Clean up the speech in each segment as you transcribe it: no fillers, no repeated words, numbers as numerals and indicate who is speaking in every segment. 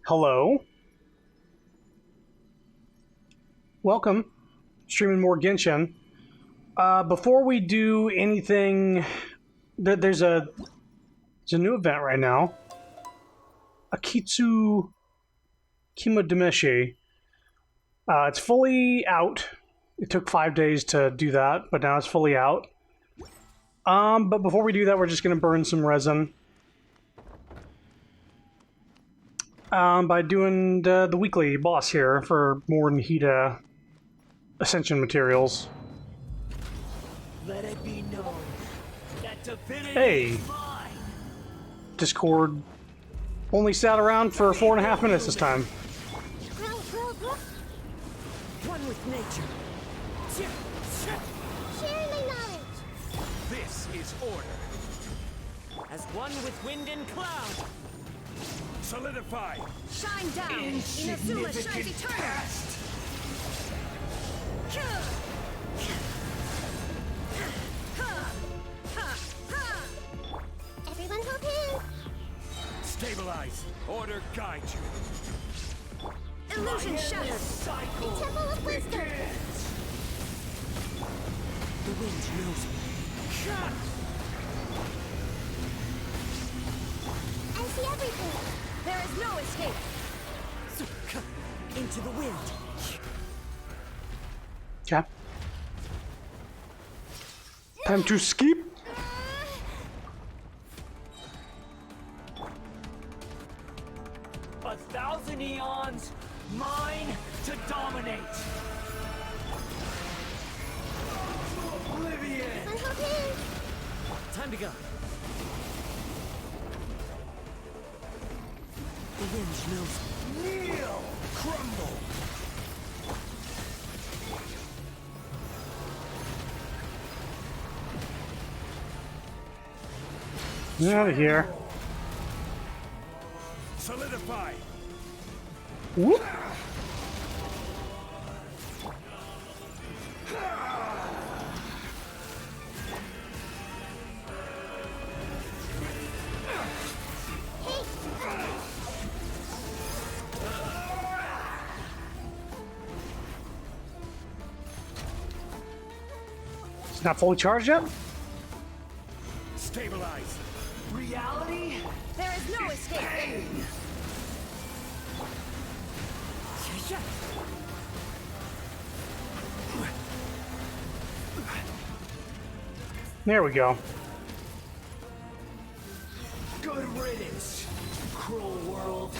Speaker 1: Hello. Welcome. Streaming more Genshin. Before we do anything, there's a new event right now. Akitsu Kimademeshi. It's fully out. It took 5 days to do that, but now it's fully out. But before we do that, we're just going to burn some resin. By doing the weekly boss here for more Nihita Ascension materials.
Speaker 2: Let it be known that divinity
Speaker 1: Hey!
Speaker 2: mine.
Speaker 1: Discord only sat around for 4.5 minutes this time.
Speaker 2: One with nature.
Speaker 3: Sharing my knowledge.
Speaker 2: This is order. As one with wind and cloud. Solidify.
Speaker 3: Shine down. Inazuma shines eternal. Everyone hold hands.
Speaker 2: Stabilize. Order guide you.
Speaker 3: Illusion shattered. The Temple of Wisdom.
Speaker 2: The wind knows me.
Speaker 3: I see everything. There is no escape.
Speaker 2: Into the wind.
Speaker 1: Okay. Time to skip.
Speaker 2: A thousand eons, mine to dominate. Oblivion.
Speaker 3: Everyone hold hands.
Speaker 2: Time to go. The wind knows me. Kneel, crumble.
Speaker 1: Get out of here.
Speaker 2: Solidify.
Speaker 1: Whoop. It's not fully charged yet?
Speaker 2: Stabilize. Reality?
Speaker 3: There is no escape.
Speaker 1: There we go.
Speaker 2: Good riddance, cruel world.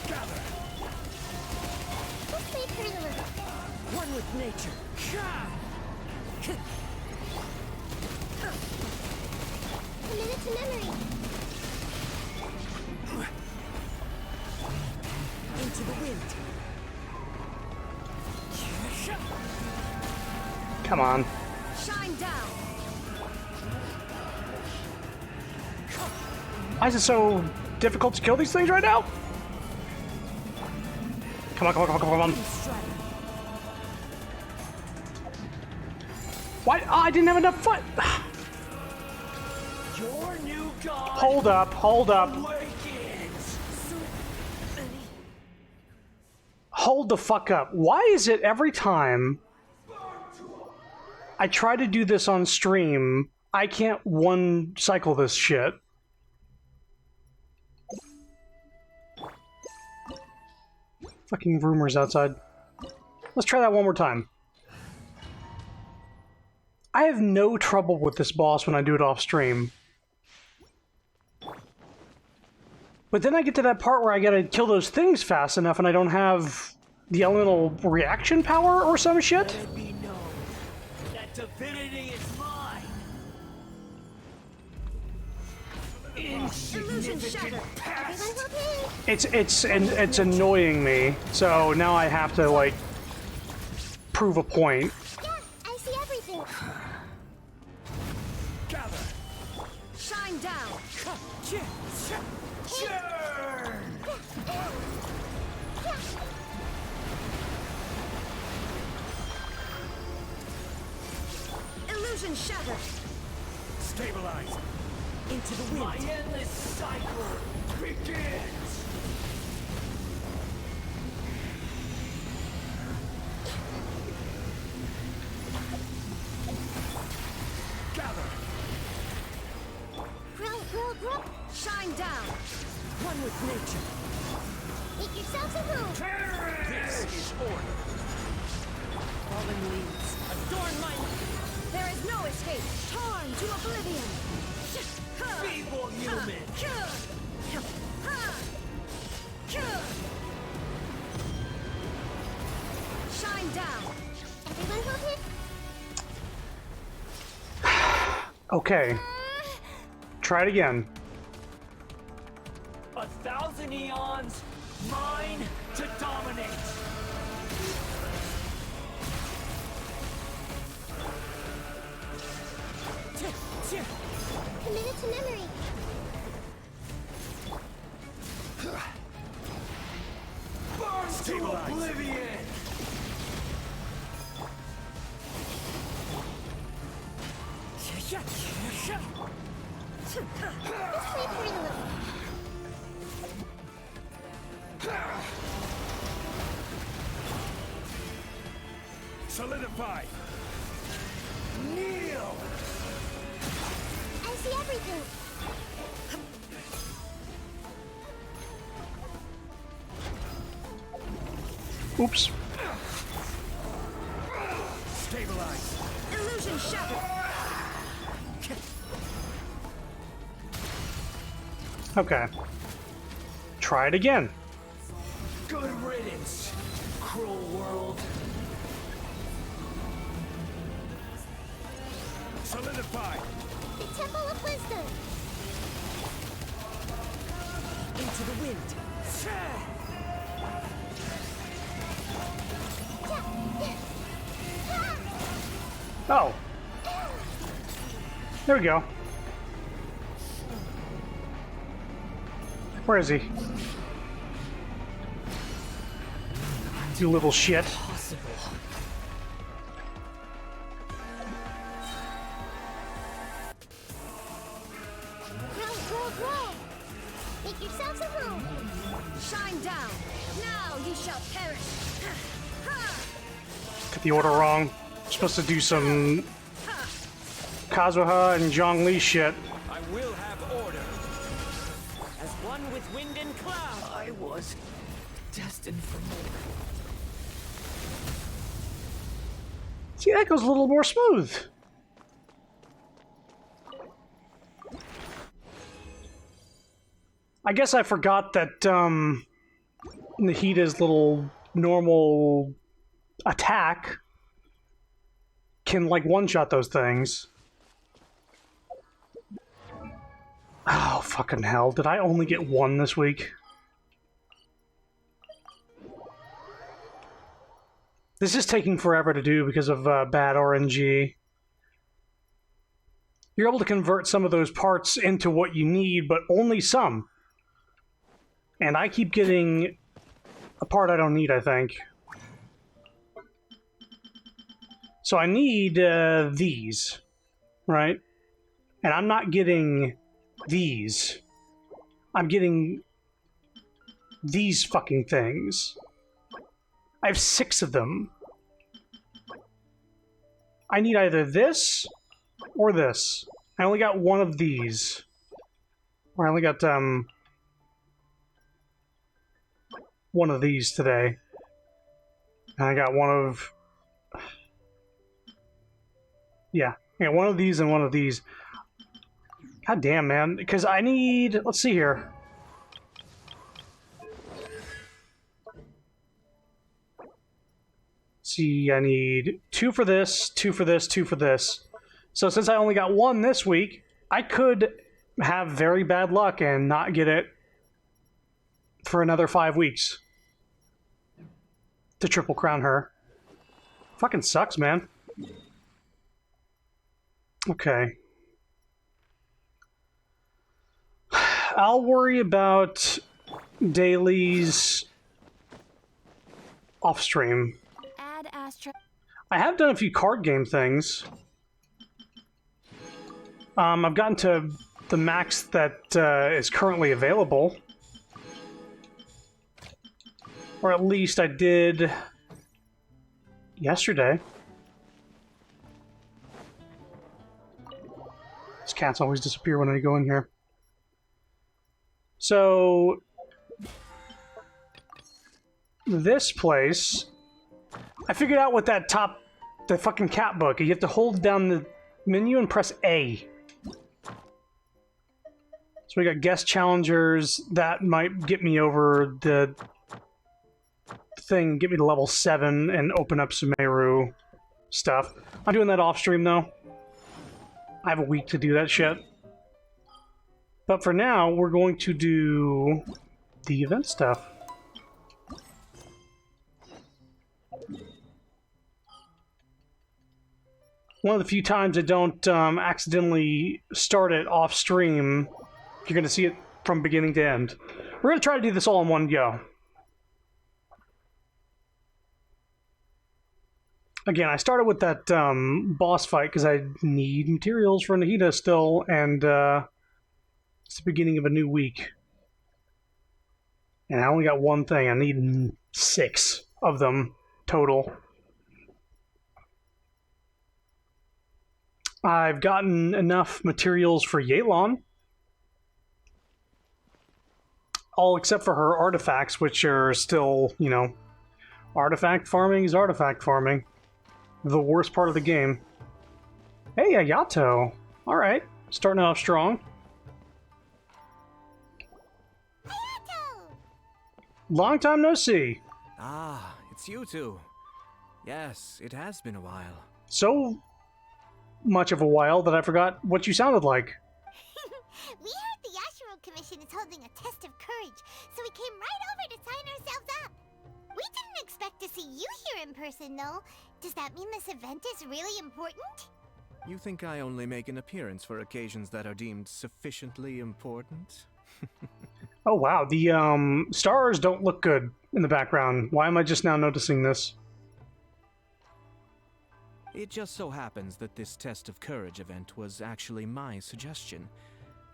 Speaker 2: Gather.
Speaker 3: Let's make her a little.
Speaker 2: One with nature.
Speaker 3: Commit it to memory.
Speaker 2: Into the wind.
Speaker 1: Come on.
Speaker 3: Shine down.
Speaker 1: Why is it so difficult to kill these things right now? Come on, come on, come on, come on. Why? Oh, I didn't have enough foot.
Speaker 2: Your new god
Speaker 1: Hold up, hold up.
Speaker 2: awakens.
Speaker 1: Hold the fuck up. Why is it every time I try to do this on stream, I can't one cycle this shit? Fucking rumors outside. Let's try that one more time. I have no trouble with this boss when I do it off stream. But then I get to that part where I gotta kill those things fast enough and I don't have the elemental reaction power or some shit.
Speaker 2: Let it be known that divinity is mine.
Speaker 3: Illusion shattered. Everyone hold hands.
Speaker 1: It's annoying me. So now I have to like prove a point.
Speaker 3: Yeah, I see everything.
Speaker 2: Gather.
Speaker 3: Shine down.
Speaker 2: Churn.
Speaker 3: Illusion shattered.
Speaker 2: Stabilize. Into Into the wind. My endless cycle begins. Gather.
Speaker 3: Grow. Shine down.
Speaker 2: One with nature.
Speaker 3: Make yourselves a room.
Speaker 2: This is order. Fallen leaves adorn my.
Speaker 3: There is no escape. Torn to oblivion.
Speaker 2: Feeble human.
Speaker 3: Shine down. Everyone hold it.
Speaker 1: Okay. Try it again.
Speaker 2: 1,000 eons, mine to dominate.
Speaker 3: Committed to memory.
Speaker 2: Burn to oblivion.
Speaker 3: Let's wait for it a little.
Speaker 2: Solidify. Kneel.
Speaker 3: I see everything.
Speaker 1: Oops.
Speaker 2: Stabilize.
Speaker 3: Illusion shattered.
Speaker 1: Okay. Try it again.
Speaker 2: Good riddance, cruel world. Solidify.
Speaker 3: The Temple of Wisdom.
Speaker 2: Into the wind.
Speaker 1: Oh. There we go. Where is he? You little shit.
Speaker 2: Possible.
Speaker 3: Grow. Make yourselves a room. Shine down. Now you shall perish.
Speaker 1: Got the order wrong. Supposed to do some Kazuha and Zhongli shit.
Speaker 2: I will have order. As one with wind and cloud, I was destined for more.
Speaker 1: See, that goes a little more smooth. I guess I forgot that Nahida's little normal attack can, like, one-shot those things. Oh, fucking hell. Did I only get one this week? This is taking forever to do because of bad RNG. You're able to convert some of those parts into what you need, but only some. And I keep getting a part I don't need, I think. So I need these, right? And I'm not getting these. I'm getting these fucking things. I have 6 of them. I need either this or this. I only got one of these. Or I only got one of these today. And I got one of... Yeah, one of these and one of these. God damn, man. Because I need... Let's see here. See, I need 2 for this, 2 for this, 2 for this. So since I only got 1 this week, I could have very bad luck and not get it for another 5 weeks to triple crown her. Fucking sucks, man. Okay. I'll worry about dailies off stream.
Speaker 3: Add Astra.
Speaker 1: I have done a few card game things. I've gotten to the max that is currently available. Or at least I did yesterday. These cats always disappear when I go in here. So this place, I figured out what that the fucking cat book. You have to hold down the menu and press A. So we got guest challengers. That might get me over the thing, get me to level 7 and open up Sumeru stuff. I'm doing that off stream though. I have a week to do that shit. But for now, we're going to do the event stuff. One of the few times I don't accidentally start it off stream, you're going to see it from beginning to end. We're going to try to do this all in one go. Again, I started with that boss fight because I need materials for Nahida still, and it's the beginning of a new week. And I only got one thing. I need 6 of them total. I've gotten enough materials for Yelan. All except for her artifacts, which are still, you know, artifact farming is artifact farming. The worst part of the game. Hey, Ayato. Alright, starting off strong.
Speaker 3: Hayato!
Speaker 1: Long time no see.
Speaker 2: Ah, it's you two. Yes, it has been a while.
Speaker 1: So much of a while that I forgot what you sounded like.
Speaker 3: We heard the Yashiro Commission is holding a test of courage, so we came right over to sign ourselves up. We didn't expect to see you here in person, though. Does that mean this event is really important?
Speaker 2: You think I only make an appearance for occasions that are deemed sufficiently important?
Speaker 1: Oh wow, the stars don't look good in the background. Why am I just now noticing this?
Speaker 2: It just so happens that this test of courage event was actually my suggestion.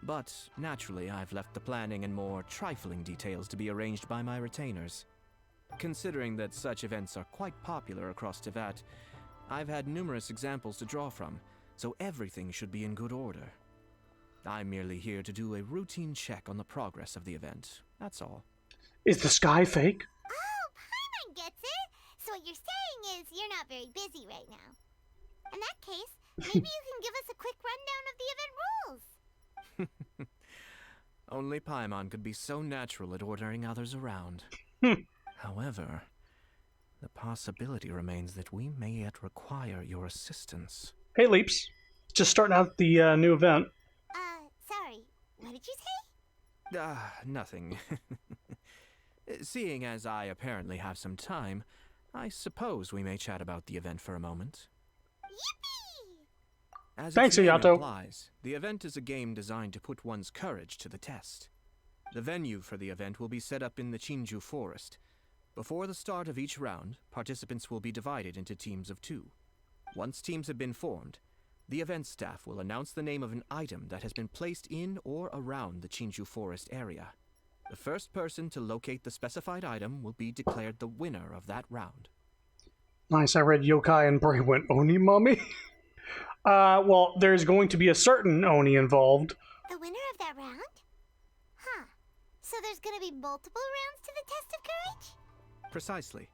Speaker 2: But naturally, I've left the planning and more trifling details to be arranged by my retainers. Considering that such events are quite popular across Teyvat, I've had numerous examples to draw from, so everything should be in good order. I'm merely here to do a routine check on the progress of the event, that's all.
Speaker 1: Is the sky fake?
Speaker 3: Oh, Paimon gets it! So what you're saying is you're not very busy right now. In that case, maybe you can give us a quick rundown of the event rules.
Speaker 2: Only Paimon could be so natural at ordering others around. However, the possibility remains that we may yet require your assistance.
Speaker 1: Hey, Leaps. Just starting out the new event.
Speaker 3: Sorry. What did you say?
Speaker 2: Nothing. Seeing as I apparently have some time, I suppose we may chat about the event for a moment.
Speaker 3: Yippee!
Speaker 2: As
Speaker 1: Thanks,
Speaker 2: its name
Speaker 1: Ayato.
Speaker 2: implies, the event is a game designed to put one's courage to the test. The venue for the event will be set up in the Chinju Forest. Before the start of each round, participants will be divided into teams of 2. Once teams have been formed, the event staff will announce the name of an item that has been placed in or around the Chinju Forest area. The first person to locate the specified item will be declared the winner of that round.
Speaker 1: Nice, I read yokai and Bray went, Oni, mommy? Well, there's going to be a certain Oni involved.
Speaker 3: The winner of that round? Huh. So there's gonna be multiple rounds to the test of courage?
Speaker 2: Precisely.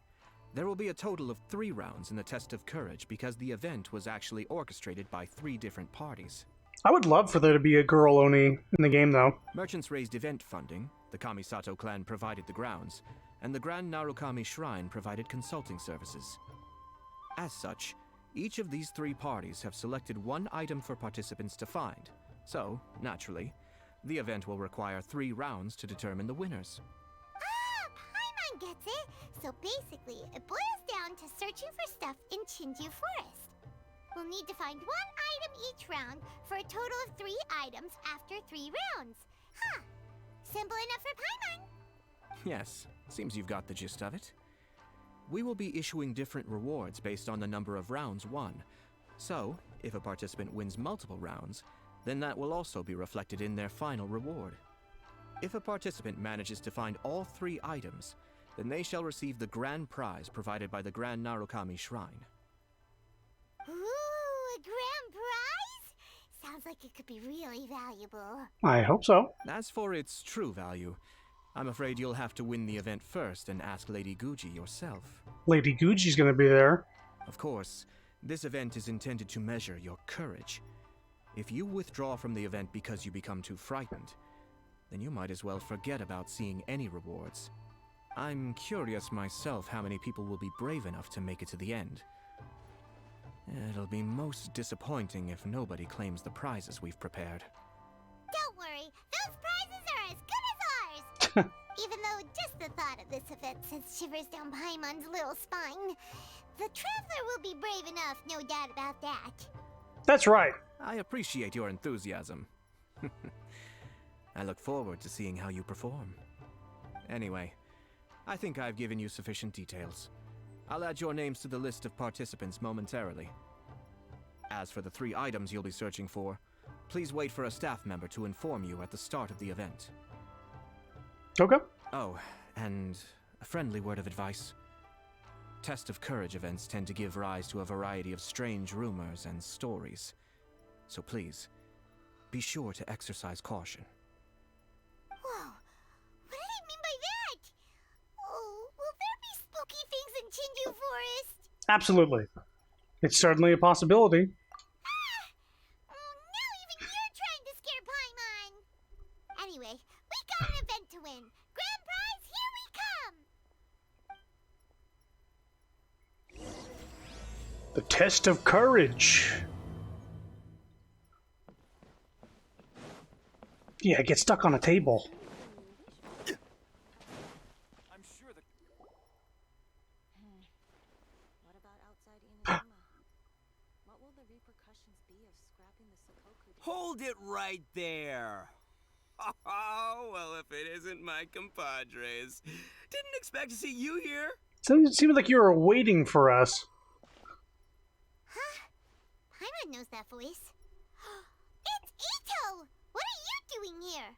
Speaker 2: There will be a total of 3 rounds in the Test of Courage because the event was actually orchestrated by 3 different parties.
Speaker 1: I would love for there to be a girl Oni in the game, though.
Speaker 2: Merchants raised event funding, the Kamisato clan provided the grounds, and the Grand Narukami Shrine provided consulting services. As such, each of these 3 parties have selected one item for participants to find, so, naturally, the event will require 3 rounds to determine the winners.
Speaker 3: Paimon gets it. So basically, it boils down to searching for stuff in Chinju Forest. We'll need to find 1 item each round for a total of 3 items after 3 rounds. Huh. Simple enough for Paimon.
Speaker 2: Yes, seems you've got the gist of it. We will be issuing different rewards based on the number of rounds won. So, if a participant wins multiple rounds, then that will also be reflected in their final reward. If a participant manages to find all 3 items, then they shall receive the grand prize provided by the Grand Narukami Shrine.
Speaker 3: Ooh, a grand prize? Sounds like it could be really valuable.
Speaker 1: I hope so.
Speaker 2: As for its true value, I'm afraid you'll have to win the event first and ask Lady Guji yourself.
Speaker 1: Lady Guji's gonna be there.
Speaker 2: Of course, this event is intended to measure your courage. If you withdraw from the event because you become too frightened, then you might as well forget about seeing any rewards. I'm curious myself how many people will be brave enough to make it to the end. It'll be most disappointing if nobody claims the prizes we've prepared.
Speaker 3: Don't worry, those prizes are as good as ours! Even though just the thought of this event sends shivers down Paimon's little spine, the Traveler will be brave enough, no doubt about that.
Speaker 1: That's right.
Speaker 2: I appreciate your enthusiasm. I look forward to seeing how you perform. Anyway, I think I've given you sufficient details. I'll add your names to the list of participants momentarily. As for the 3 items you'll be searching for, please wait for a staff member to inform you at the start of the event.
Speaker 1: Okay.
Speaker 2: Oh, and a friendly word of advice. Test of Courage events tend to give rise to a variety of strange rumors and stories. So please, be sure to exercise caution.
Speaker 3: Whoa, what did he mean by that? Oh, will there be spooky things in Chinju Forest?
Speaker 1: Absolutely. It's certainly a possibility.
Speaker 3: Oh, now even you're trying to scare Paimon! Anyway, we got an event to win. Grand prize, here we come!
Speaker 1: The Test of Courage. Yeah, get stuck on a table.
Speaker 4: I'm sure the...
Speaker 5: What about outside Inazuma? What will the repercussions be of scrapping the Sakoku?
Speaker 4: Hold it right there! Oh, well, if it isn't my compadres. Didn't expect to see you here.
Speaker 1: So it seemed like you were waiting for us.
Speaker 3: Huh? Paimon knows that voice. It's Ito! What are you doing here?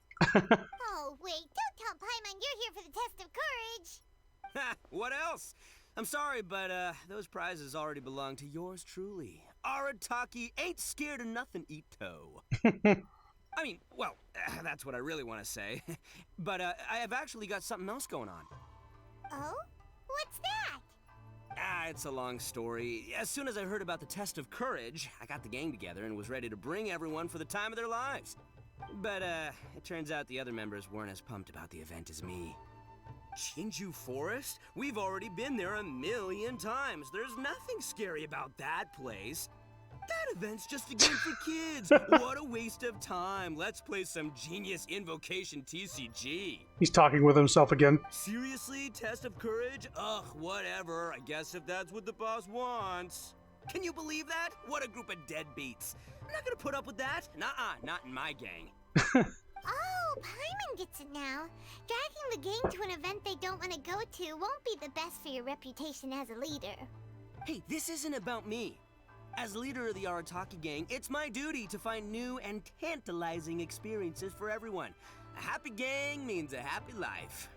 Speaker 3: Oh, wait, don't tell Paimon you're here for the Test of Courage!
Speaker 4: Ha! What else? I'm sorry, but those prizes already belong to yours truly. Arataki ain't scared of nothing, Ito. I mean, well, that's what I really want to say. But I have actually got something else going on.
Speaker 3: Oh? What's that?
Speaker 4: It's a long story. As soon as I heard about the Test of Courage, I got the gang together and was ready to bring everyone for the time of their lives. But it turns out the other members weren't as pumped about the event as me. Chinju Forest? We've already been there 1,000,000 times. There's nothing scary about that place. That event's just a game for kids. What a waste of time. Let's play some genius invocation TCG.
Speaker 1: He's talking with himself again.
Speaker 4: Seriously? Test of Courage? Ugh, whatever. I guess if that's what the boss wants. Can you believe that? What a group of deadbeats. I'm not gonna put up with that. Nuh-uh, not in my gang.
Speaker 3: Oh, Paimon gets it now. Dragging the gang to an event they don't want to go to won't be the best for your reputation as a leader.
Speaker 4: Hey, this isn't about me. As leader of the Arataki gang, it's my duty to find new and tantalizing experiences for everyone. A happy gang means a happy life.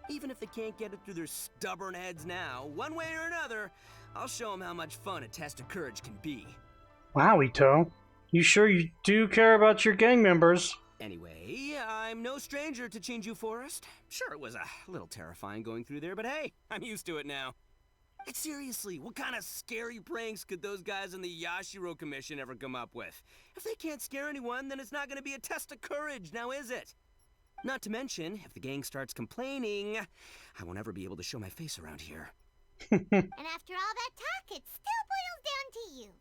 Speaker 4: Even if they can't get it through their stubborn heads now, one way or another, I'll show them how much fun a Test of Courage can be.
Speaker 1: Wow, Ito. You sure you do care about your gang members?
Speaker 4: Anyway, I'm no stranger to Chinju Forest. Sure, it was a little terrifying going through there, but hey, I'm used to it now. Seriously, what kind of scary pranks could those guys in the Yashiro Commission ever come up with? If they can't scare anyone, then it's not going to be a Test of Courage, now is it? Not to mention, if the gang starts complaining, I won't ever be able to show my face around here.
Speaker 3: And after all that talk, it still boils down to you.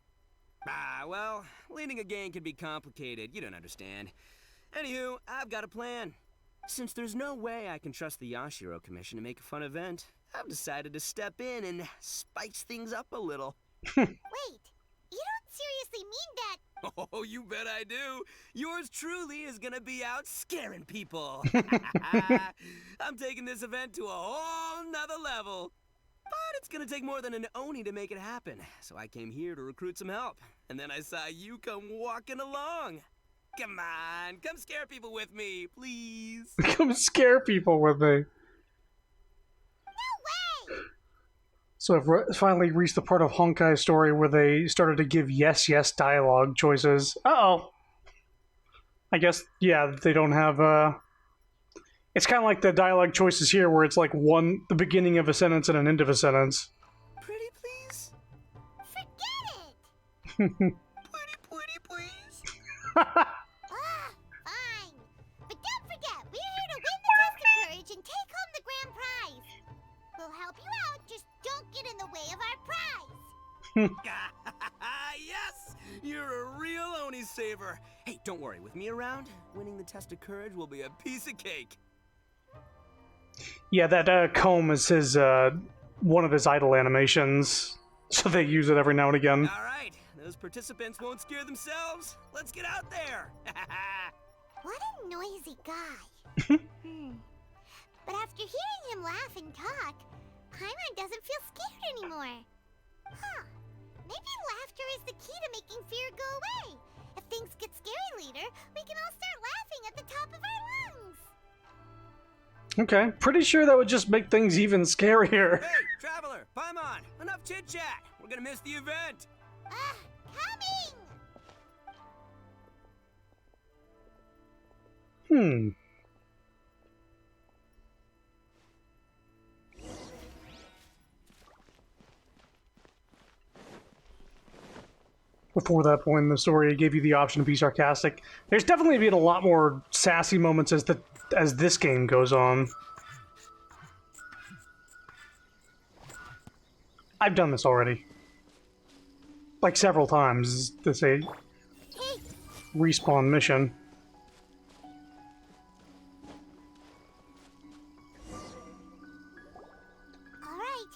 Speaker 4: Well, leading a gang can be complicated, you don't understand. Anywho, I've got a plan. Since there's no way I can trust the Yashiro Commission to make a fun event, I've decided to step in and spice things up a little.
Speaker 3: Wait, you don't seriously mean that?
Speaker 4: Oh, you bet I do. Yours truly is gonna be out scaring people. I'm taking this event to a whole nother level. But it's gonna take more than an Oni to make it happen. So I came here to recruit some help. And then I saw you come walking along. Come on, come scare people with me, please.
Speaker 1: Come scare people with me.
Speaker 3: No way!
Speaker 1: So I've finally reached the part of Honkai's story where they started to give yes dialogue choices. Uh-oh. I guess, yeah, they don't have, It's kind of like the dialogue choices here where it's like the beginning of a sentence and an end of a sentence.
Speaker 4: Pretty please?
Speaker 3: Forget it!
Speaker 4: Pretty please?
Speaker 3: Fine. But don't forget, we're here to win the test of courage and take home the grand prize. We'll help you out, just don't get in the way of our prize.
Speaker 4: Yes! You're a real Oni saver. Hey, don't worry, with me around, winning the test of courage will be a piece of cake.
Speaker 1: Yeah, that comb is his, one of his idle animations, so they use it every now and again.
Speaker 4: All right, those participants won't scare themselves. Let's get out there.
Speaker 3: What a noisy guy. But after hearing him laugh and talk, Paimon doesn't feel scared anymore. Huh. Maybe laughter is the key to making fear go away. If things get scary later, we can all start laughing at the top of our lungs.
Speaker 1: Okay, pretty sure that would just make things even scarier.
Speaker 4: Hey, Traveler, Paimon, enough chit-chat. We're gonna miss the event.
Speaker 3: Coming!
Speaker 1: Before that point in the story, it gave you the option to be sarcastic. There's definitely been a lot more sassy moments as this game goes on. I've done this already. Like several times. This a respawn mission.
Speaker 3: Alright,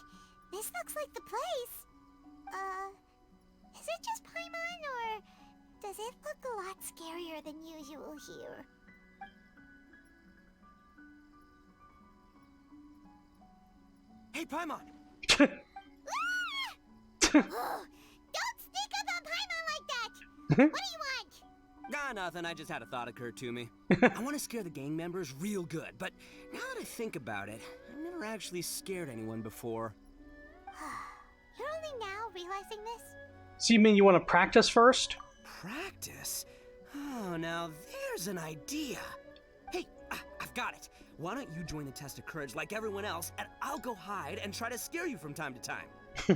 Speaker 3: this looks like the place. Is it just Paimon, or does it look a lot scarier than usual here?
Speaker 4: Hey, Paimon.
Speaker 3: Don't sneak up on Paimon like that! What do you want?
Speaker 4: Nothing. I just had a thought occur to me. I want to scare the gang members real good, but now that I think about it, I've never actually scared anyone before.
Speaker 3: You're only now realizing this?
Speaker 1: So you mean you want to practice first?
Speaker 4: Practice? Oh, now there's an idea. Hey, I've got it. Why don't you join the test of courage like everyone else, and I'll go hide and try to scare you from time to time.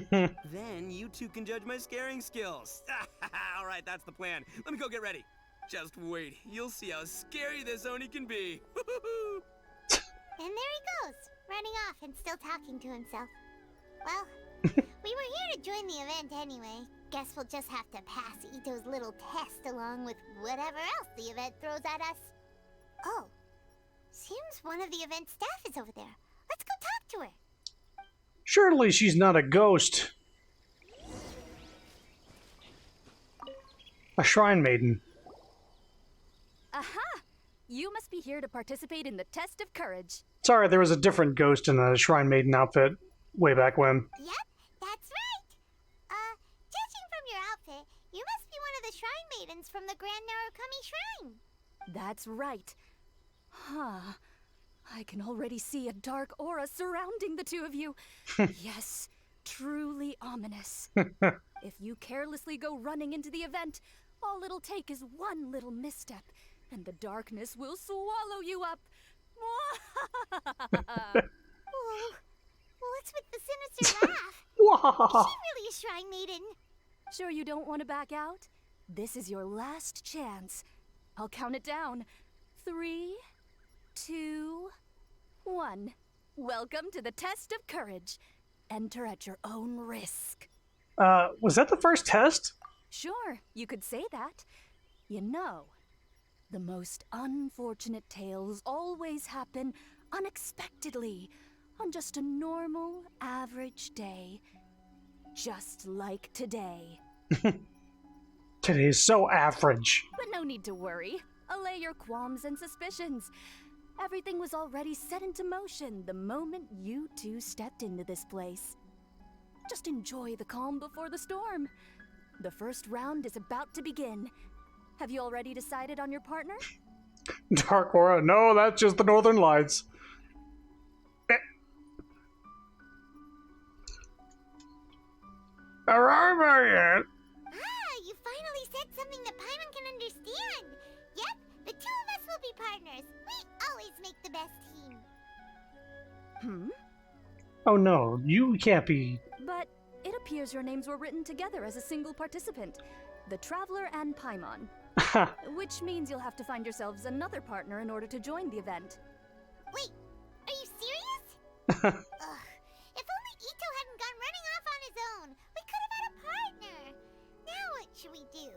Speaker 4: Then you two can judge my scaring skills. All right, that's the plan. Let me go get ready. Just wait. You'll see how scary this Oni can be.
Speaker 3: And there he goes, running off and still talking to himself. Well, we were here to join the event anyway. Guess we'll just have to pass Ito's little test along with whatever else the event throws at us. Oh, seems one of the event staff is over there. Let's go talk to her.
Speaker 1: Surely she's not a ghost. A shrine maiden.
Speaker 6: Aha! You must be here to participate in the test of courage.
Speaker 1: Sorry, there was a different ghost in a shrine maiden outfit way back when.
Speaker 3: Yep, that's right. Judging from your outfit, you must be one of the shrine maidens from the Grand Narukami Shrine.
Speaker 6: That's right. Huh. I can already see a dark aura surrounding the two of you. Yes, truly ominous. If you carelessly go running into the event, all it'll take is one little misstep, and the darkness will swallow you up.
Speaker 3: Whoa, what's with the sinister laugh?
Speaker 1: Wow.
Speaker 3: Is she really a shrine maiden?
Speaker 6: Sure you don't want to back out? This is your last chance. I'll count it down. 3, 2, 1. Welcome to the test of courage. Enter at your own risk.
Speaker 1: Was that the first test?
Speaker 6: Sure, you could say that. You know, the most unfortunate tales always happen unexpectedly on just a normal, average day. Just like today.
Speaker 1: Today's so average.
Speaker 6: But no need to worry. Allay your qualms and suspicions. Everything was already set into motion the moment you two stepped into this place. Just enjoy the calm before the storm. The first round is about to begin. Have you already decided on your partner?
Speaker 1: Dark Aura. No, that's just the Northern Lights. Arrive yet?
Speaker 3: Ah, you finally said something that Paimon can understand. Yep, the two of us will be partners. We always make the best team.
Speaker 1: Oh no, you can't be.
Speaker 6: But it appears your names were written together as a single participant, the Traveler and Paimon. Which means you'll have to find yourselves another partner in order to join the event.
Speaker 3: Wait, are you serious? Ugh, if only Ito hadn't gone running off on his own, we could have had a partner. Now what should we do?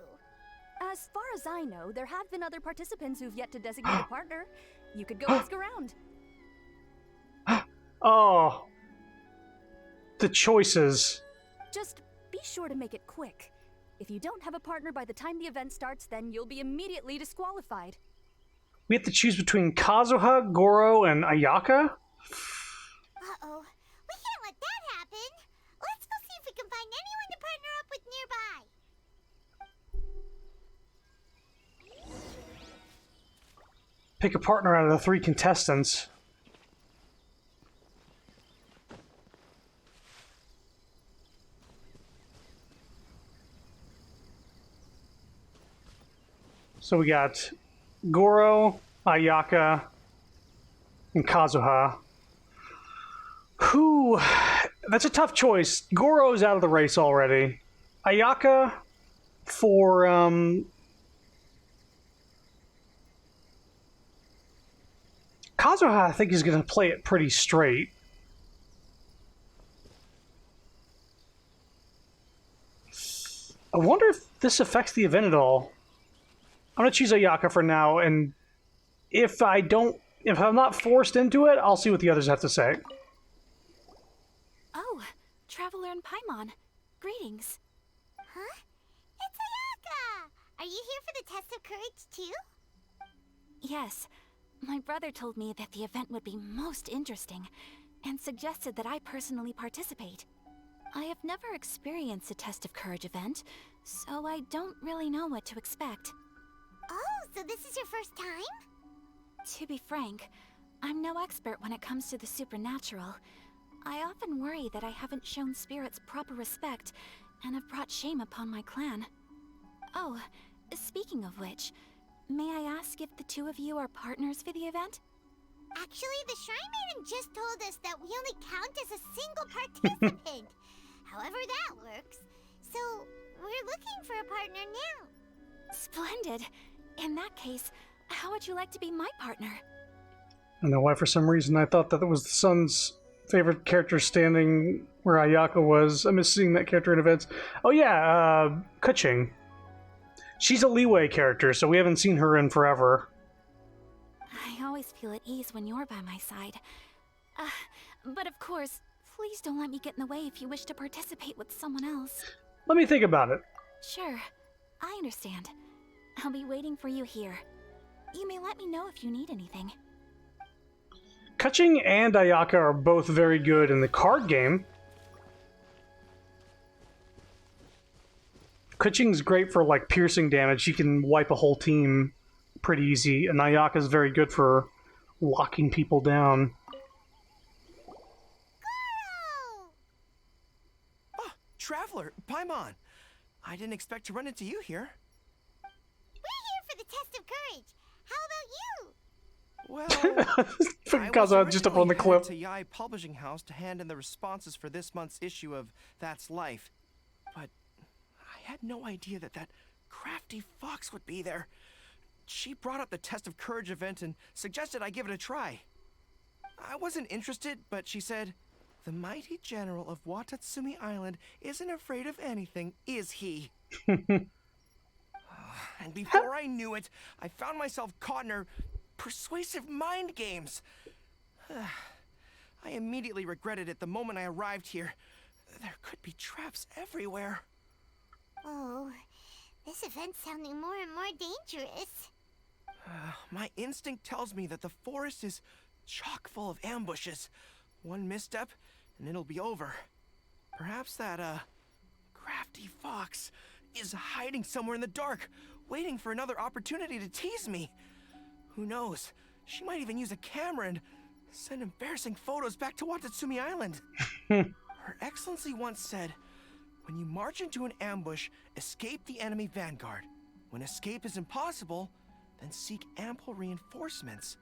Speaker 6: As far as I know, there have been other participants who've yet to designate a partner. You could go ask around.
Speaker 1: Oh. The choices.
Speaker 6: Just be sure to make it quick. If you don't have a partner by the time the event starts, then you'll be immediately disqualified.
Speaker 1: We have to choose between Kazuha, Goro, and Ayaka?
Speaker 3: Uh-oh, we can't let that happen. Let's go see if we can find anyone to partner up with nearby.
Speaker 1: Pick a partner out of the 3 contestants. So we got Goro, Ayaka, and Kazuha. Who? That's a tough choice. Goro's out of the race already. Ayaka for Kazuha, I think, is going to play it pretty straight. I wonder if this affects the event at all. I'm going to choose Ayaka for now, and if I'm not forced into it, I'll see what the others have to say.
Speaker 6: Oh, Traveler and Paimon. Greetings.
Speaker 3: Huh? It's Ayaka! Are you here for the test of courage, too?
Speaker 7: Yes. My brother told me that the event would be most interesting, and suggested that I personally participate. I have never experienced a Test of Courage event, so I don't really know what to expect.
Speaker 3: Oh, so this is your first time?
Speaker 7: To be frank, I'm no expert when it comes to the supernatural. I often worry that I haven't shown spirits proper respect, and have brought shame upon my clan. Oh, speaking of which, may I ask if the two of you are partners for the event?
Speaker 3: Actually, the Shrine Maiden just told us that we only count as a single participant. However that works. So, we're looking for a partner now.
Speaker 7: Splendid. In that case, how would you like to be my partner?
Speaker 1: I don't know why, for some reason, I thought that it was the son's favorite character standing where Ayaka was. I miss seeing that character in events. Oh yeah, Kuching. She's a leeway character, so we haven't seen her in forever.
Speaker 7: I always feel at ease when you're by my side. But of course, please don't let me get in the way if you wish to participate with someone else.
Speaker 1: Let me think about it.
Speaker 7: Sure, I understand. I'll be waiting for you here. You may let me know if you need anything.
Speaker 1: Kuching and Ayaka are both very good in the card game. Kuching's great for, like, piercing damage. She can wipe a whole team pretty easy, and Ayaka's very good for locking people down.
Speaker 3: Goro!
Speaker 8: Oh, Traveler, Paimon. I didn't expect to run into you here.
Speaker 3: We're here for the test of courage. How
Speaker 8: Well,
Speaker 1: Because I'm just up on the cliff.
Speaker 8: to Yai Publishing House to hand in the responses for this month's issue of That's Life. But I had no idea that that crafty fox would be there. She brought up the Test of Courage event and suggested I give it a try. I wasn't interested, but she said, "The mighty general of Watatsumi Island isn't afraid of anything, is he?" And before I knew it, I found myself caught in her persuasive mind games. I immediately regretted it the moment I arrived here. There could be traps everywhere.
Speaker 3: Oh, this event's sounding more and more dangerous.
Speaker 8: My instinct tells me that the forest is chock full of ambushes. One misstep, and it'll be over. Perhaps that, crafty fox is hiding somewhere in the dark, waiting for another opportunity to tease me. Who knows? She might even use a camera and send embarrassing photos back to Watatsumi Island. Her Excellency once said, when you march into an ambush, escape the enemy vanguard. When escape is impossible, then seek ample reinforcements.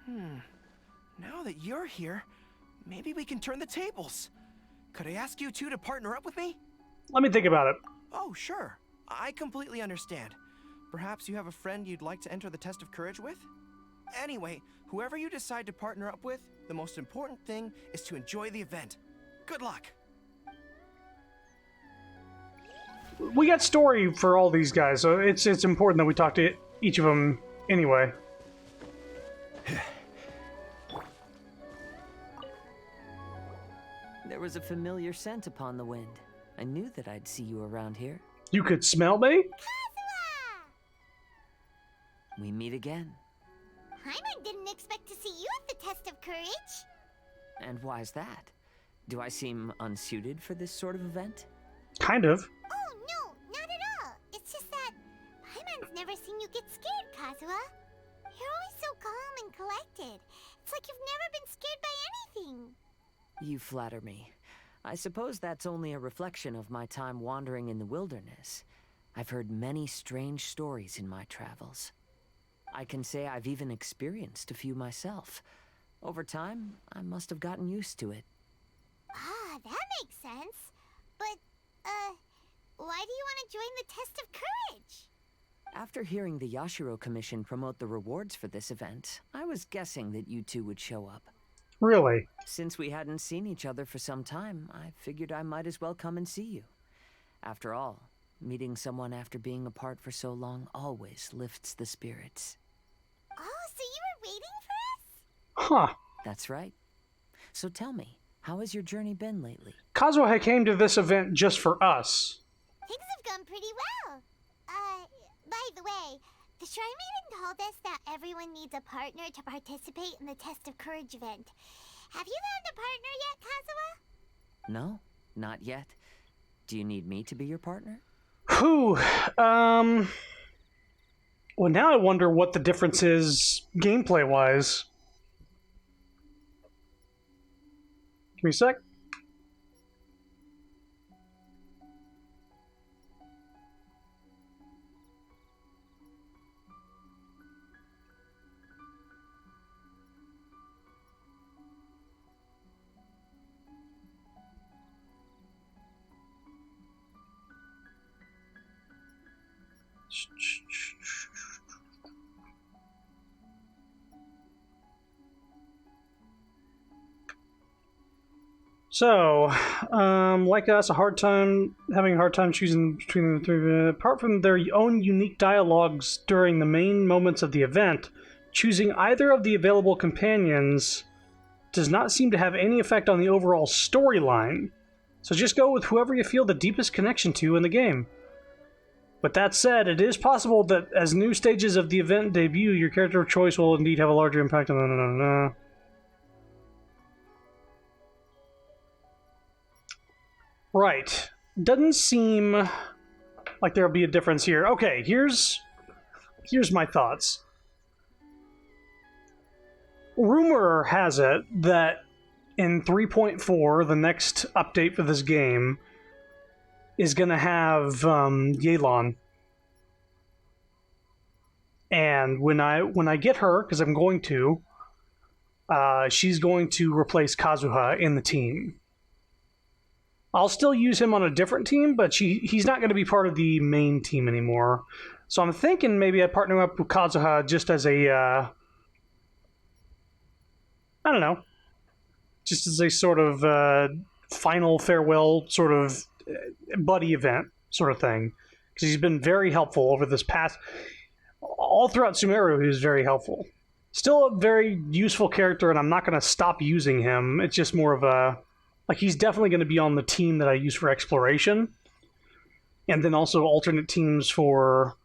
Speaker 8: Now that you're here, maybe we can turn the tables. Could I ask you two to partner up with me?
Speaker 1: Let me think about it.
Speaker 8: Oh, sure. I completely understand. Perhaps you have a friend you'd like to enter the test of courage with? Anyway, whoever you decide to partner up with, the most important thing is to enjoy the event. Good luck!
Speaker 1: We got story for all these guys, so it's important that we talk to each of them anyway.
Speaker 9: There was a familiar scent upon the wind. I knew that I'd see you around here.
Speaker 1: You could smell me?
Speaker 3: Kazuha!
Speaker 9: We meet again.
Speaker 3: Paimon didn't expect to see you at the test of courage.
Speaker 9: And why's that? Do I seem unsuited for this sort of event?
Speaker 1: Kind of.
Speaker 3: Oh, no, not at all. It's just that Paimon's never seen you get scared, Kazuha. You're always so calm and collected. It's like you've never been scared by anything.
Speaker 9: You flatter me. I suppose that's only a reflection of my time wandering in the wilderness. I've heard many strange stories in my travels. I can say I've even experienced a few myself. Over time, I must have gotten used to it.
Speaker 3: Ah, that makes sense. But, why do you want to join the test of courage?
Speaker 9: After hearing the Yashiro Commission promote the rewards for this event, I was guessing that you two would show up.
Speaker 1: Really?
Speaker 9: Since we hadn't seen each other for some time, I figured I might as well come and see you. After all, meeting someone after being apart for so long always lifts the spirits.
Speaker 3: Oh, so you were waiting for us?
Speaker 1: Huh.
Speaker 9: That's right. So tell me, how has your journey been lately?
Speaker 1: Kazuha came to this event just for us.
Speaker 3: Things have gone pretty well. By the way, the Shrine Maiden told us that everyone needs a partner to participate in the Test of Courage event. Have you found a partner yet, Kazuha?
Speaker 9: No, not yet. Do you need me to be your partner?
Speaker 1: Whew. Well, now I wonder what the difference is gameplay-wise. Give me a sec. So, like us, having a hard time choosing between the three. Apart from their own unique dialogues during the main moments of the event, choosing either of the available companions does not seem to have any effect on the overall storyline. So just go with whoever you feel the deepest connection to in the game. With that said, it is possible that as new stages of the event debut, your character of choice will indeed have a larger impact on. Right. Doesn't seem like there'll be a difference here. Okay, here's my thoughts. Rumor has it that in 3.4, the next update for this game is going to have Yelan. And when I get her, because I'm going to, she's going to replace Kazuha in the team. I'll still use him on a different team, but he's not going to be part of the main team anymore. So I'm thinking maybe I partner up with Kazuha just as a, I don't know, just as a sort of final farewell sort of buddy event sort of thing. Because he's been very helpful over this past, all throughout Sumeru he was very helpful. Still a very useful character, and I'm not going to stop using him. It's just more of a, like, he's definitely going to be on the team that I use for exploration. And then also alternate teams for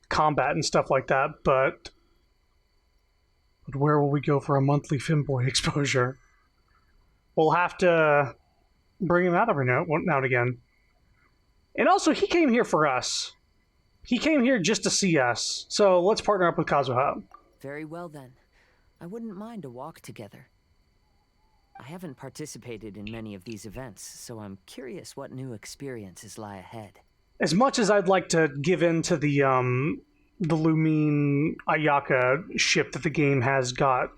Speaker 1: combat and stuff like that. But where will we go for a monthly Femboy exposure? We'll have to bring him out every now and again. And also, he came here for us. He came here just to see us, so let's partner up with Kazuha.
Speaker 9: Very well then. I wouldn't mind a walk together. I haven't participated in many of these events, so I'm curious what new experiences lie ahead.
Speaker 1: As much as I'd like to give in to the Lumine Ayaka ship that the game has got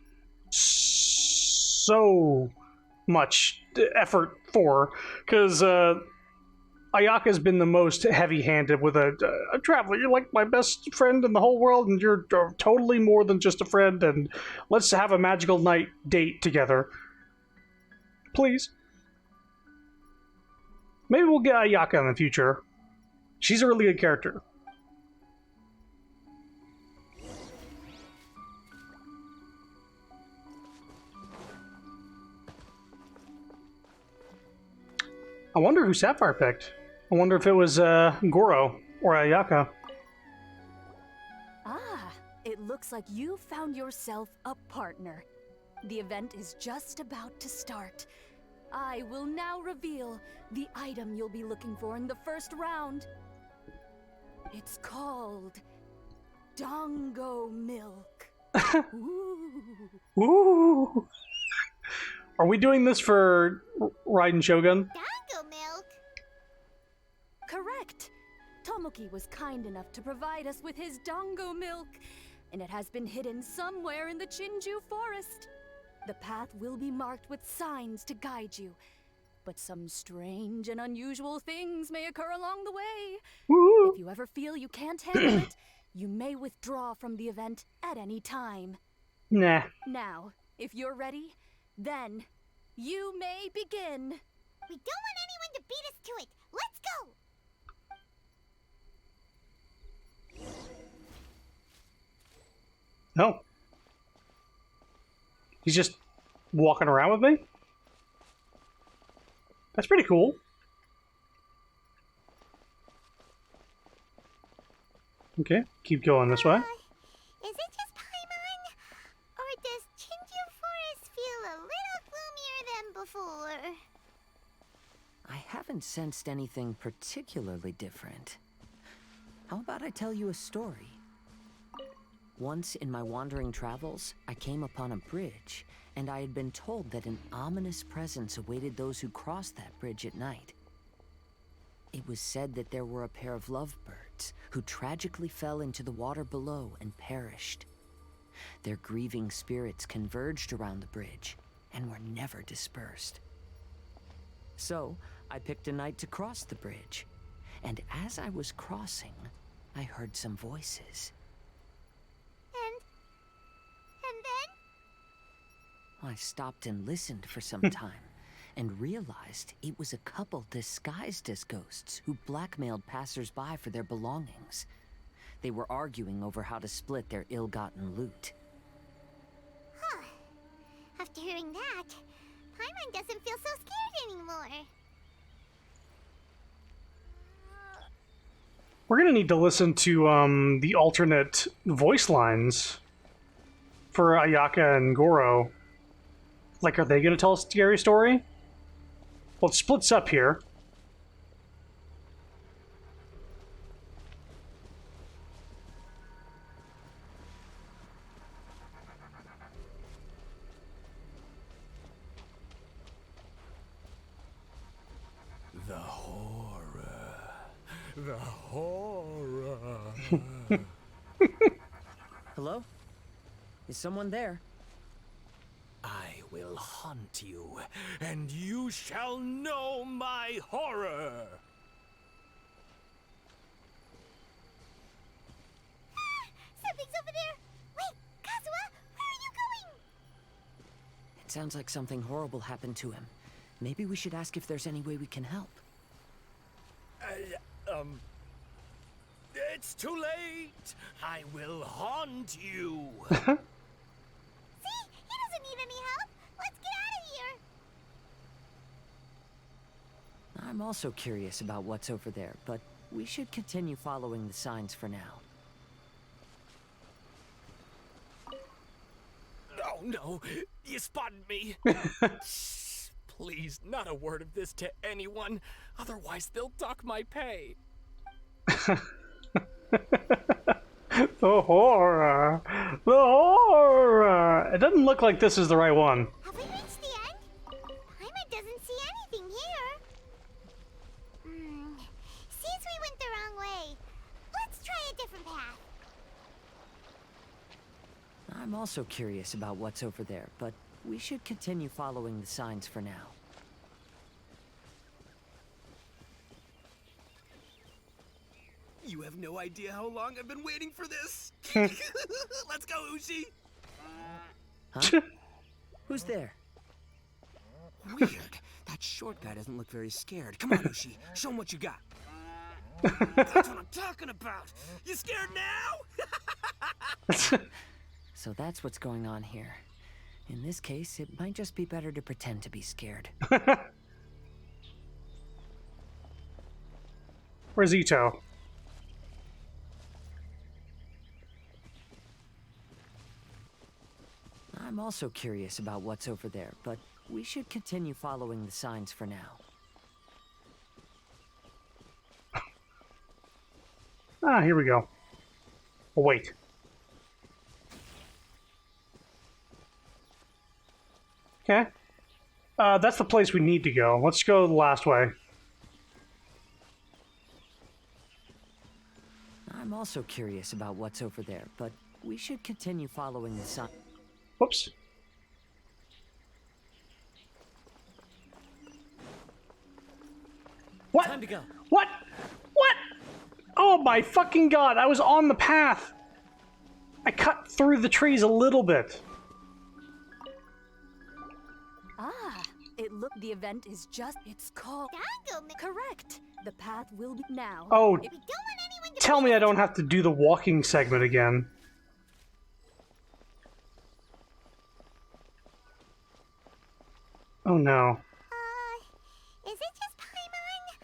Speaker 1: so much effort for, because Ayaka's been the most heavy-handed with a traveler. You're like my best friend in the whole world, and you're totally more than just a friend, and let's have a magical night date together. Please. Maybe we'll get Ayaka in the future. She's a really good character. I wonder who Sapphire picked. I wonder if it was Goro or Ayaka.
Speaker 6: Ah, it looks like you found yourself a partner. The event is just about to start. I will now reveal the item you'll be looking for in the first round. It's called Dongo Milk. Ooh.
Speaker 1: Ooh. Are we doing this for Raiden Shogun?
Speaker 3: Dango milk?
Speaker 6: Correct. Tomoki was kind enough to provide us with his Dongo Milk, and it has been hidden somewhere in the Chinju forest. The path will be marked with signs to guide you, but some strange and unusual things may occur along the way.
Speaker 1: Woo.
Speaker 6: If you ever feel you can't handle it, you may withdraw from the event at any time.
Speaker 1: Nah.
Speaker 6: Now, if you're ready, then you may begin.
Speaker 3: We don't want anyone to beat us to it. Let's go!
Speaker 1: No. He's just walking around with me? That's pretty cool. Okay, keep going this way.
Speaker 3: Is it just Paimon? Or does Chinju Forest feel a little gloomier than before?
Speaker 9: I haven't sensed anything particularly different. How about I tell you a story? Once in my wandering travels, I came upon a bridge, and I had been told that an ominous presence awaited those who crossed that bridge at night. It was said that there were a pair of lovebirds who tragically fell into the water below and perished. Their grieving spirits converged around the bridge and were never dispersed. So, I picked a night to cross the bridge, and as I was crossing, I heard some voices.
Speaker 3: And then?
Speaker 9: I stopped and listened for some time, and realized it was a couple disguised as ghosts who blackmailed passers-by for their belongings. They were arguing over how to split their ill-gotten loot.
Speaker 3: Huh. After hearing that, Paimon doesn't feel so scared anymore.
Speaker 1: We're gonna need to listen to the alternate voice lines for Ayaka and Goro. Like, are they gonna tell us a scary story? Well, it splits up here.
Speaker 2: The horror. The horror.
Speaker 9: Hello? Is someone there?
Speaker 2: I will hunt you, and you shall know my horror.
Speaker 3: Something's over there! Wait, Kazuha, where are you going?
Speaker 9: It sounds like something horrible happened to him. Maybe we should ask if there's any way we can help.
Speaker 2: It's too late. I will haunt you.
Speaker 3: See? He doesn't need any help. Let's get out of here.
Speaker 9: I'm also curious about what's over there, but we should continue following the signs for now.
Speaker 2: Oh no, you spotted me. Shh, please, not a word of this to anyone. Otherwise, they'll dock my pay.
Speaker 1: The horror. The horror. It doesn't look like this is the right one.
Speaker 3: Have we reached the end? Paimon doesn't see anything here. Seems we went the wrong way. Let's try a different path.
Speaker 9: I'm also curious about what's over there, but we should continue following the signs for now.
Speaker 4: You have no idea how long I've been waiting for this. Let's go, Ushi.
Speaker 9: Huh? Who's there?
Speaker 4: Weird. That short guy doesn't look very scared. Come on, Ushi. Show him what you got. That's what I'm talking about. You scared now?
Speaker 9: So that's what's going on here. In this case, it might just be better to pretend to be scared.
Speaker 1: Where's Ito?
Speaker 9: I'm also curious about what's over there, but we should continue following the signs for now.
Speaker 1: Ah, here we go. Oh, wait. Okay. That's the place we need to go. Let's go the last way.
Speaker 9: I'm also curious about what's over there, but we should continue following the sign.
Speaker 1: Whoops. What?
Speaker 9: Time to go.
Speaker 1: What? What? Oh my fucking god, I was on the path. I cut through the trees a little bit.
Speaker 6: Ah, the event is just, it's called...
Speaker 3: Dango,
Speaker 6: Correct. The path will be now.
Speaker 1: Oh,
Speaker 3: we don't want anyone to
Speaker 1: tell me I don't have to do the walking segment again. Oh no.
Speaker 3: Is it just Paimon?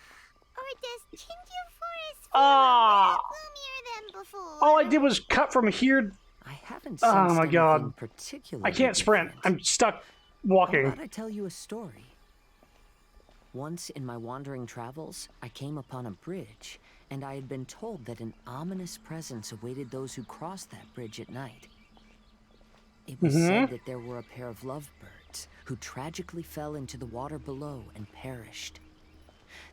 Speaker 3: Or does Chinju Forest feel
Speaker 1: Ah!
Speaker 3: gloomier than before?
Speaker 1: All I did was cut from here.
Speaker 9: I haven't
Speaker 1: Oh
Speaker 9: sensed
Speaker 1: my
Speaker 9: anything
Speaker 1: god.
Speaker 9: particularly
Speaker 1: I can't sprint.
Speaker 9: different.
Speaker 1: I'm stuck
Speaker 9: How
Speaker 1: walking.
Speaker 9: about I tell you a story? Once in my wandering travels, I came upon a bridge, and I had been told that an ominous presence awaited those who crossed that bridge at night. It was said that there were a pair of lovebirds who tragically fell into the water below and perished.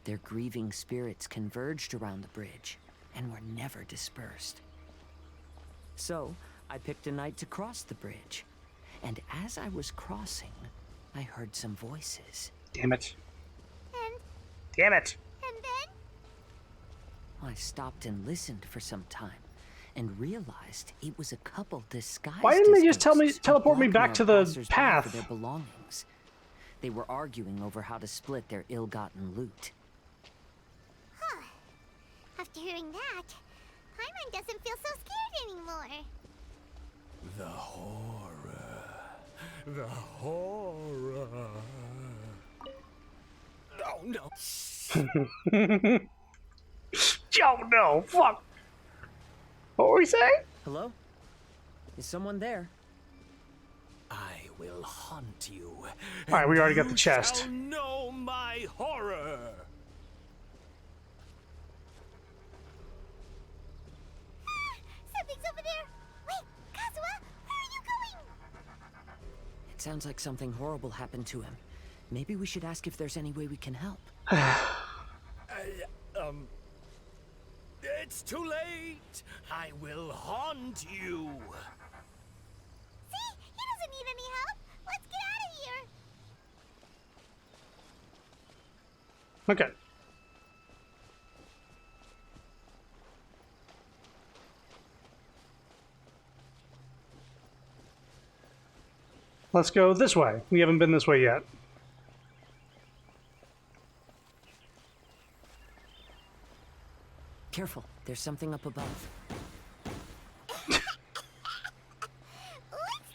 Speaker 9: Their grieving spirits converged around the bridge and were never dispersed. So, I picked a night to cross the bridge, and as I was crossing, I heard some voices.
Speaker 1: Damn it.
Speaker 3: And,
Speaker 1: Damn it.
Speaker 3: and then?
Speaker 9: I stopped and listened for some time, and realized it was a couple disguised
Speaker 1: Why didn't
Speaker 9: as
Speaker 1: they just
Speaker 9: ghosts who
Speaker 1: teleport me back
Speaker 9: blackmailed
Speaker 1: to the
Speaker 9: passers-by
Speaker 1: path?
Speaker 9: for their belongings. They were arguing over how to split their ill-gotten loot.
Speaker 3: Huh. After hearing that, Paimon doesn't feel so scared anymore.
Speaker 2: The horror. The horror. Oh no.
Speaker 1: Oh no, fuck. What were we saying?
Speaker 9: Hello? Is someone there?
Speaker 2: I will hunt you.
Speaker 1: Alright, we already got
Speaker 2: and
Speaker 1: the
Speaker 2: you
Speaker 1: chest.
Speaker 2: shall know my horror.
Speaker 3: Something's over there. Wait, Kazuha, where are you going?
Speaker 9: It sounds like something horrible happened to him. Maybe we should ask if there's any way we can help.
Speaker 2: It's too late. I will haunt you.
Speaker 3: See? He doesn't need any help. Let's get out of here.
Speaker 1: Okay. Let's go this way. We haven't been this way yet.
Speaker 9: Careful, there's something up above.
Speaker 3: What's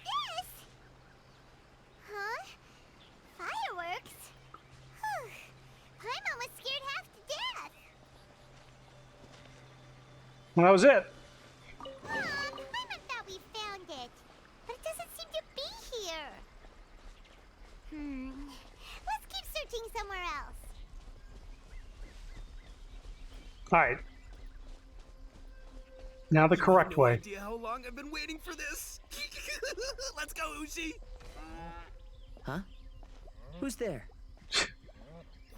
Speaker 3: this? Huh? Fireworks? Whew. Paimon was scared half to death.
Speaker 1: Well, that was it.
Speaker 3: Paimon thought we found it, but it doesn't seem to be here. Let's keep searching somewhere else.
Speaker 1: Alright. Now the
Speaker 4: You have
Speaker 1: correct
Speaker 4: no
Speaker 1: way.
Speaker 4: idea how long I've been waiting for this. Let's go, Ushi.
Speaker 9: Huh? Who's there?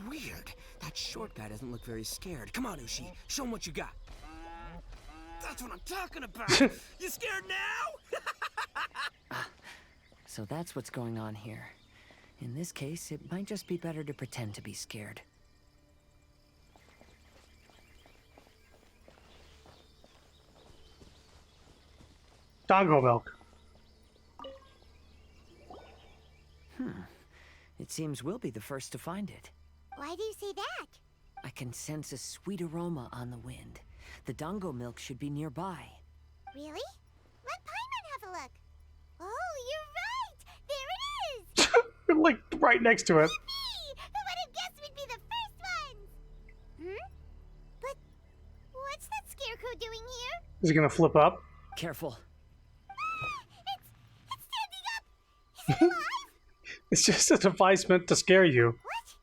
Speaker 4: Weird. That short guy doesn't look very scared. Come on, Ushi. Show him what you got. That's what I'm talking about. You scared now?
Speaker 9: So that's what's going on here. In this case, it might just be better to pretend to be scared.
Speaker 1: Dongo milk.
Speaker 9: It seems we'll be the first to find it.
Speaker 3: Why do you say that?
Speaker 9: I can sense a sweet aroma on the wind. The Dongo milk should be nearby.
Speaker 3: Really? Let Paimon have a look. Oh, you're right! There it is!
Speaker 1: Like right next to it.
Speaker 3: Yippee! Who would have guessed we'd be the first ones? Hmm? But what's that scarecrow doing here?
Speaker 1: Is it gonna flip up?
Speaker 9: Careful.
Speaker 3: It's standing up! Is it alive?
Speaker 1: It's just a device meant to scare you.
Speaker 3: What?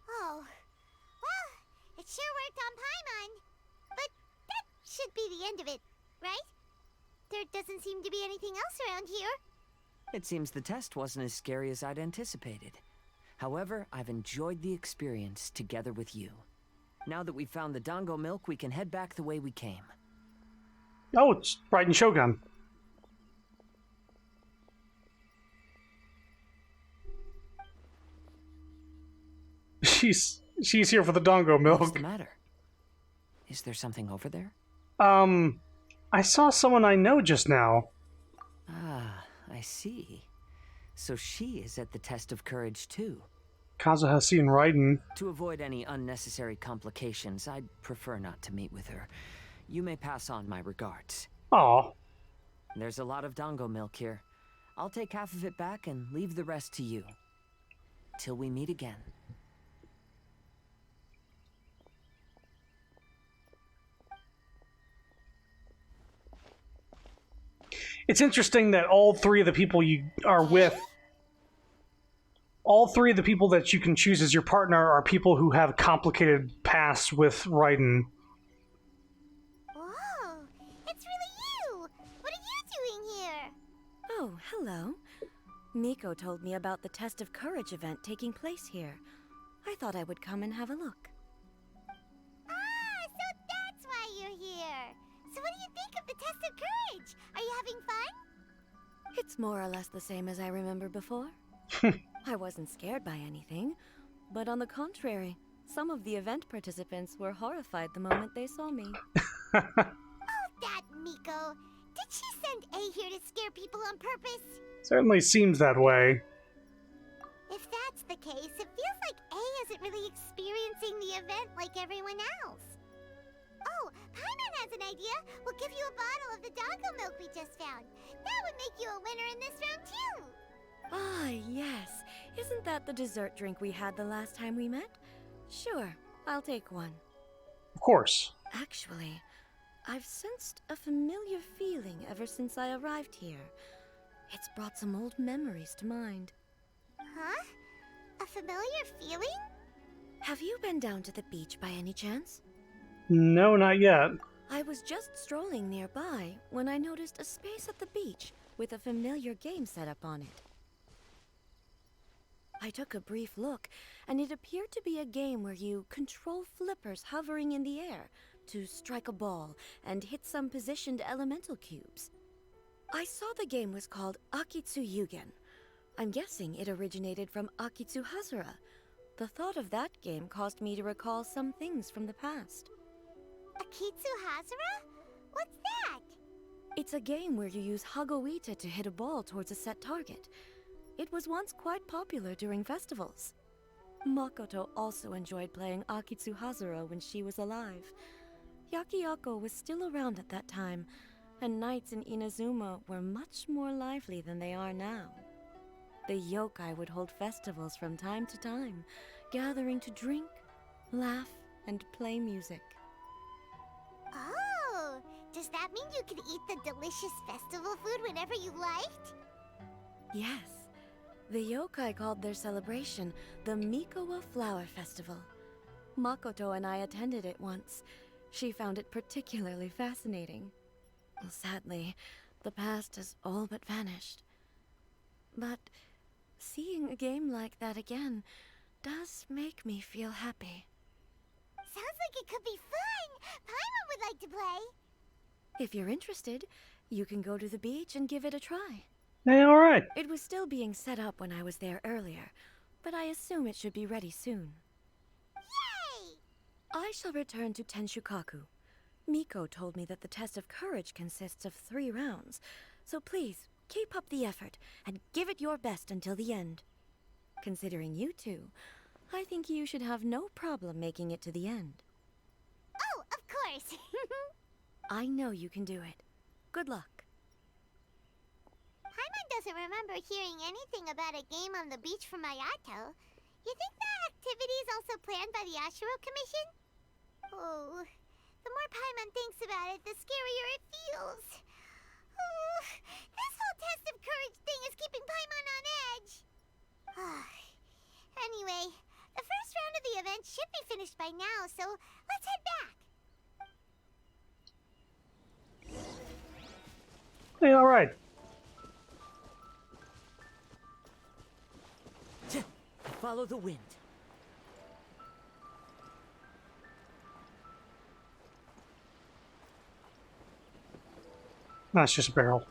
Speaker 3: Oh. Well, it sure worked on Paimon. But that should be the end of it, right? There doesn't seem to be anything else around here.
Speaker 9: It seems the test wasn't as scary as I'd anticipated. However, I've enjoyed the experience together with you. Now that we've found the Dongo milk, we can head back the way we came.
Speaker 1: Oh, it's Raiden Shogun. She's here for the Dongo
Speaker 9: What's the
Speaker 1: milk.
Speaker 9: matter? Is there something over there?
Speaker 1: I saw someone I know just now.
Speaker 9: Ah, I see. So she is at the test of courage too.
Speaker 1: Kazuhasi and Raiden.
Speaker 9: To avoid any unnecessary complications, I'd prefer not to meet with her. You may pass on my regards.
Speaker 1: Aw.
Speaker 9: There's a lot of Dongo milk here. I'll take half of it back and leave the rest to you. Till we meet again.
Speaker 1: It's interesting that all three of the people you are with, all three of the people that you can choose as your partner are people who have complicated pasts with Raiden.
Speaker 3: Whoa, it's really you! What are you doing here?
Speaker 6: Oh, hello. Miko told me about the Test of Courage event taking place here. I thought I would come and have a look.
Speaker 3: Ah, so that's why you're here. So what do you think of the Test of Courage? Are you having fun?
Speaker 6: It's more or less the same as I remember before. I wasn't scared by anything, but on the contrary, some of the event participants were horrified the moment they saw me.
Speaker 3: Oh, that Miko. Did she send A here to scare people on purpose?
Speaker 1: Certainly seems that way.
Speaker 3: If that's the case, it feels like A isn't really experiencing the event like everyone else. Oh, Paimon has an idea. We'll give you a bottle of the Dongo milk we just found. That would make you a winner in this round, too.
Speaker 6: Ah, yes. Isn't that the dessert drink we had the last time we met? Sure, I'll take one.
Speaker 1: Of course.
Speaker 6: Actually, I've sensed a familiar feeling ever since I arrived here. It's brought some old memories to mind.
Speaker 3: Huh? A familiar feeling?
Speaker 6: Have you been down to the beach by any chance?
Speaker 1: No, not yet.
Speaker 6: I was just strolling nearby when I noticed a space at the beach with a familiar game set up on it. I took a brief look, and it appeared to be a game where you control flippers hovering in the air to strike a ball and hit some positioned elemental cubes. I saw the game was called Akitsu Yugen. I'm guessing it originated from Akitsu Hazura. The thought of that game caused me to recall some things from the past.
Speaker 3: Akitsu Hazura? What's that?
Speaker 6: It's a game where you use Hagoita to hit a ball towards a set target. It was once quite popular during festivals. Makoto also enjoyed playing Akitsu Hazura when she was alive. Yakiako was still around at that time, and nights in Inazuma were much more lively than they are now. The yokai would hold festivals from time to time, gathering to drink, laugh, and play music.
Speaker 3: Oh, does that mean you could eat the delicious festival food whenever you liked?
Speaker 6: Yes. The yokai called their celebration the Mikowa Flower Festival. Makoto and I attended it once. She found it particularly fascinating.
Speaker 10: Sadly, the past has all but vanished. But seeing a game like that again does make me feel happy.
Speaker 3: Sounds like it could be fun! Paimon would like to play!
Speaker 10: If you're interested, you can go to the beach and give it a try.
Speaker 1: Hey, alright.
Speaker 10: It was still being set up when I was there earlier, but I assume it should be ready soon.
Speaker 3: Yay!
Speaker 10: I shall return to Tenshukaku. Miko told me that the test of courage consists of 3 rounds, so please, keep up the effort and give it your best until the end. Considering you two, I think you should have no problem making it to the end.
Speaker 3: Oh, of course!
Speaker 10: I know you can do it. Good luck.
Speaker 3: Paimon doesn't remember hearing anything about a game on the beach from Mayato. You think that activity is also planned by the Ashiro Commission? Oh, the more Paimon thinks about it, the scarier it feels. Oh, this whole test of courage thing is keeping Paimon on edge. Anyway, the first round of the event should be finished by now, so let's head back.
Speaker 1: Hey, alright.
Speaker 9: Follow the wind.
Speaker 1: That's just a barrel.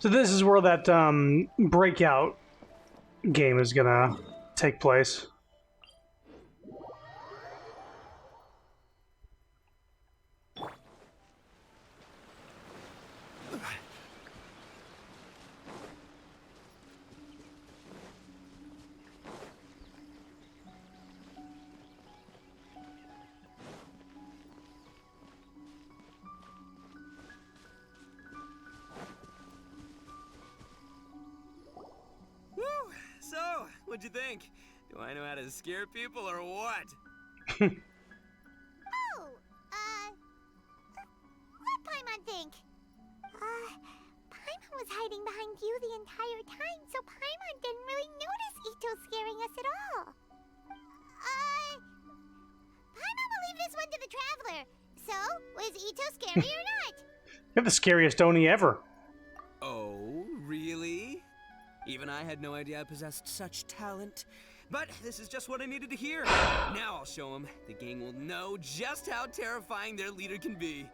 Speaker 1: So this is where that breakout game is gonna take place.
Speaker 4: So, what'd you think? Do I know how to scare people or what?
Speaker 3: Oh, what'd Paimon think? Paimon was hiding behind you the entire time, so Paimon didn't really notice Ito scaring us at all. Paimon will leave this one to the Traveler. So, was Ito scary or not?
Speaker 1: You're the scariest Oni ever.
Speaker 4: Oh, really? Even I had no idea I possessed such talent. But this is just what I needed to hear. Now I'll show them. The gang will know just how terrifying their leader can be.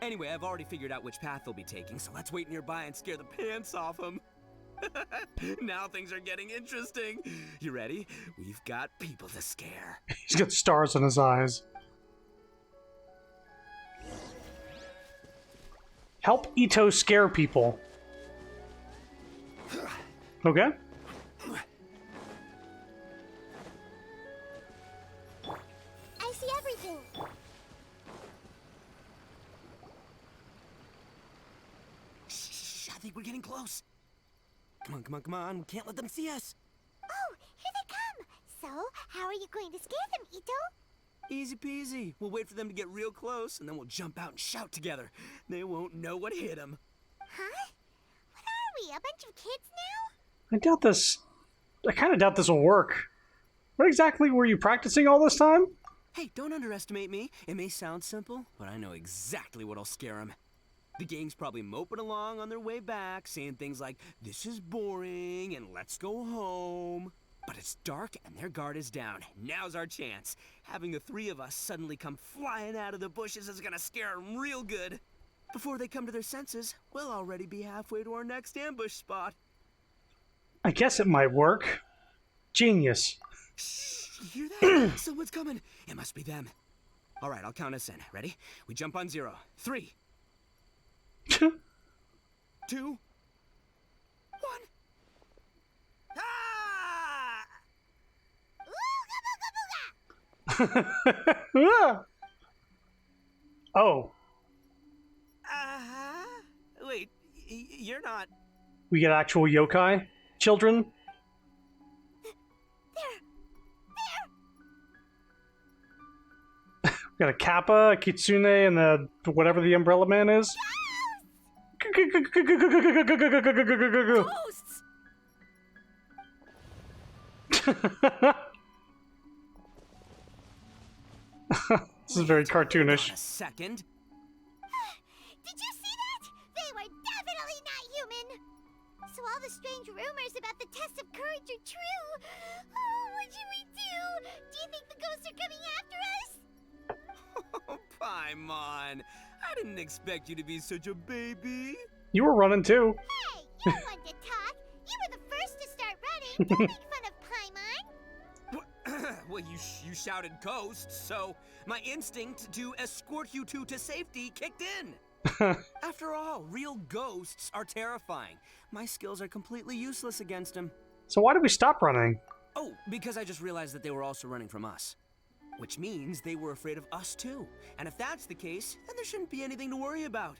Speaker 4: Anyway, I've already figured out which path they'll be taking, so let's wait nearby and scare the pants off them. Now things are getting interesting. You ready? We've got people to scare.
Speaker 1: He's got stars in his eyes. Help Ito scare people. Okay.
Speaker 3: I see everything.
Speaker 4: Shh, I think we're getting close. Come on, come on, come on. We can't let them see us.
Speaker 3: Oh, here they come. So, how are you going to scare them, Ito?
Speaker 4: Easy peasy. We'll wait for them to get real close, and then we'll jump out and shout together. They won't know what hit them.
Speaker 3: Huh? What are we, a bunch of kids now?
Speaker 1: I doubt this. I kind of doubt this will work. What exactly were you practicing all this time?
Speaker 4: Hey, don't underestimate me. It may sound simple, but I know exactly what'll scare them. The gang's probably moping along on their way back, saying things like, "This is boring," and "Let's go home." But it's dark and their guard is down. Now's our chance. Having the 3 of us suddenly come flying out of the bushes is gonna scare them real good. Before they come to their senses, we'll already be halfway to our next ambush spot.
Speaker 1: I guess it might work. Genius.
Speaker 4: Shh, you hear that? Someone's coming. It must be them. All right, I'll count us in. Ready? We jump on 0. 3, 2, 1. Ah!
Speaker 3: Ooga booga booga!
Speaker 1: Oh,
Speaker 4: Uh-huh. Wait, you're not...
Speaker 1: we get actual yokai children.
Speaker 3: There!
Speaker 1: We got a Kappa, a Kitsune, and the whatever the Umbrella Man is.
Speaker 10: Ghosts!
Speaker 1: This is very
Speaker 4: Hold
Speaker 1: cartoonish.
Speaker 4: on a second.
Speaker 3: Did you see that? They were definitely not human. So all the strange rumors about the test of courage are true. Oh, what should we do? Do you think the ghosts are coming after us?
Speaker 4: Oh, Paimon. I didn't expect you to be such a baby.
Speaker 1: You were running too.
Speaker 3: Hey, you don't want to talk. You were the first to start running. Don't make fun of Paimon.
Speaker 4: Well, you shouted ghosts, so my instinct to escort you two to safety kicked in. After all, real ghosts are terrifying. My skills are completely useless against them.
Speaker 1: So why did we stop running?
Speaker 4: Oh, because I just realized that they were also running from us. Which means they were afraid of us too. And if that's the case, then there shouldn't be anything to worry about.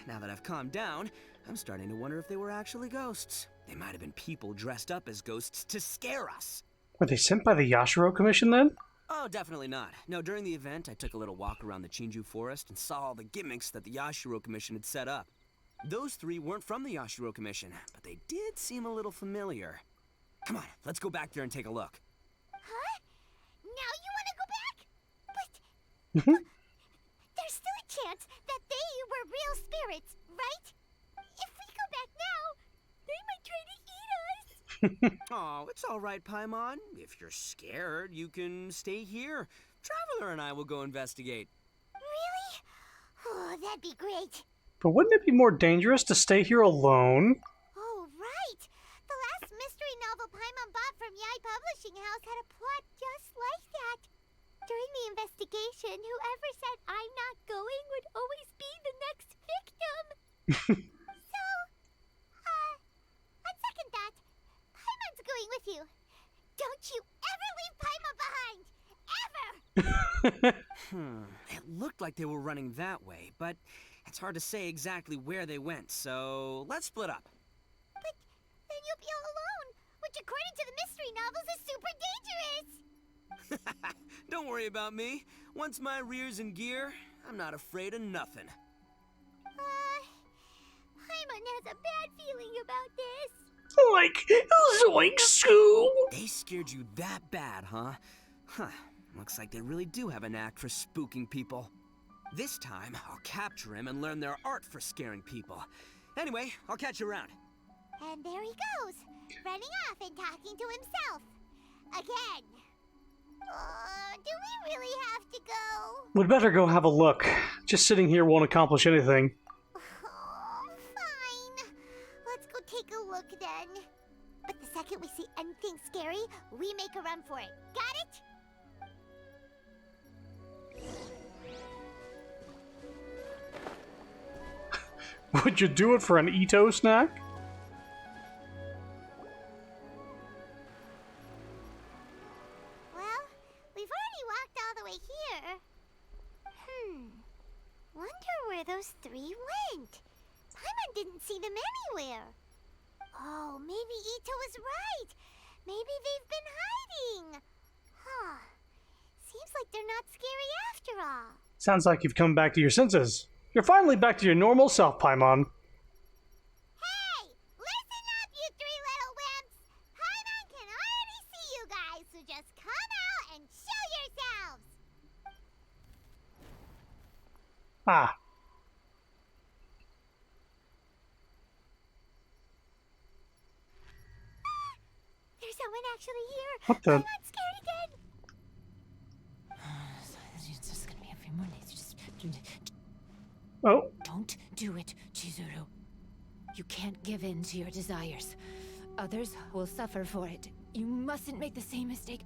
Speaker 4: Now that I've calmed down, I'm starting to wonder if they were actually ghosts. They might have been people dressed up as ghosts to scare us.
Speaker 1: Were they sent by the Yashiro Commission then?
Speaker 4: Oh, definitely not. No, during the event, I took a little walk around the Chinju forest and saw all the gimmicks that the Yashiro Commission had set up. Those three weren't from the Yashiro Commission, but they did seem a little familiar. Come on, let's go back there and take a look.
Speaker 3: Huh? Now you want to go back? But there's still a chance that they were real spirits, right? If we go back now, they might try to eat us.
Speaker 4: Oh, it's all right, Paimon. If you're scared, you can stay here. Traveler and I will go investigate.
Speaker 3: Really? Oh, that'd be great.
Speaker 1: But wouldn't it be more dangerous to stay here alone?
Speaker 3: Oh, right. The last mystery novel Paimon bought from Yai Publishing House had a plot just like that. During the investigation, whoever said I'm not going would always be the next victim. So, on second thought, Paimon's going with you. Don't you ever leave Paimon behind! Ever!
Speaker 4: It looked like they were running that way, but it's hard to say exactly where they went, so let's split up.
Speaker 3: But then you'll be all alone, which according to the mystery novels is super dangerous.
Speaker 4: Don't worry about me. Once my rear's in gear, I'm not afraid of nothing.
Speaker 3: Paimon has a bad feeling about this.
Speaker 1: Like, zoink, Scoo!
Speaker 4: They scared you that bad, huh? Looks like they really do have a knack for spooking people. This time, I'll capture him and learn their art for scaring people. Anyway, I'll catch you around.
Speaker 3: And there he goes, running off and talking to himself. Again. Do we really have to go?
Speaker 1: We'd better go have a look. Just sitting here won't accomplish anything.
Speaker 3: Oh, fine. Let's go take a look then. But the second we see anything scary, we make a run for it. Got it?
Speaker 1: Would you do it for an Ito snack?
Speaker 3: Well, we've already walked all the way here. Wonder where those three went. Paimon didn't see them anywhere. Oh, maybe Ito was right. Maybe they've been hiding. Huh. Seems like they're not scary after all.
Speaker 1: Sounds like you've come back to your senses. You're finally back to your normal self, Paimon.
Speaker 3: Hey! Listen up, you three little wimps! Paimon can already see you guys, so just come out and show yourselves!
Speaker 1: Ah.
Speaker 3: There's someone actually here!
Speaker 1: What the?
Speaker 3: I'm not scared again!
Speaker 11: It's just gonna be a few more days.
Speaker 1: Oh.
Speaker 11: Don't do it, Chizuru. You can't give in to your desires. Others will suffer for it. You mustn't make the same mistake.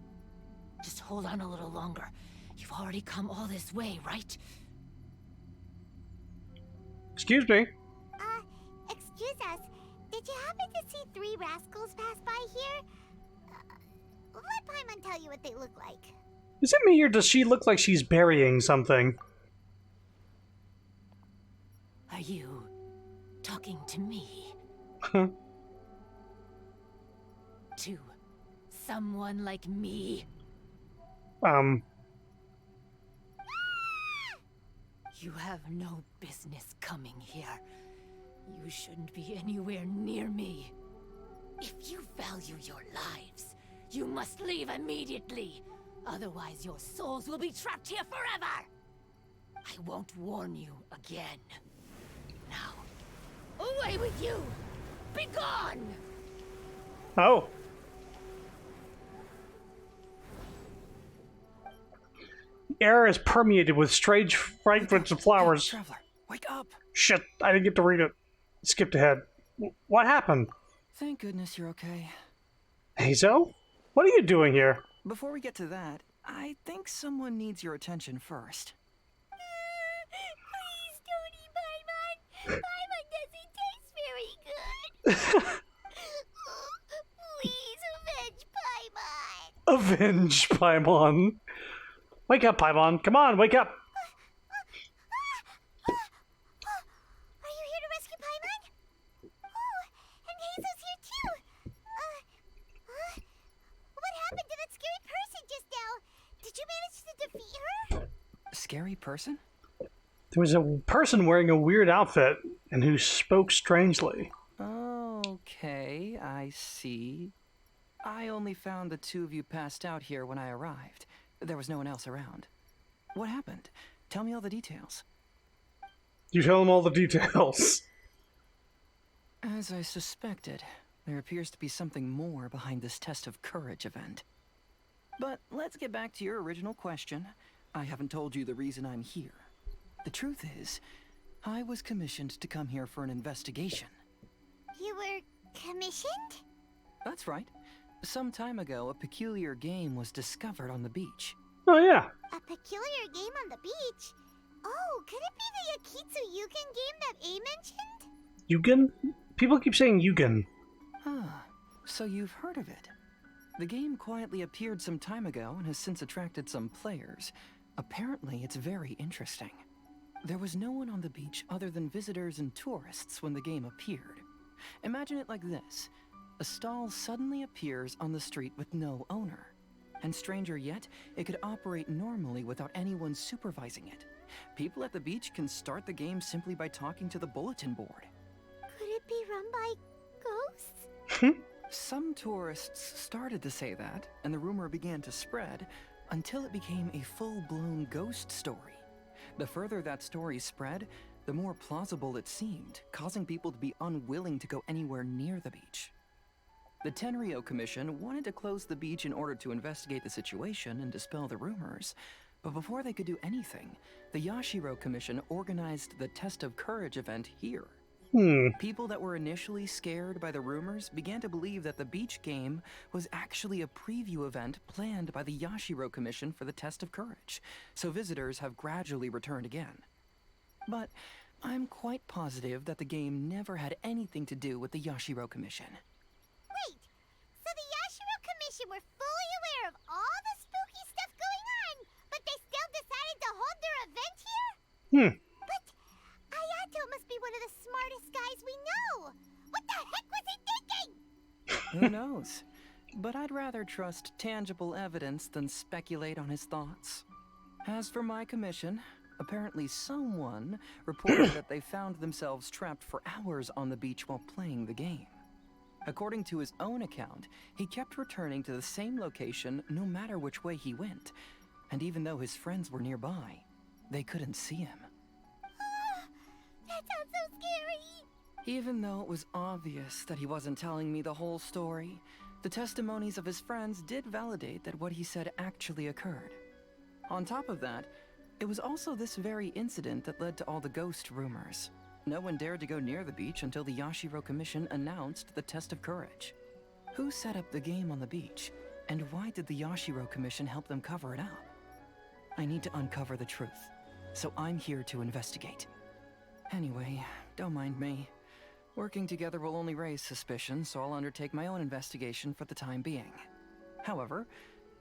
Speaker 11: Just hold on a little longer. You've already come all this way, right?
Speaker 1: Excuse me.
Speaker 3: Excuse us. Did you happen to see three rascals pass by here? Let Paimon tell you what they look like.
Speaker 1: Is it me or does she look like she's burying something?
Speaker 11: Are you talking to me?
Speaker 1: Huh.
Speaker 11: To someone like me? You have no business coming here. You shouldn't be anywhere near me. If you value your lives, You must leave immediately. Otherwise, your souls will be trapped here forever. I won't warn you again. Now, away with you! Be gone!
Speaker 1: Oh. The air is permeated with strange fragrance of flowers.
Speaker 8: Traveler, wake up!
Speaker 1: Shit, I didn't get to read it. Skipped ahead. What happened?
Speaker 8: Thank goodness you're okay.
Speaker 1: Hazo? What are you doing here?
Speaker 8: Before we get to that, I think someone needs your attention first.
Speaker 3: Please don't eat Paimon. Paimon doesn't taste very good. Please avenge Paimon.
Speaker 1: Avenge Paimon. Wake up, Paimon. Come on, wake up.
Speaker 3: Are you here to rescue Paimon? Oh, and Hazel's here too. What happened to that scary person just now? Did you manage to defeat her?
Speaker 8: Scary person?
Speaker 1: There was a person wearing a weird outfit and who spoke strangely.
Speaker 8: Okay, I see. I only found the two of you passed out here when I arrived. There was no one else around. What happened? Tell me all the details.
Speaker 1: You tell them all the details.
Speaker 8: As I suspected, there appears to be something more behind this test of courage event. But let's get back to your original question. I haven't told you the reason I'm here. The truth is, I was commissioned to come here for an investigation.
Speaker 3: You were commissioned?
Speaker 8: That's right. Some time ago, a peculiar game was discovered on the beach.
Speaker 1: Oh, yeah.
Speaker 3: A peculiar game on the beach? Oh, could it be the Akitsu Yugen game that A mentioned?
Speaker 1: Yugen? People keep saying Yugen.
Speaker 8: Ah, so you've heard of it. The game quietly appeared some time ago and has since attracted some players. Apparently, it's very interesting. There was no one on the beach other than visitors and tourists when the game appeared. Imagine it like this. A stall suddenly appears on the street with no owner. And stranger yet, it could operate normally without anyone supervising it. People at the beach can start the game simply by talking to the bulletin board.
Speaker 3: Could it be run by ghosts?
Speaker 8: Some tourists started to say that, and the rumor began to spread, until it became a full-blown ghost story. The further that story spread, the more plausible it seemed, causing people to be unwilling to go anywhere near the beach. The Tenryo Commission wanted to close the beach in order to investigate the situation and dispel the rumors, but before they could do anything, the Yashiro Commission organized the Test of Courage event here. People that were initially scared by the rumors began to believe that the beach game was actually a preview event planned by the Yashiro Commission for the Test of Courage, so visitors have gradually returned again. But I'm quite positive that the game never had anything to do with the Yashiro Commission.
Speaker 3: Wait, so the Yashiro Commission were fully aware of all the spooky stuff going on, but they still decided to hold their event here? But Ayato must be one of the smartest guys we know. What the heck was he thinking?
Speaker 8: Who knows? But I'd rather trust tangible evidence than speculate on his thoughts. As for my commission, apparently someone reported that they found themselves trapped for hours on the beach while playing the game. According to his own account, he kept returning to the same location no matter which way he went, and even though his friends were nearby, they couldn't see him.
Speaker 3: That sounds so scary.
Speaker 8: Even though it was obvious that he wasn't telling me the whole story, the testimonies of his friends did validate that what he said actually occurred. On top of that, it was also this very incident that led to all the ghost rumors. No one dared to go near the beach until the Yashiro Commission announced the Test of Courage. Who set up the game on the beach, and why did the Yashiro Commission help them cover it up? I need to uncover the truth, so I'm here to investigate. Anyway, don't mind me. Working together will only raise suspicion, so I'll undertake my own investigation for the time being. However,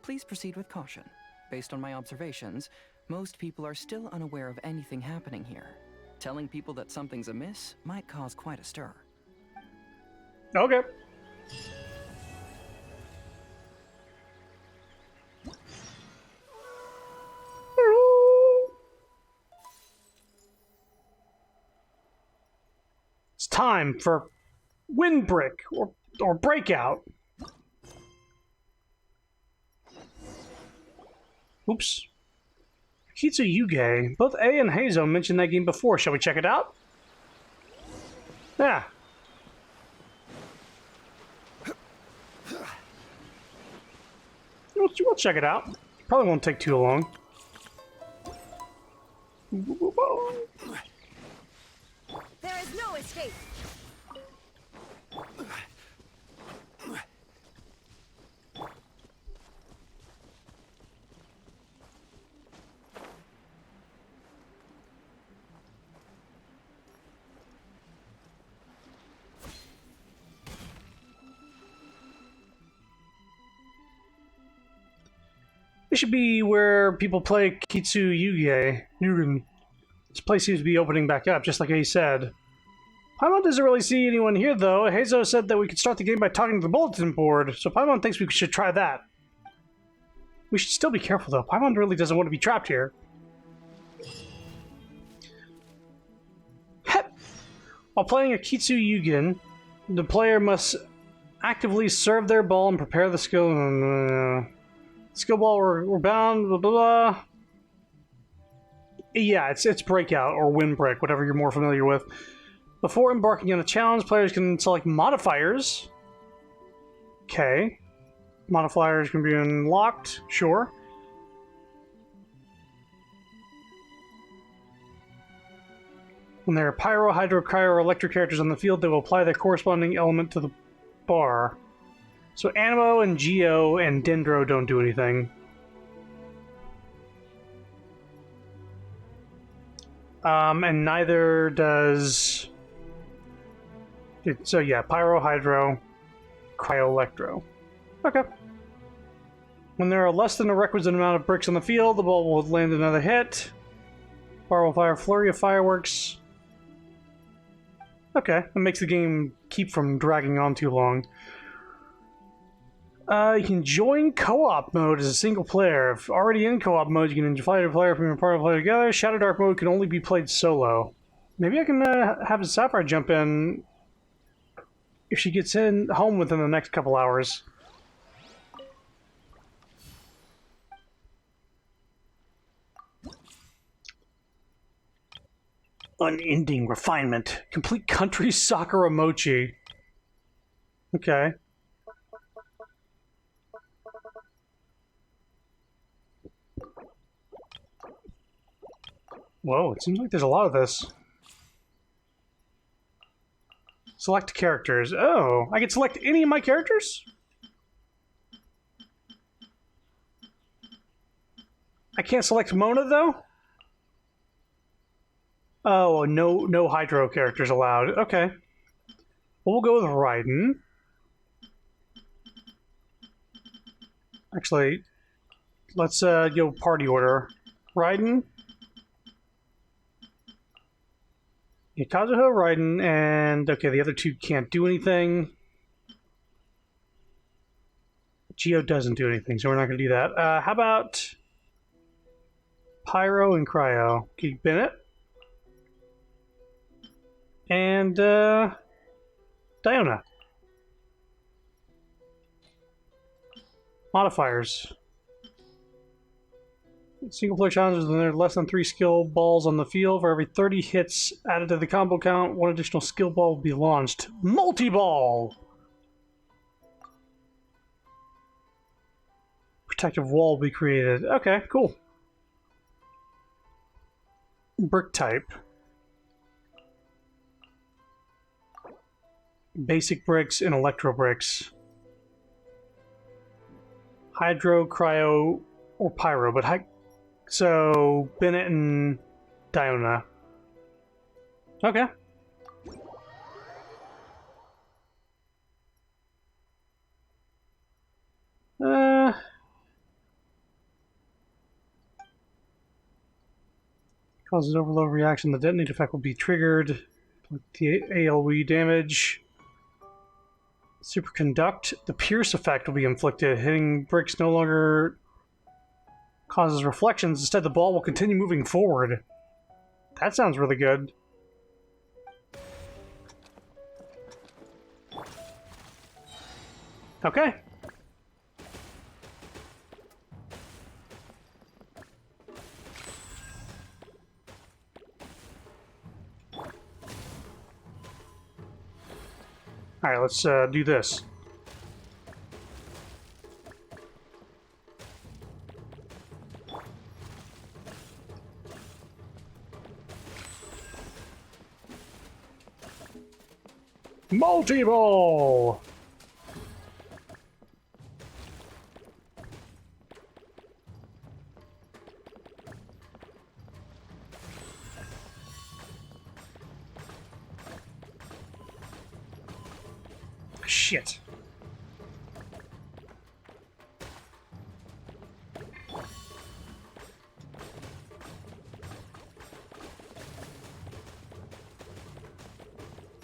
Speaker 8: please proceed with caution. Based on my observations, most people are still unaware of anything happening here. Telling people that something's amiss might cause quite a stir.
Speaker 1: Okay. It's time for Windbrick or Breakout. Oops. Kitsu Yuge. Both A and Heizo mentioned that game before. Shall we check it out? Yeah. We'll check it out. Probably won't take too long.
Speaker 6: There is no escape.
Speaker 1: This should be where people play Kitsu Yuge. This place seems to be opening back up, just like he said. Paimon doesn't really see anyone here, though. Heizo said that we could start the game by talking to the bulletin board, so Paimon thinks we should try that. We should still be careful, though. Paimon really doesn't want to be trapped here. Hep! While playing a Kitsu Yugen, the player must actively serve their ball and prepare the skill. Skill ball, we're bound, blah, blah, blah. Yeah, it's Breakout or Windbreak, whatever you're more familiar with. Before embarking on a challenge, players can select modifiers. Okay. Modifiers can be unlocked, sure. When there are Pyro, Hydro, Cryo, or Electric characters on the field, they will apply their corresponding element to the bar. So Animo and Geo and Dendro don't do anything. And neither does... So yeah, Pyro, Hydro, Cryo, Electro. Okay. When there are less than a requisite amount of bricks on the field, the ball will land another hit. Bar will fire a flurry of fireworks. Okay, that makes the game keep from dragging on too long. You can join co-op mode as a single player. If already in co-op mode, you can invite a player from your party to play together. Shadow Dark mode can only be played solo. Maybe I can have Sapphire jump in if she gets in home within the next couple hours. Unending refinement. Complete country soccer emoji. Okay. Whoa, it seems like there's a lot of this. Select characters. Oh, I can select any of my characters? I can't select Mona, though? Oh, no Hydro characters allowed. Okay. Well, we'll go with Raiden. Actually, let's go party order. Raiden. Yeah, Kazuha, Raiden, and... Okay, the other two can't do anything. Geo doesn't do anything, so we're not going to do that. How about... Pyro and Cryo. Keep Bennett. And, Diona. Modifiers. Single player challenges when there are less than 3 skill balls on the field. For every 30 hits added to the combo count, 1 additional skill ball will be launched. Multi-ball! Protective wall will be created. Okay, cool. Brick type. Basic bricks and electro bricks. Hydro, Cryo, or Pyro, but so Bennett and Diona. Okay. Causes overload reaction. The detonate effect will be triggered. The ALW damage. Superconduct. The Pierce effect will be inflicted. Hitting bricks no longer causes reflections. Instead, the ball will continue moving forward. That sounds really good. Okay. Alright, let's do this. Multi-ball! Shit.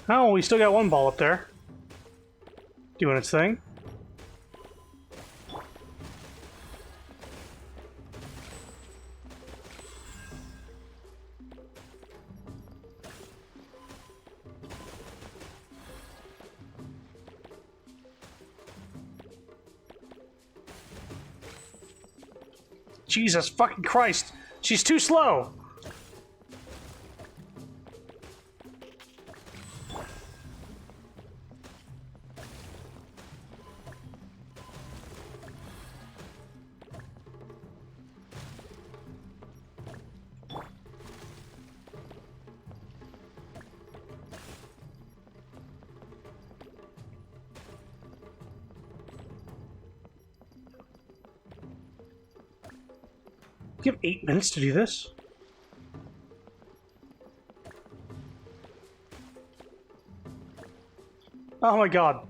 Speaker 1: Oh, we still got one ball up there. Doing its thing. Jesus fucking Christ! She's too slow! You have 8 minutes to do this? Oh my god.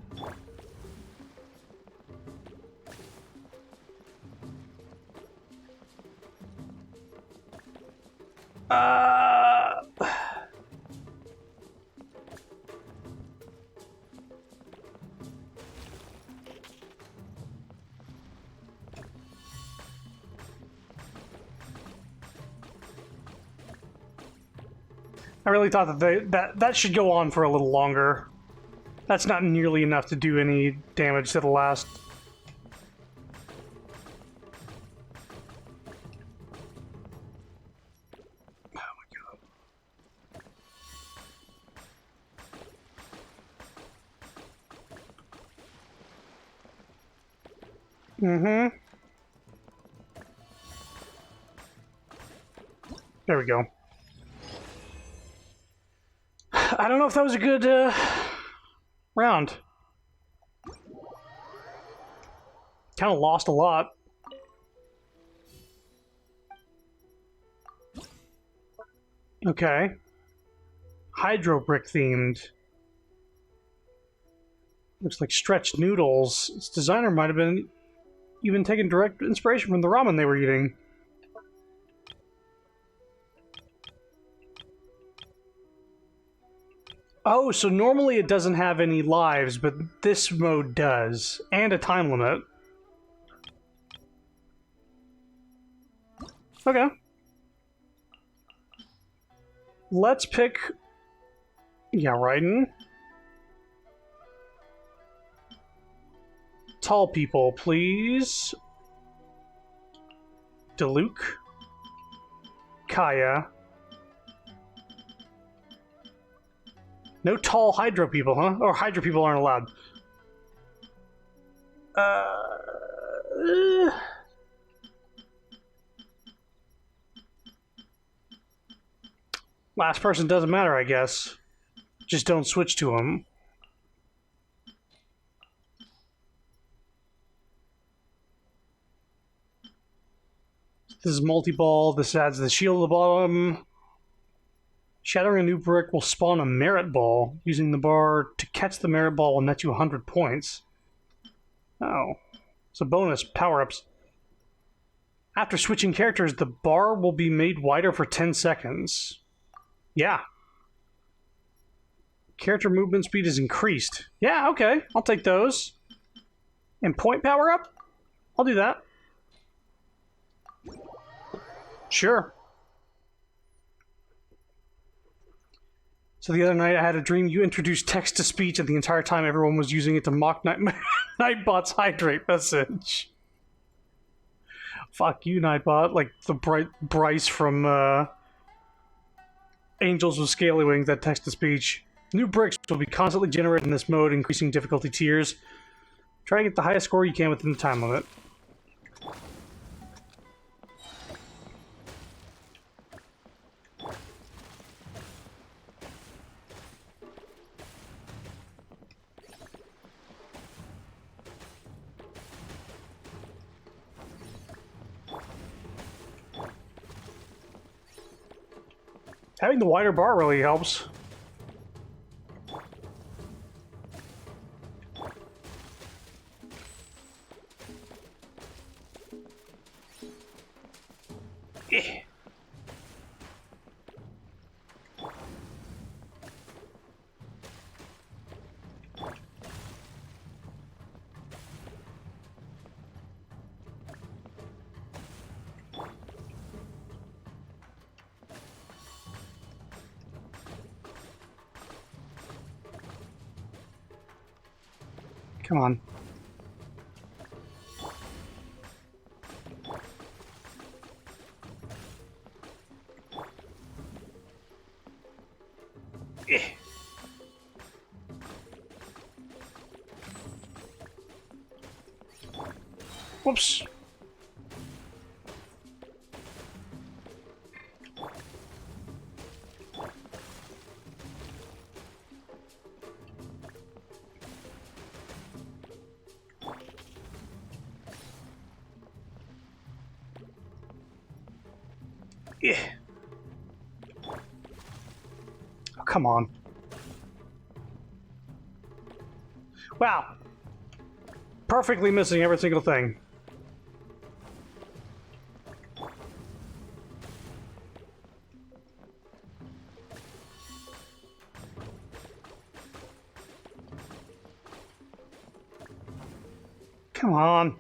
Speaker 1: I really thought that that should go on for a little longer. That's not nearly enough to do any damage to the last. Oh my god. Mm-hmm. There we go. I don't know if that was a good round. Kind of lost a lot. Okay. Hydro brick themed. Looks like stretched noodles. Its designer might have been even taking direct inspiration from the ramen they were eating. Oh, so normally it doesn't have any lives, but this mode does. And a time limit. Okay. Let's pick... Yeah, Raiden. Tall people, please. Diluc. Kaya. No tall Hydro people, huh? Or Hydro people aren't allowed. Last person doesn't matter, I guess. Just don't switch to him. This is multi-ball. This adds the shield at the bottom. Shattering a new brick will spawn a merit ball. Using the bar to catch the merit ball will net you 100 points. Oh. It's a bonus. Power-ups. After switching characters, the bar will be made wider for 10 seconds. Yeah. Character movement speed is increased. Yeah, okay. I'll take those. And point power-up? I'll do that. Sure. So the other night I had a dream you introduced text-to-speech and the entire time everyone was using it to mock Nightbot's hydrate message. Fuck you, Nightbot. Like the Bryce from Angels with Scaly Wings, that text-to-speech. New bricks will be constantly generated in this mode, increasing difficulty tiers. Try to get the highest score you can within the time limit. Having the wider bar really helps. Eh. Come on. Eh. Whoops. Yeah. Oh, come on. Wow. Perfectly missing every single thing. Come on.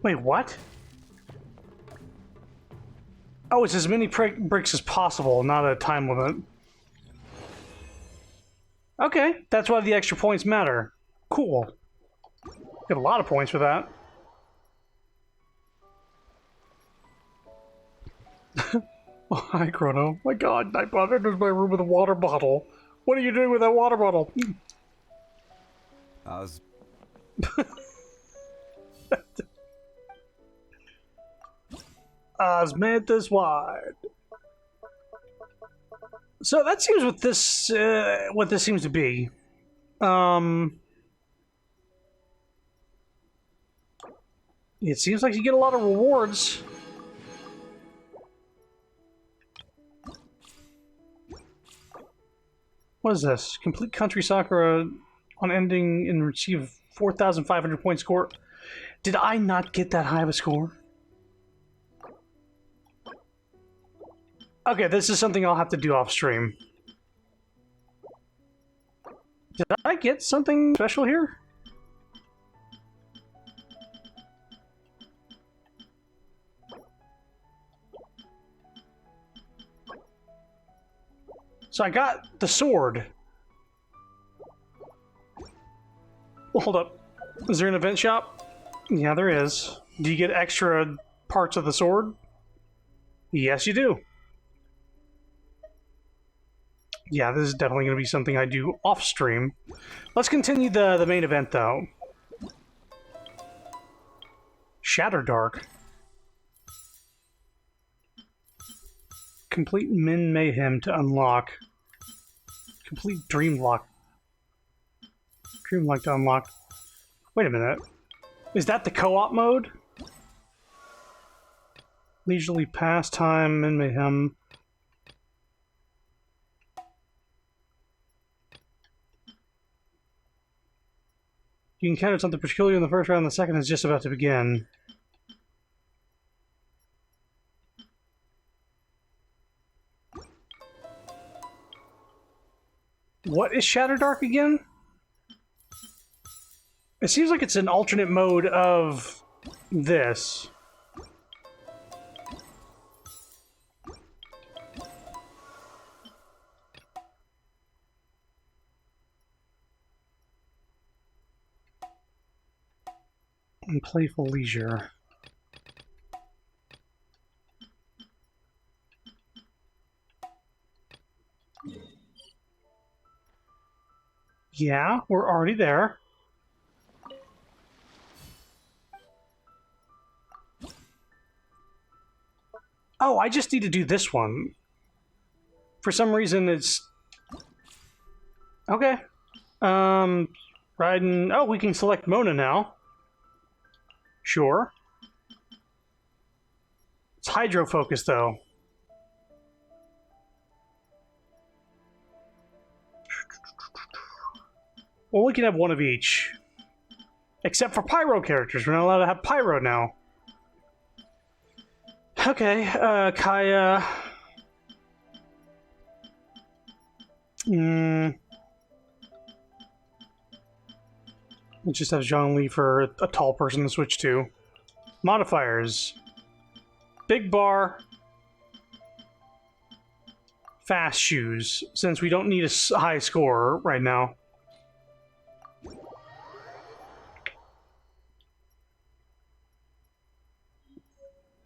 Speaker 1: Wait, what? Oh, it's as many bricks as possible, not a time limit. Okay, that's why the extra points matter. Cool. Get a lot of points for that. Oh, hi, Chrono. My god, I brought into my room with a water bottle. What are you doing with that water bottle?
Speaker 12: I was...
Speaker 1: Osmanthus wide. So that seems what this seems to be. It seems like you get a lot of rewards. What is this? Complete country soccer on ending and receive 4,500 point score. Did I not get that high of a score? Okay, this is something I'll have to do off stream. Did I get something special here? So I got the sword. Well, hold up. Is there an event shop? Yeah, there is. Do you get extra parts of the sword? Yes, you do. Yeah, this is definitely going to be something I do off stream. Let's continue the main event, though. Shatterdark. Complete Min Mayhem to unlock. Complete Dreamlock. Dreamlock to unlock. Wait a minute. Is that the co-op mode? Leisurely Pastime, Min Mayhem. You encountered something particular in the first round, the second is just about to begin. What is Shatterdark again? It seems like it's an alternate mode of this. And playful leisure. Yeah, we're already there. Oh, I just need to do this one. For some reason, it's... Okay. Riding... Oh, we can select Mona now. Sure. It's hydro focus, though. Well, we can have one of each. Except for pyro characters. We're not allowed to have pyro now. Okay, Kaya... We'll just have Zhongli for a tall person to switch to. Modifiers. Big bar. Fast shoes, since we don't need a high score right now.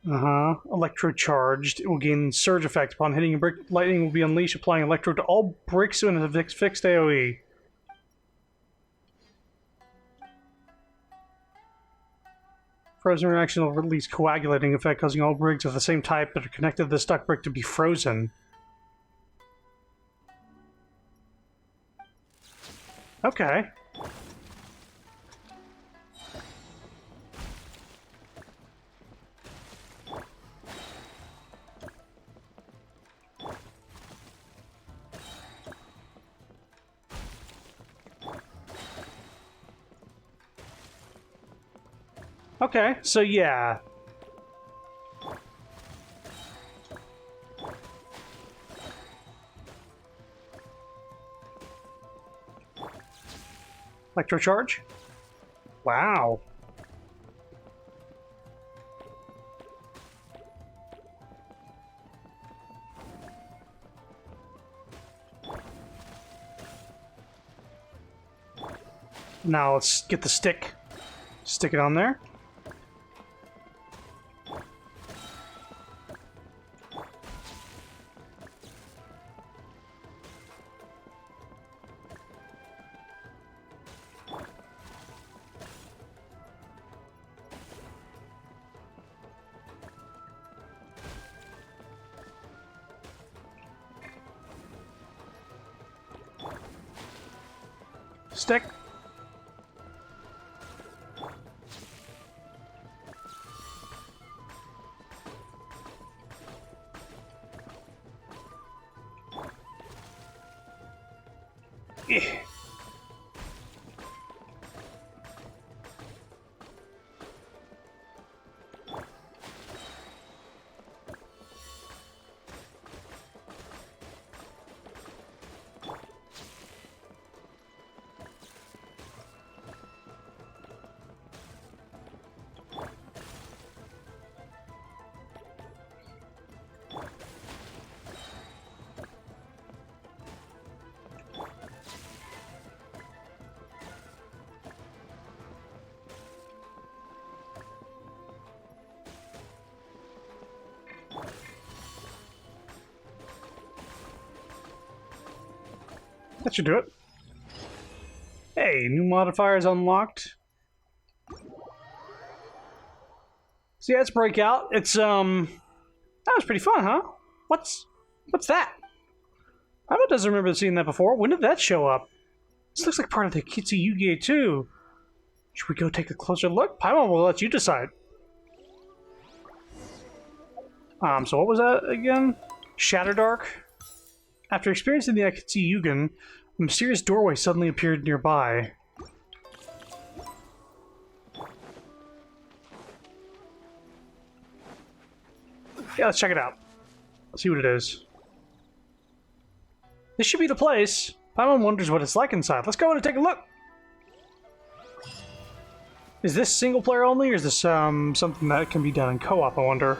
Speaker 1: Electrocharged. It will gain surge effect. Upon hitting a brick, lightning will be unleashed, applying electro to all bricks in a fixed AoE. Frozen reaction will release coagulating effect, causing all bricks of the same type that are connected to the stuck brick to be frozen. Okay. Okay, so yeah. Electrocharge? Wow. Now let's get the stick. Stick it on there. Stick. That should do it. Hey, new modifiers unlocked. So yeah, it's Breakout. It's that was pretty fun, huh? What's that? I doesn't remember seeing that before. When did that show up? This looks like part of the Kitsuyuge too. Should we go take a closer look? Paimon will let you decide. So what was that again? Shadowdark? After experiencing the Kitsuyugen, a mysterious doorway suddenly appeared nearby. Yeah, let's check it out. Let's see what it is. This should be the place. Paimon wonders what it's like inside. Let's go in and take a look. Is this single player only, or is this something that can be done in co-op, I wonder?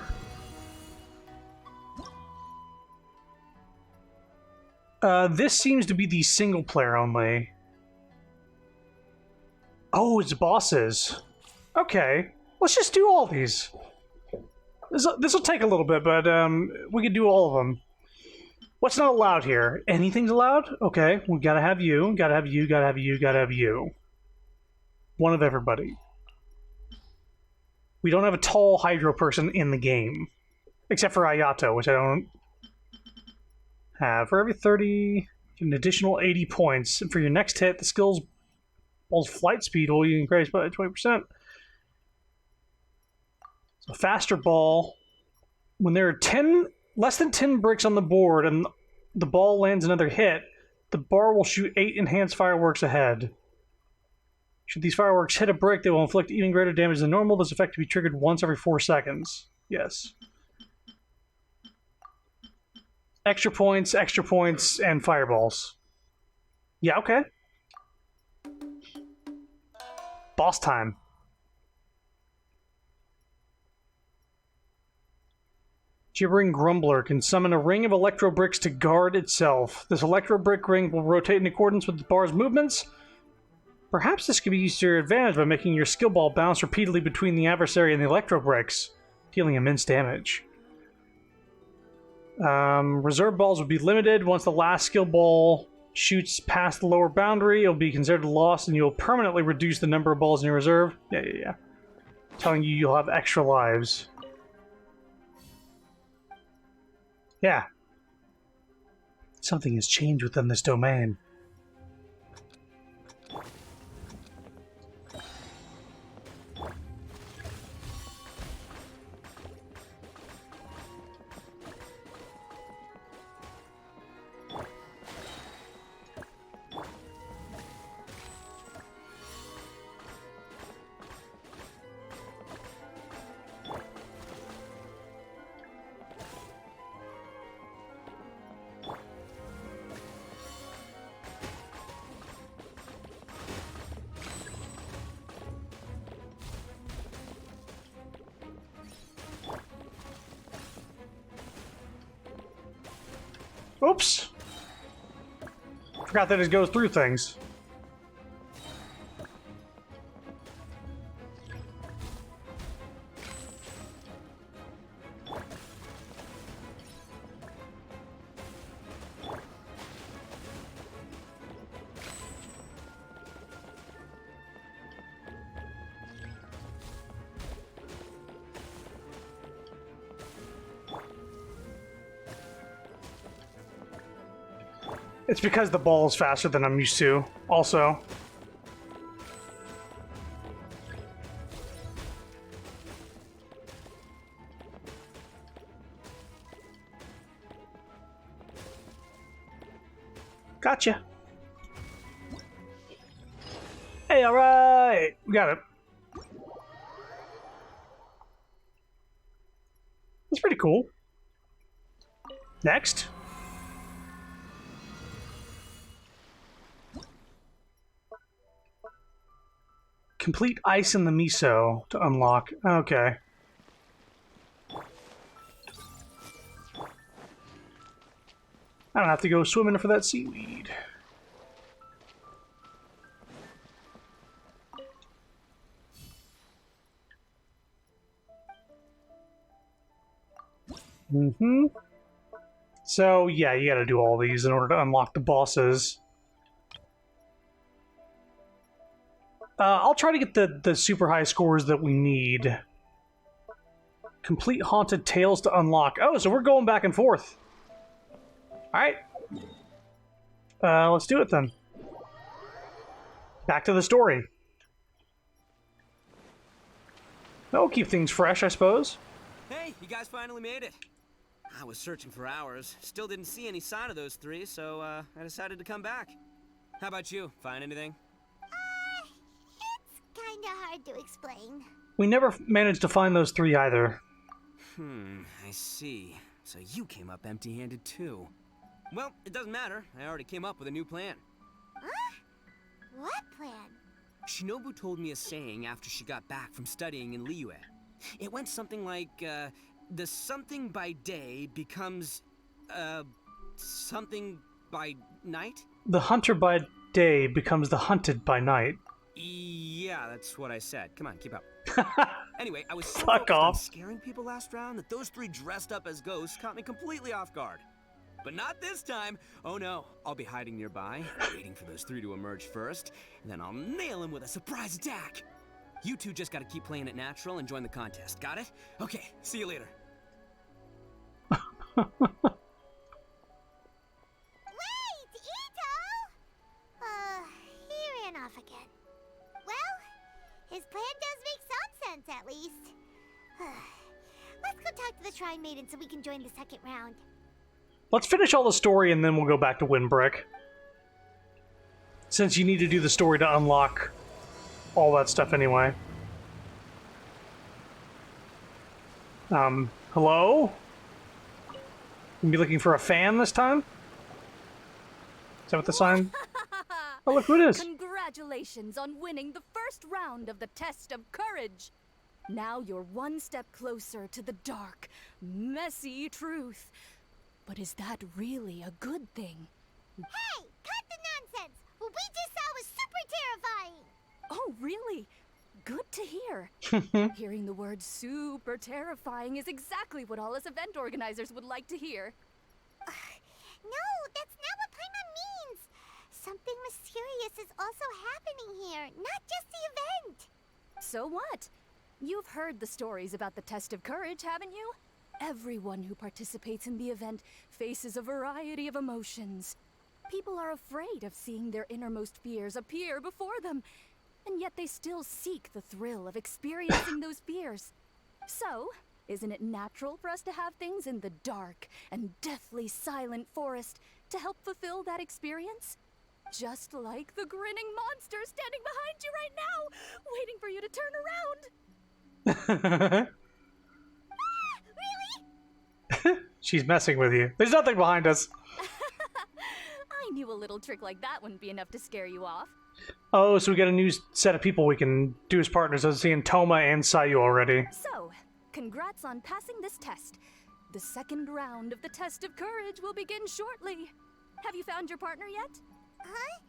Speaker 1: This seems to be the single player only. Oh, it's bosses. Okay, let's just do all these. This will take a little bit, but we can do all of them. What's not allowed here? Anything's allowed? Okay, we gotta have you, gotta have you, gotta have you, gotta have you. One of everybody. We don't have a tall Hydro person in the game. Except for Ayato, which I don't have. For every 30, an additional 80 points. And for your next hit, the skill's ball's flight speed will increase by 20%. So faster ball. When there are less than 10 bricks on the board and the ball lands another hit, the bar will shoot 8 enhanced fireworks ahead. Should these fireworks hit a brick, they will inflict even greater damage than normal. This effect to be triggered once every 4 seconds. Yes. Extra points, and fireballs. Yeah, okay. Boss time. Gibbering Grumbler can summon a ring of electro bricks to guard itself. This electro brick ring will rotate in accordance with the bar's movements. Perhaps this could be used to your advantage by making your skill ball bounce repeatedly between the adversary and the electro bricks, dealing immense damage. Reserve balls would be limited. Once the last skill ball shoots past the lower boundary, it'll be considered lost and you'll permanently reduce the number of balls in your reserve. Yeah. Telling you you'll have extra lives. Yeah. Something has changed within this domain. Oops! Forgot that it goes through things. It's because the ball is faster than I'm used to, also. Gotcha. Hey, alright! We got it. That's pretty cool. Next. Complete ice in the miso to unlock. Okay. I don't have to go swimming for that seaweed. So, yeah, you gotta do all these in order to unlock the bosses. I'll try to get the super high scores that we need. Complete Haunted Tales to unlock. Oh, so we're going back and forth. Alright. Let's do it then. Back to the story. That'll keep things fresh, I suppose.
Speaker 4: Hey, you guys finally made it. I was searching for hours. Still didn't see any sign of those three, so I decided to come back. How about you? Find anything?
Speaker 3: It's kinda hard to explain.
Speaker 1: We never managed to find those three either.
Speaker 4: I see. So you came up empty-handed too. Well, it doesn't matter. I already came up with a new plan.
Speaker 3: Huh? What plan?
Speaker 4: Shinobu told me a saying after she got back from studying in Liyue. It went something like, the something by day becomes, something by night?
Speaker 1: The hunter by day becomes the hunted by night.
Speaker 4: Yeah, that's what I said. Come on, keep up. Anyway, I was so
Speaker 1: Fuck
Speaker 4: focused on
Speaker 1: off.
Speaker 4: scaring people last round that those three dressed up as ghosts caught me completely off guard. But not this time. Oh no, I'll be hiding nearby, waiting for those three to emerge first, and then I'll nail them with a surprise attack. You two just gotta keep playing it natural and join the contest, got it? Okay, see you later.
Speaker 3: Wait, Ito! He ran off again. Well, his plan does make some sense, at least. Let's go talk to the Shrine Maiden so we can join the second round.
Speaker 1: Let's finish all the story and then we'll go back to Windbrick. Since you need to do the story to unlock all that stuff anyway. Hello? You be looking for a fan this time? Is that what the sign? Oh, look who it is.
Speaker 6: Congratulations on winning the first round of the test of courage. Now you're one step closer to the dark, messy truth. But is that really a good thing?
Speaker 3: Hey, cut the nonsense! What we just saw was super terrifying!
Speaker 6: Oh, really? Good to hear. Hearing the word super terrifying is exactly what all us event organizers would like to hear.
Speaker 3: No, that's not what Paimon means! Something mysterious is also happening here, not just the event!
Speaker 6: So what? You've heard the stories about the test of courage, haven't you? Everyone who participates in the event faces a variety of emotions. People are afraid of seeing their innermost fears appear before them, and yet they still seek the thrill of experiencing those fears. So, isn't it natural for us to have things in the dark and deathly silent forest to help fulfill that experience? Just like the grinning monster standing behind you right now, waiting for you to turn around.
Speaker 3: Really?
Speaker 1: She's messing with you. There's nothing behind us.
Speaker 6: I knew a little trick like that wouldn't be enough to scare you off.
Speaker 1: Oh, so we got a new set of people we can do as partners. I've seen Toma and Sayu already.
Speaker 6: So, congrats on passing this test. The second round of the test of courage will begin shortly. Have you found your partner yet?
Speaker 3: Huh?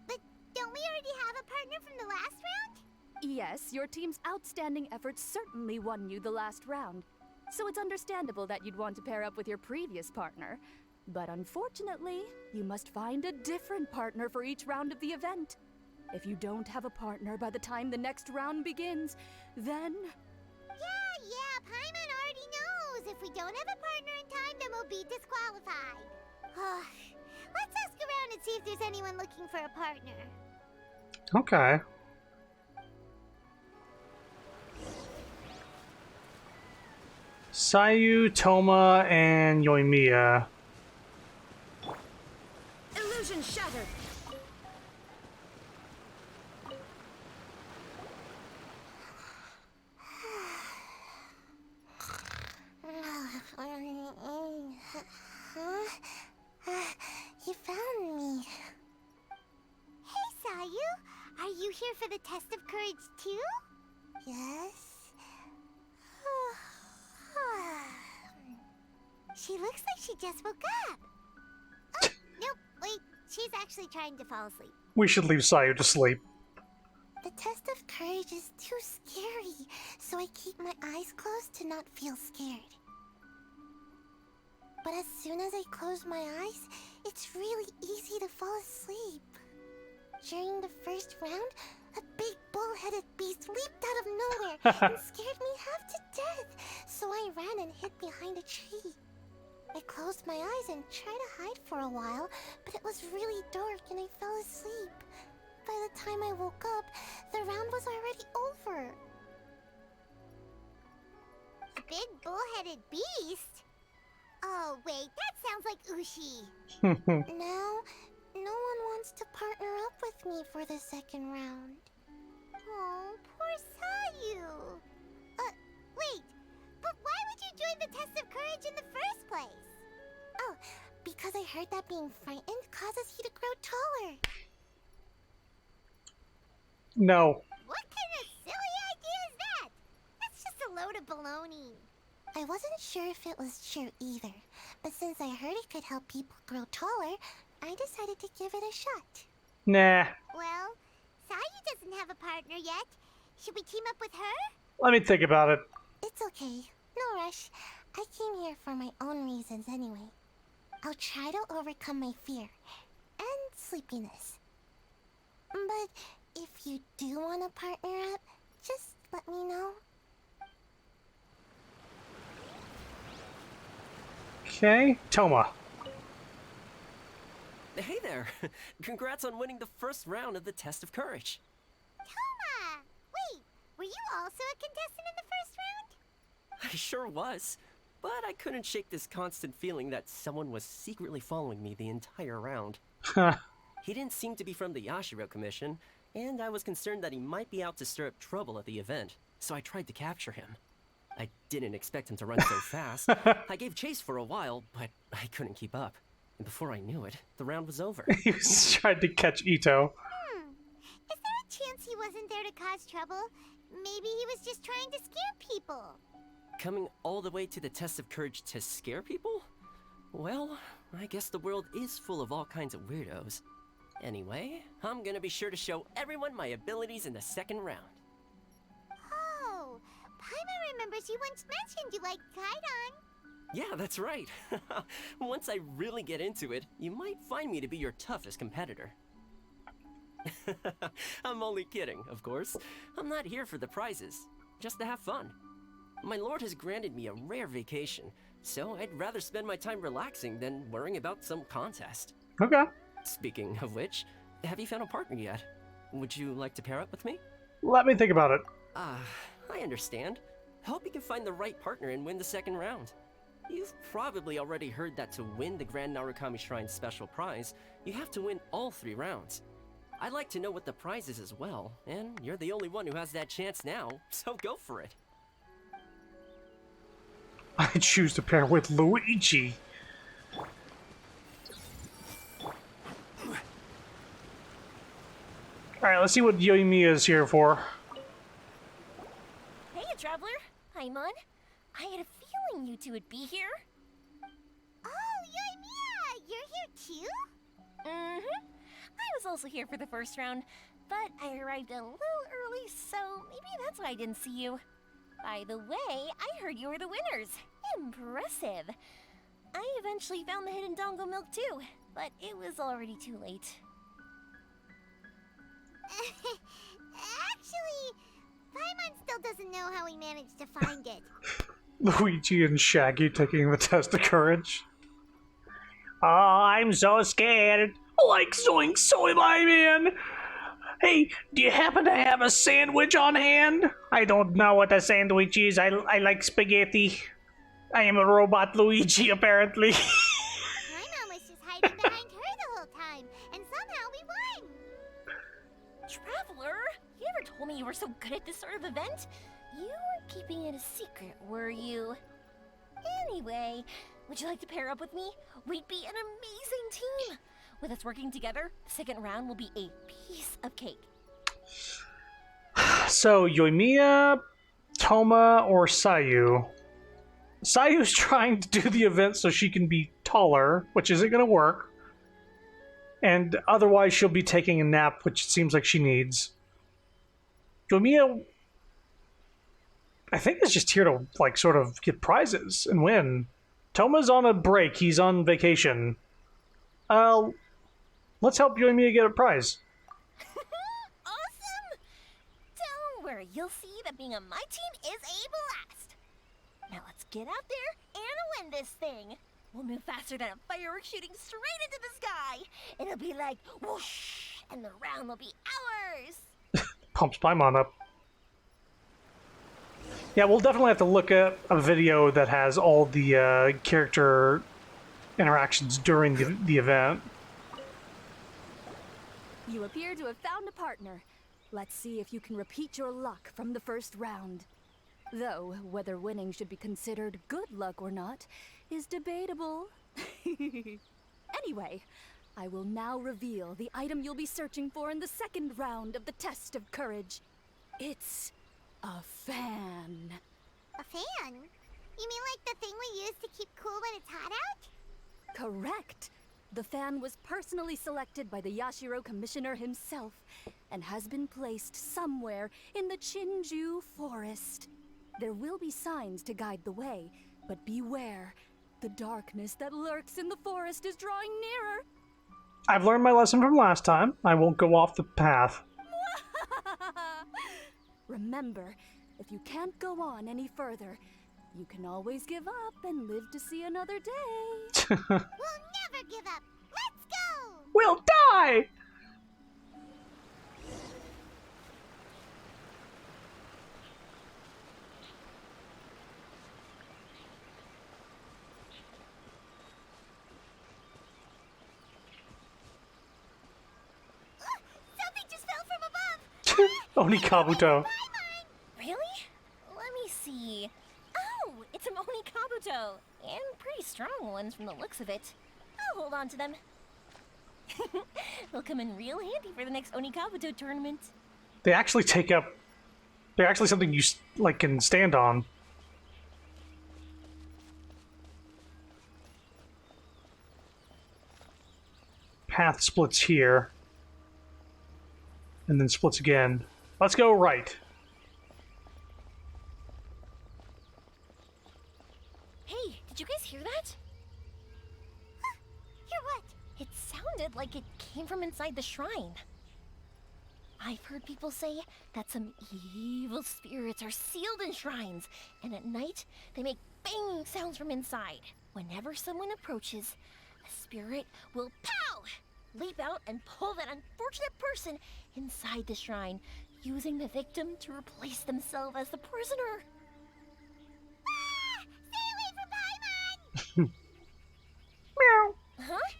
Speaker 3: But don't we already have a partner from the last round?
Speaker 6: Yes, your team's outstanding efforts certainly won you the last round. So it's understandable that you'd want to pair up with your previous partner. But unfortunately, you must find a different partner for each round of the event. If you don't have a partner by the time the next round begins, then...
Speaker 3: Yeah, Paimon already knows. If we don't have a partner in time, then we'll be disqualified. Let's ask around and see if there's anyone looking for a partner.
Speaker 1: Okay. Sayu, Toma, and Yoimiya.
Speaker 10: Illusion shattered.
Speaker 3: You found me. Hey, Sayu. Are you here for the test of courage, too? Yes. She looks like she just woke up. Oh, nope, wait. She's actually trying to fall asleep.
Speaker 1: We should leave Sayu to sleep.
Speaker 3: The test of courage is too scary, so I keep my eyes closed to not feel scared. But as soon as I close my eyes, it's really easy to fall asleep. During the first round, a big bull-headed beast leaped out of nowhere and scared me half to death, so I ran and hid behind a tree. I closed my eyes and tried to hide for a while, but it was really dark and I fell asleep. By the time I woke up, the round was already over. A big bull-headed beast? Oh, wait, that sounds like Ushi. Now, no one wants to partner up with me for the second round. Oh, poor Sayu. Wait, but why would you join the test of courage in the first place? Oh, because I heard that being frightened causes you to grow taller.
Speaker 1: No.
Speaker 3: What kind of silly idea is that? That's just a load of baloney. I wasn't sure if it was true either, but since I heard it could help people grow taller, I decided to give it a shot.
Speaker 1: Nah.
Speaker 3: Well, Sayu doesn't have a partner yet. Should we team up with her?
Speaker 1: Let me think about it.
Speaker 3: It's okay. No rush. I came here for my own reasons anyway. I'll try to overcome my fear and sleepiness. But if you do want to partner up, just let me know.
Speaker 1: Okay. Toma.
Speaker 12: Hey there! Congrats on winning the first round of the Test of Courage.
Speaker 3: Toma! Wait, were you also a contestant in the first round?
Speaker 12: I sure was, but I couldn't shake this constant feeling that someone was secretly following me the entire round. He didn't seem to be from the Yashiro Commission, and I was concerned that he might be out to stir up trouble at the event, so I tried to capture him. I didn't expect him to run so fast. I gave chase for a while, but I couldn't keep up. And before I knew it, the round was over.
Speaker 1: He was trying to catch Ito.
Speaker 3: Is there a chance he wasn't there to cause trouble? Maybe he was just trying to scare people.
Speaker 12: Coming all the way to the Test of Courage to scare people? Well, I guess the world is full of all kinds of weirdos. Anyway, I'm gonna be sure to show everyone my abilities in the second round.
Speaker 3: Oh, Paimon remembers you once mentioned you liked Kaidan.
Speaker 12: Yeah, that's right. Once I really get into it, you might find me to be your toughest competitor. I'm only kidding, of course. I'm not here for the prizes, just to have fun. My lord has granted me a rare vacation, so I'd rather spend my time relaxing than worrying about some contest.
Speaker 1: Okay.
Speaker 12: Speaking of which, have you found a partner yet? Would you like to pair up with me?
Speaker 1: Let me think about it.
Speaker 12: I understand. Hope you can find the right partner and win the second round. You've probably already heard that to win the Grand Narukami Shrine special prize, you have to win all 3 rounds. I'd like to know what the prize is as well, and you're the only one who has that chance now, so go for it.
Speaker 1: I choose to pair with Luigi. Alright, let's see what Yoimiya is here for.
Speaker 13: Hey, traveler. Paimon. I had a feeling you two would be here.
Speaker 3: Oh, Yoimiya! You're here too?
Speaker 13: Mm-hmm. I was also here for the first round, but I arrived a little early, so maybe that's why I didn't see you. By the way, I heard you were the winners. Impressive. I eventually found the hidden Dongo milk too, but it was already too late.
Speaker 3: Actually, Paimon still doesn't know how he managed to find it.
Speaker 1: Luigi and Shaggy taking the test of courage. Oh, I'm so scared. Like Zoink, so am I, man. Hey, do you happen to have a sandwich on hand? I don't know what a sandwich is. I like spaghetti. I am a robot Luigi, apparently.
Speaker 3: Paimon was just hiding behind her the whole time, and somehow we won.
Speaker 13: Traveler, you never told me you were so good at this sort of event. You were keeping it a secret, were you? Anyway, would you like to pair up with me? We'd be an amazing team. With us working together, the second round will be a piece of cake.
Speaker 1: So, Yoimiya, Toma, or Sayu? Sayu's trying to do the event so she can be taller, which isn't going to work. And otherwise she'll be taking a nap, which it seems like she needs. Yoimiya, I think, is just here to, like, sort of get prizes and win. Toma's on a break. He's on vacation. Let's help Yoimiya get a prize.
Speaker 13: Awesome! Don't worry, you'll see that being on my team is a blast. Now let's get out there and win this thing. We'll move faster than a firework shooting straight into the sky. It'll be like whoosh, and the round will be ours.
Speaker 1: Pumps Paimon up. Yeah, we'll definitely have to look at a video that has all the character interactions during the event.
Speaker 6: You appear to have found a partner. Let's see if you can repeat your luck from the first round. Though, whether winning should be considered good luck or not is debatable. Anyway, I will now reveal the item you'll be searching for in the second round of the test of courage. It's a fan.
Speaker 3: A fan? You mean like the thing we use to keep cool when it's hot out?
Speaker 6: Correct. The fan was personally selected by the Yashiro Commissioner himself and has been placed somewhere in the Chinju Forest. There will be signs to guide the way, but beware. The darkness that lurks in the forest is drawing nearer.
Speaker 1: I've learned my lesson from last time. I won't go off the path.
Speaker 6: Remember, if you can't go on any further, you can always give up and live to see another day.
Speaker 3: We'll never give up. Let's go!
Speaker 1: We'll die!
Speaker 3: Something just fell from above!
Speaker 1: Onikabuto.
Speaker 13: Really? Let me see. Oh, it's a Oni Kabuto. And pretty strong ones from the looks of it. I'll hold on to them. They'll come in real handy for the next Oni Kabuto tournament.
Speaker 1: They actually take up... They're actually something you, like, can stand on. Path splits here. And then splits again. Let's go right.
Speaker 13: Hey, did you guys hear that?
Speaker 3: Hear what?
Speaker 13: It sounded like it came from inside the shrine. I've heard people say that some evil spirits are sealed in shrines, and at night they make banging sounds from inside. Whenever someone approaches, a spirit will pow! Leap out and pull that unfortunate person inside the shrine, using the victim to replace themselves as the prisoner.
Speaker 3: Ah! Stay away from Paimon!
Speaker 1: Meow.
Speaker 13: Huh?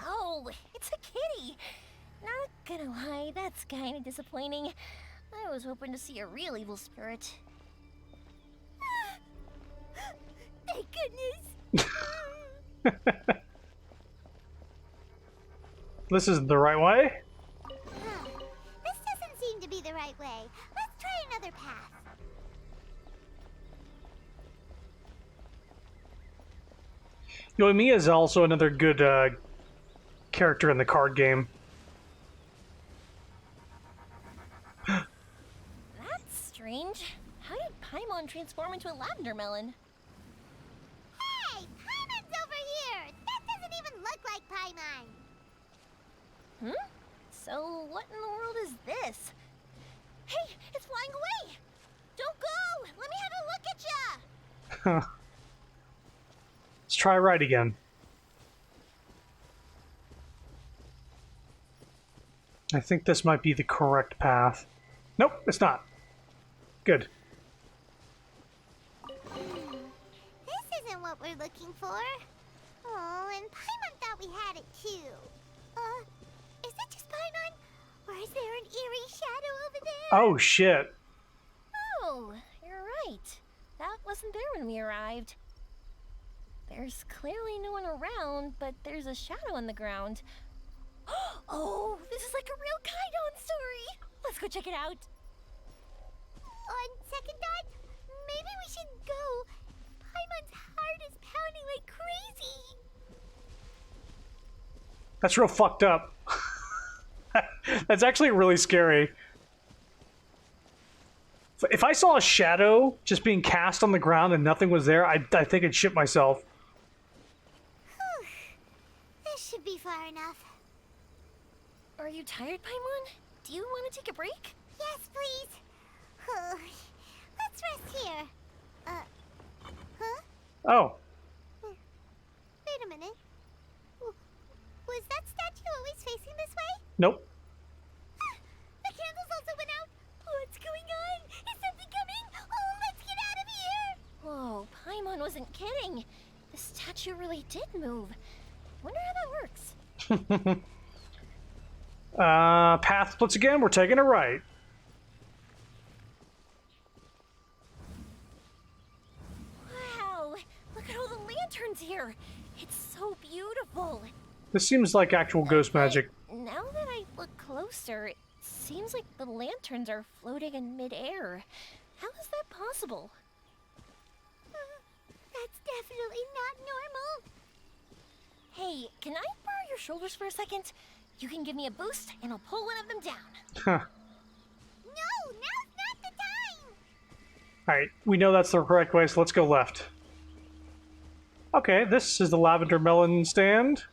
Speaker 13: Oh, it's a kitty. Not gonna lie, that's kind of disappointing. I was hoping to see a real evil spirit. Thank goodness.
Speaker 1: This isn't the right way.
Speaker 3: This doesn't seem to be the right way. Let's try another path.
Speaker 1: Yoimiya is also another good character in the card game.
Speaker 13: That's strange. How did Paimon transform into a lavender melon?
Speaker 3: Hey! Paimon's over here! That doesn't even look like Paimon!
Speaker 13: Hmm? So what in the world is this? Hey, it's flying away! Don't go! Let me have a look at ya!
Speaker 1: Let's try right again. I think this might be the correct path. Nope, it's not. Good.
Speaker 3: This isn't what we're looking for. Oh, and Paimon thought we had it too. Is it just Paimon? Or is there an eerie shadow over there?
Speaker 1: Oh, shit.
Speaker 13: Oh, you're right. That wasn't there when we arrived. There's clearly no one around, but there's a shadow on the ground. Oh, this is like a real Kaidon story. Let's go check it out.
Speaker 3: On second thought, maybe we should go. Paimon's heart is pounding like crazy.
Speaker 1: That's real fucked up. That's actually really scary. If I saw a shadow just being cast on the ground and nothing was there, I think I'd shit myself.
Speaker 3: Whew. This should be far enough.
Speaker 13: Are you tired, Paimon? Do you want to take a break?
Speaker 3: Yes, please. Let's rest here. Huh?
Speaker 1: Oh.
Speaker 3: Wait a minute. Was that statue always facing this way?
Speaker 1: Nope.
Speaker 3: The candles also went out. What's going on? Is something coming? Oh, let's get out of here.
Speaker 13: Whoa, Paimon wasn't kidding. The statue really did move. Wonder how that works.
Speaker 1: Path splits again. We're taking a right.
Speaker 13: Wow, look at all the lanterns here. It's so beautiful.
Speaker 1: This seems like actual ghost magic.
Speaker 13: Now that I look closer, it seems like the lanterns are floating in midair. How is that possible?
Speaker 3: That's definitely not normal.
Speaker 13: Hey, can I borrow your shoulders for a second? You can give me a boost, and I'll pull one of them down.
Speaker 1: Huh.
Speaker 3: No, now's not the time.
Speaker 1: Alright, we know that's the correct way, so let's go left. Okay, this is the lavender melon stand.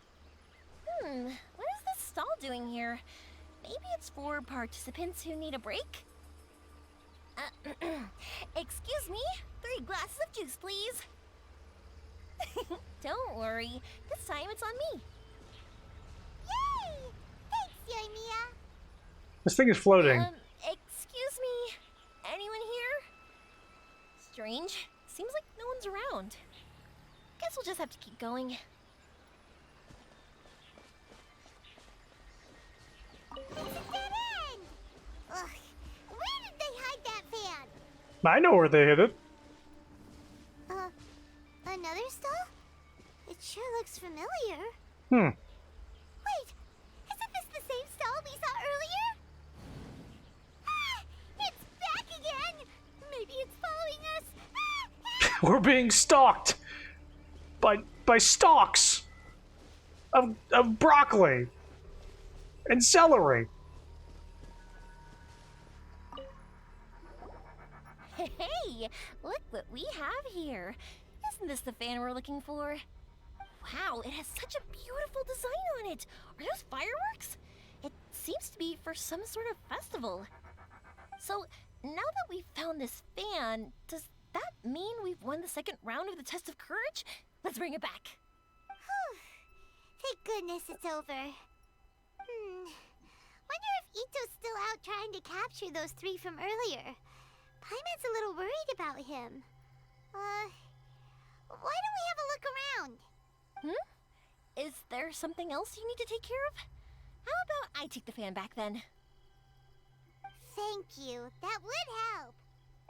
Speaker 13: What is this stall doing here? Maybe it's for participants who need a break? Excuse me, 3 glasses of juice, please. Don't worry, this time it's on me.
Speaker 3: Yay! Thanks, Yoimiya.
Speaker 1: This thing is floating.
Speaker 13: Excuse me, anyone here? Strange, seems like no one's around. Guess we'll just have to keep going.
Speaker 3: It's a dead end! Ugh, where did they hide that fan?
Speaker 1: I know where they hid it.
Speaker 3: Another stall? It sure looks familiar. Wait, isn't this the same stall we saw earlier? Ah, it's back again! Maybe it's following us.
Speaker 1: We're being stalked by stalks of broccoli and celery.
Speaker 13: Hey, look what we have here. Isn't this the fan we're looking for? Wow, it has such a beautiful design on it. Are those fireworks? It seems to be for some sort of festival. So, now that we've found this fan, does that mean we've won the second round of the test of courage? Let's bring it back.
Speaker 3: Thank goodness it's over. Wonder if Ito's still out trying to capture those 3 from earlier. Paimon's a little worried about him. Why don't we have a look around?
Speaker 13: Is there something else you need to take care of? How about I take the fan back then?
Speaker 3: Thank you. That would help.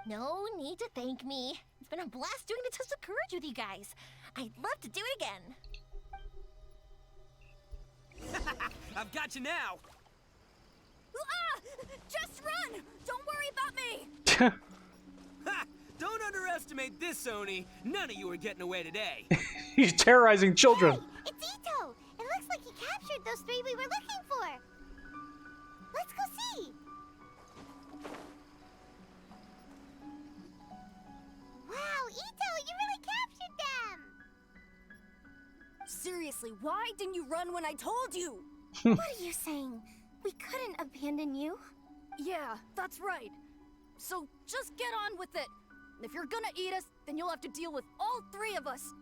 Speaker 13: No need to thank me. It's been a blast doing the test of courage with you guys. I'd love to do it again.
Speaker 4: I've got you now.
Speaker 6: Just run! Don't worry about me!
Speaker 4: Ha! Don't underestimate this, Oni. None of you are getting away today.
Speaker 1: He's terrorizing children.
Speaker 3: Hey, it's Ito! It looks like he captured those 3 we were looking for. Let's go see. Wow, Ito, you really captured them!
Speaker 6: Seriously, why didn't you run when I told you?
Speaker 13: What are you saying? We couldn't abandon you?
Speaker 6: Yeah, that's right. So just get on with it. If you're gonna eat us, then you'll have to deal with all 3 of us.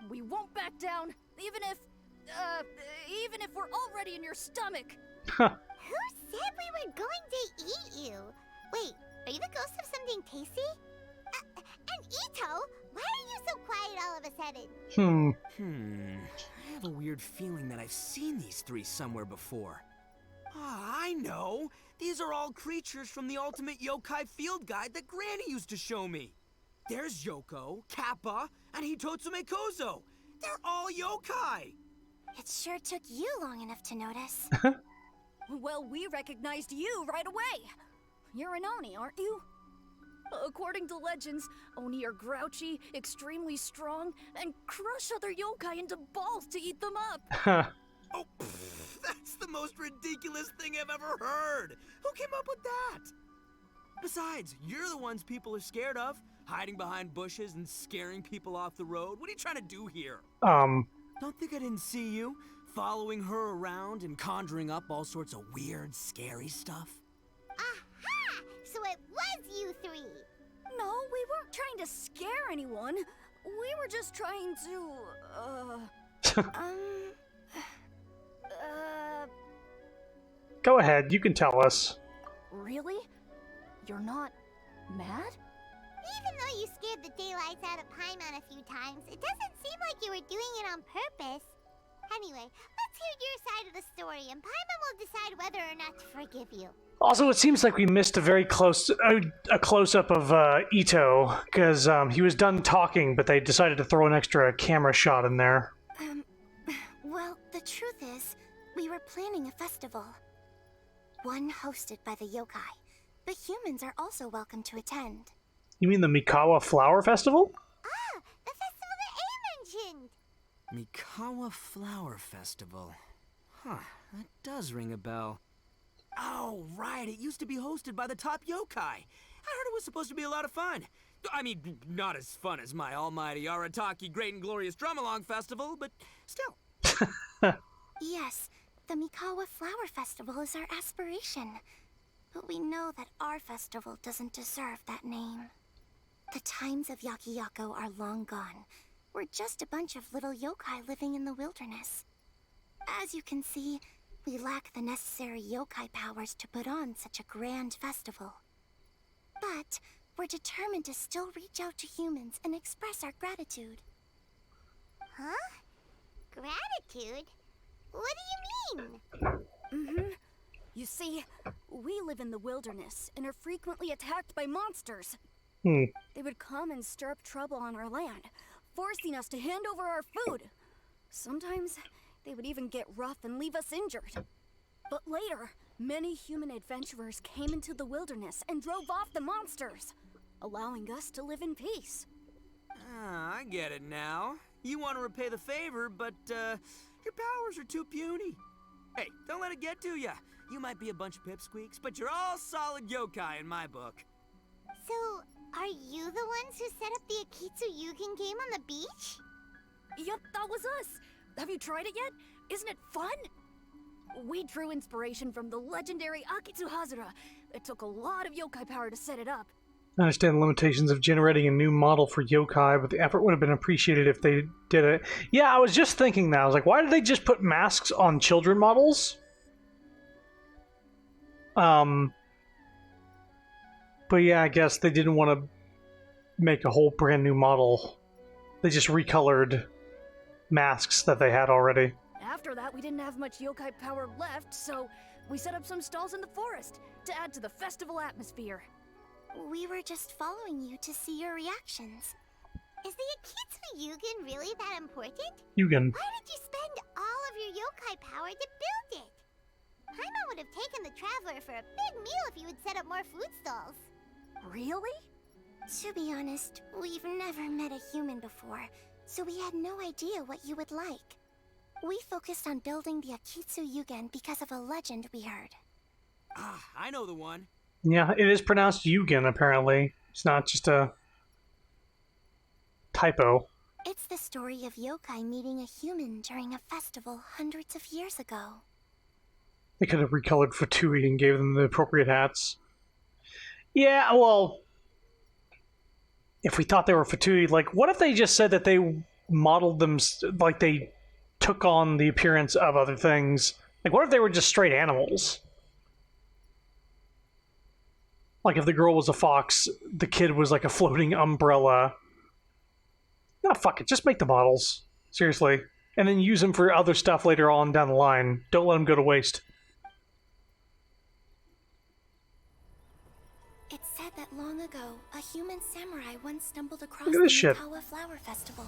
Speaker 6: We won't back down, even if we're already in your stomach.
Speaker 3: Who said we were going to eat you? Wait, are you the ghost of something tasty? And Ito, why are you so quiet all of a sudden?
Speaker 4: I have a weird feeling that I've seen these 3 somewhere before. I know! These are all creatures from the Ultimate Yokai Field Guide that Granny used to show me. There's Yoko, Kappa, and Hitotsume Kozo. They're all yokai!
Speaker 3: It sure took you long enough to notice.
Speaker 6: Well, we recognized you right away. You're an Oni, aren't you? According to legends, Oni are grouchy, extremely strong, and crush other yokai into balls to eat them up.
Speaker 4: Oh, that's the most ridiculous thing I've ever heard! Who came up with that? Besides, you're the ones people are scared of, hiding behind bushes and scaring people off the road. What are you trying to do here? Don't think I didn't see you, following her around and conjuring up all sorts of weird, scary stuff.
Speaker 3: Aha! So it was you 3!
Speaker 6: No, we weren't trying to scare anyone. We were just trying to,
Speaker 1: Go ahead, you can tell us.
Speaker 6: Really? You're not mad?
Speaker 3: Even though you scared the daylights out of Paimon a few times, it doesn't seem like you were doing it on purpose. Anyway, let's hear your side of the story, and Paimon will decide whether or not to forgive you.
Speaker 1: Also, it seems like we missed a very a close-up of Ito, because he was done talking, but they decided to throw an extra camera shot in there.
Speaker 3: Well, The truth is, we were planning a festival. One hosted by the yokai, but humans are also welcome to attend.
Speaker 1: You mean the Mikawa Flower Festival?
Speaker 3: Ah, the festival that A mentioned!
Speaker 4: Mikawa Flower Festival. Huh, that does ring a bell. Oh, right, it used to be hosted by the top yokai. I heard it was supposed to be a lot of fun. I mean, not as fun as my almighty Arataki Great and Glorious Drum-Along Festival, but still.
Speaker 3: Yes, the Mikawa Flower Festival is our aspiration. But we know that our festival doesn't deserve that name. The times of Yakiyako are long gone. We're just a bunch of little yokai living in the wilderness. As you can see, we lack the necessary yokai powers to put on such a grand festival. But we're determined to still reach out to humans and express our gratitude.
Speaker 13: Huh? Gratitude? What do you mean?
Speaker 6: You see, we live in the wilderness and are frequently attacked by monsters.
Speaker 1: Hmm.
Speaker 6: They would come and stir up trouble on our land, forcing us to hand over our food. Sometimes they would even get rough and leave us injured. But later, many human adventurers came into the wilderness and drove off the monsters, allowing us to live in peace.
Speaker 4: Ah, I get it now. You want to repay the favor, but, your powers are too puny. Hey, don't let it get to ya. You might be a bunch of pipsqueaks, but you're all solid yokai in my book.
Speaker 3: So, are you the ones who set up the Akitsu Yugen game on the beach?
Speaker 6: Yup, that was us. Have you tried it yet? Isn't it fun? We drew inspiration from the legendary Akitsu Hazura. It took a lot of yokai power to set it up.
Speaker 1: I understand the limitations of generating a new model for yokai, but the effort would have been appreciated if they did it. Yeah, I was just thinking that. I was like, why did they just put masks on children models? But yeah, I guess they didn't want to make a whole brand new model. They just recolored masks that they had already.
Speaker 6: After that, we didn't have much yokai power left, so we set up some stalls in the forest to add to the festival atmosphere.
Speaker 3: We were just following you to see your reactions.
Speaker 13: Is the Akitsu Yugen really that important?
Speaker 1: Yugen.
Speaker 13: Why did you spend all of your yokai power to build it? Paimon would have taken the Traveler for a big meal if you had set up more food stalls.
Speaker 6: Really?
Speaker 3: To be honest, we've never met a human before, so we had no idea what you would like. We focused on building the Akitsu Yugen because of a legend we heard.
Speaker 4: Ah, I know the one.
Speaker 1: Yeah, it is pronounced Yugen, apparently. It's not just a typo.
Speaker 3: It's the story of yokai meeting a human during a festival hundreds of years ago.
Speaker 1: They could have recolored Fatui and gave them the appropriate hats. Yeah, well, if we thought they were Fatui, like, what if they just said that they modeled them, like they took on the appearance of other things? Like, what if they were just straight animals? Like, if the girl was a fox, the kid was like a floating umbrella. No, fuck it, just make the models. Seriously. And then use them for other stuff later on down the line. Don't let them go to waste.
Speaker 3: It's said that long ago, a human samurai once stumbled across
Speaker 1: Look at
Speaker 3: the
Speaker 1: this shit.
Speaker 3: Mikawa Flower Festival.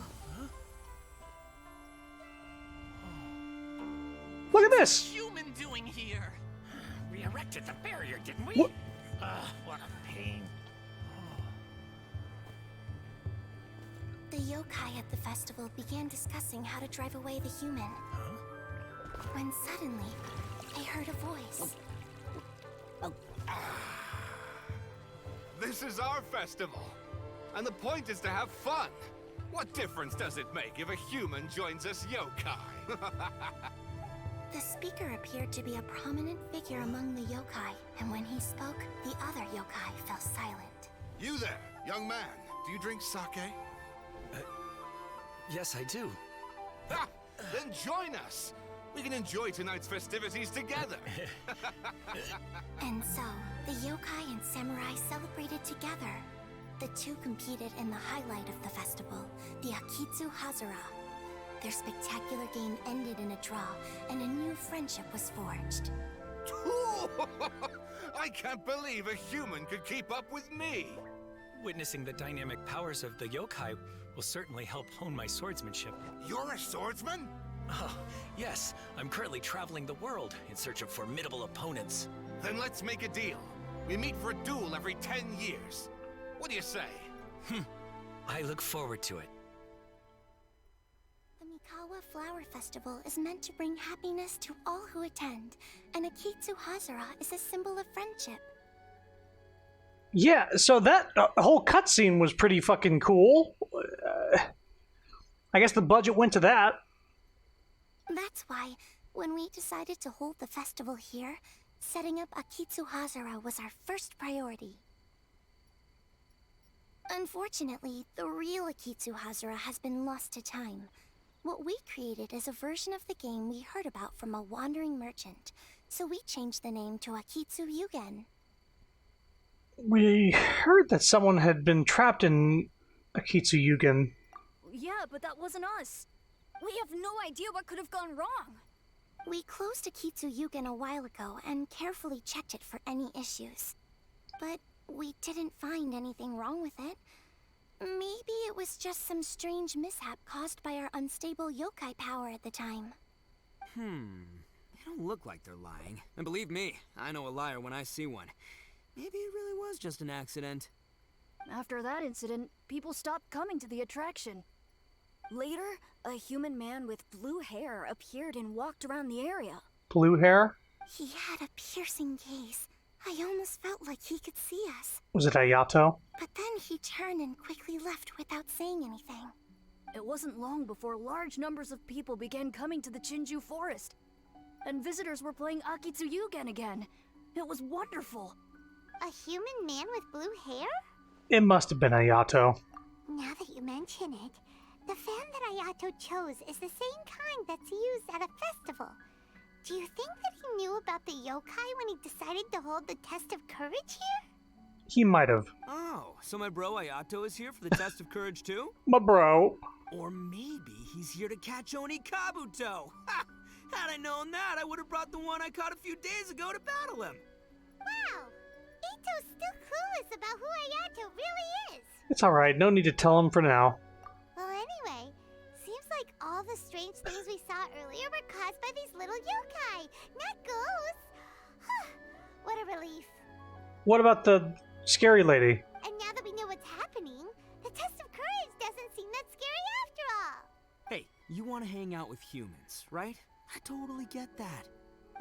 Speaker 1: Look at this!
Speaker 14: Human doing here? We erected the barrier, didn't we?
Speaker 1: What?
Speaker 14: What a pain.
Speaker 3: The yokai at the festival began discussing how to drive away the human. When suddenly, they heard a voice.
Speaker 15: This is our festival, and the point is to have fun. What difference does it make if a human joins us yokai?
Speaker 3: The speaker appeared to be a prominent figure among the yokai, and when he spoke, the other yokai fell silent.
Speaker 15: You there, young man. Do you drink sake?
Speaker 12: Yes, I do.
Speaker 15: Ha! Then join us. We can enjoy tonight's festivities together.
Speaker 3: And so, the yokai and samurai celebrated together. The two competed in the highlight of the festival, the Akitsu Hazura. Their spectacular game ended in a draw, and a new friendship was forged.
Speaker 15: I can't believe a human could keep up with me.
Speaker 14: Witnessing the dynamic powers of the yokai will certainly help hone my swordsmanship.
Speaker 15: You're a swordsman?
Speaker 14: Oh, yes. I'm currently traveling the world in search of formidable opponents.
Speaker 15: Then let's make a deal. We meet for a duel every 10 years. What do you say?
Speaker 14: I look forward to it.
Speaker 3: The Mikawa Flower Festival is meant to bring happiness to all who attend, and Akitsu Hazara is a symbol of friendship.
Speaker 1: Yeah, so that whole cutscene was pretty fucking cool. I guess the budget went to that.
Speaker 3: That's why, when we decided to hold the festival here, setting up Akitsu Hazara was our first priority. Unfortunately, the real Akitsu Hazara has been lost to time. What we created is a version of the game we heard about from a wandering merchant, so we changed the name to Akitsu Yugen.
Speaker 1: We heard that someone had been trapped in Akitsu Yugen.
Speaker 6: Yeah, but that wasn't us. We have no idea what could have gone wrong.
Speaker 3: We closed Akitsu Yugen a while ago and carefully checked it for any issues. But we didn't find anything wrong with it. Maybe it was just some strange mishap caused by our unstable yokai power at the time.
Speaker 4: They don't look like they're lying. And believe me, I know a liar when I see one. Maybe it really was just an accident.
Speaker 6: After that incident, people stopped coming to the attraction. Later, a human man with blue hair appeared and walked around the area.
Speaker 1: Blue hair?
Speaker 3: He had a piercing gaze. I almost felt like he could see us.
Speaker 1: Was it Ayato?
Speaker 3: But then he turned and quickly left without saying anything.
Speaker 6: It wasn't long before large numbers of people began coming to the Chinju forest. And visitors were playing Akitsu Yugen again. It was wonderful.
Speaker 3: A human man with blue hair?
Speaker 1: It must have been Ayato.
Speaker 3: Now that you mention it, the fan that Ayato chose is the same kind that's used at a festival. Do you think that he knew about the yokai when he decided to hold the test of courage here?
Speaker 1: He might have.
Speaker 4: Oh, so my bro Ayato is here for the test of courage too?
Speaker 1: My bro.
Speaker 4: Or maybe he's here to catch Oni Kabuto. Ha! Had I known that, I would have brought the one I caught a few days ago to battle him.
Speaker 3: Wow! Ito's still clueless about who Ayato really is.
Speaker 1: It's alright, no need to tell him for now.
Speaker 3: Well, anyway, seems like all the strange things we saw earlier were caused by these little yokai, not ghosts. What a relief.
Speaker 1: What about the scary lady?
Speaker 3: And now that we know what's happening, the test of courage doesn't seem that scary after all.
Speaker 4: Hey, you want to hang out with humans, right? I totally get that.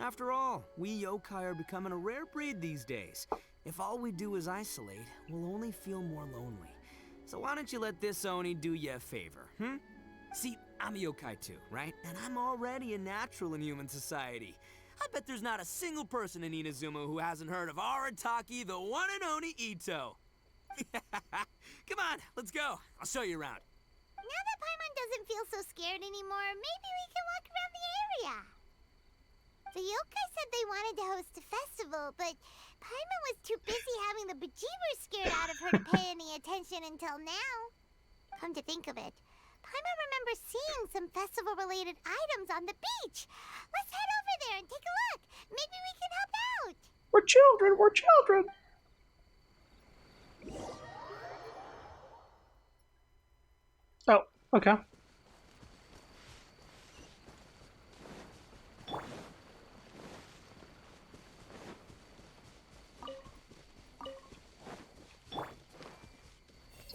Speaker 4: After all, we yokai are becoming a rare breed these days. If all we do is isolate, we'll only feel more lonely. So why don't you let this Oni do you a favor, See, I'm a yokai too, right? And I'm already a natural in human society. I bet there's not a single person in Inazuma who hasn't heard of Arataki, the one and only Ito. Come on, let's go. I'll show you around.
Speaker 3: Now that Paimon doesn't feel so scared anymore, maybe we can walk around the area. The yokai said they wanted to host a festival, but Paimon was too busy having the bejeebers scared out of her to pay any attention until now. Come to think of it, Paimon remembers seeing some festival-related items on the beach. Let's head over there and take a look. Maybe we can help out.
Speaker 1: We're children, we're children. Oh, okay.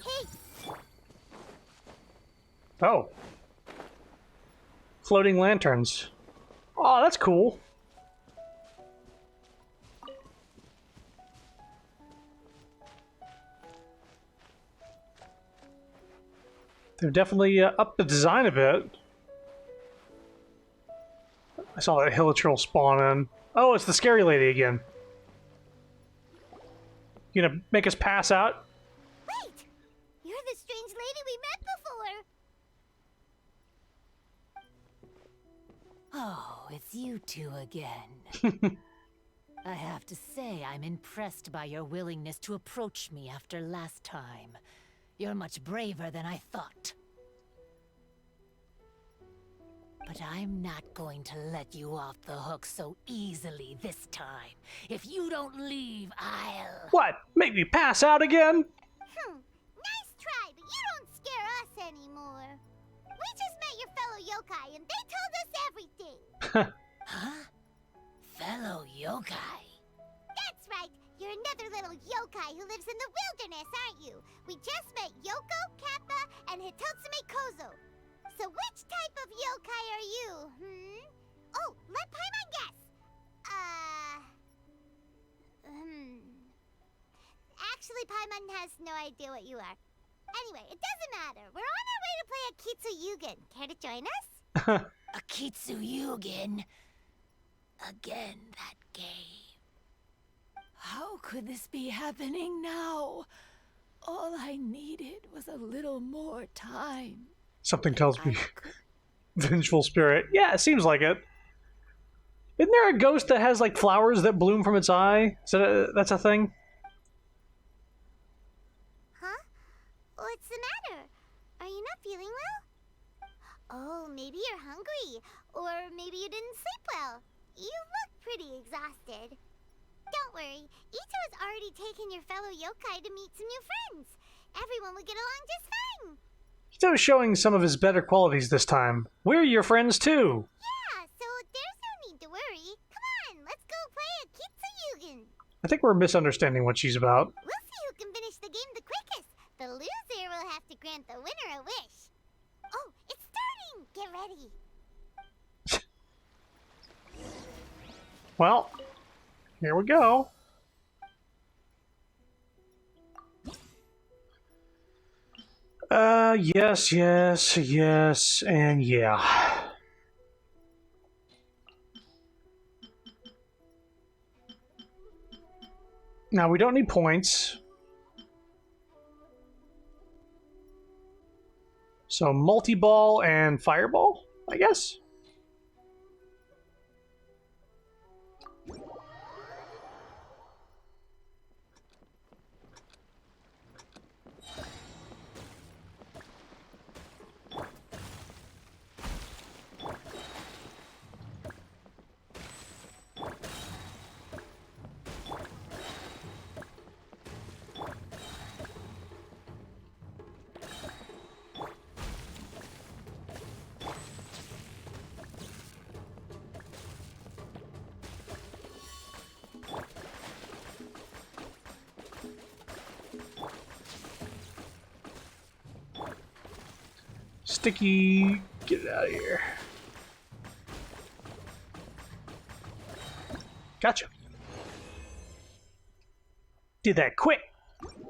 Speaker 3: Hey,
Speaker 1: Oh. Floating lanterns. Oh, that's cool. They've definitely upped the design a bit. I saw that Hilichurl spawn in. Oh, it's the scary lady again. You gonna make us pass out?
Speaker 3: wait! You're the strange lady we met before.
Speaker 11: Oh, it's you two again. I have to say, I'm impressed by your willingness to approach me after last time. You're much braver than I thought. But I'm not going to let you off the hook so easily this time. If you don't leave, I'll...
Speaker 1: What? Make me pass out again?
Speaker 3: Nice try, but you don't scare us anymore. We just met your fellow yokai, and they told us everything.
Speaker 11: Huh? Fellow yokai?
Speaker 3: That's right. You're another little yokai who lives in the wilderness, aren't you? We just met Yoko, Kappa, and Hitotsume Kozo. So which type of yokai are you, Oh, let Paimon guess. Actually, Paimon has no idea what you are. Anyway, it doesn't matter. We're on our way to play a Kitsuyugen. Care to join us?
Speaker 11: A Kitsuyugen? Again, that game. How could this be happening now? All I needed was a little more time.
Speaker 1: Something tells me. Vengeful spirit. Yeah, it seems like it. Isn't there a ghost that has like flowers that bloom from its eye? Is that that's a thing?
Speaker 3: Huh? What's the matter? Are you not feeling well? Oh, maybe you're hungry. Or maybe you didn't sleep well. You look pretty exhausted. Don't worry. Ito has already taken your fellow yokai to meet some new friends. Everyone will get along just fine.
Speaker 1: Ito's showing some of his better qualities this time. We're your friends too.
Speaker 3: Yeah, so there's no need to worry. Come on, let's go play a Kitsuyugen.
Speaker 1: I think we're misunderstanding what she's about.
Speaker 3: We'll see who can finish the game the quickest. The loser will have to grant the winner a wish. Oh, it's starting! Get ready.
Speaker 1: Well, here we go. Yes, yes, yes, and yeah. Now, we don't need points. So, multi-ball and fireball, I guess? Sticky, get it out of here. Gotcha. Did that quick.
Speaker 3: Amazing!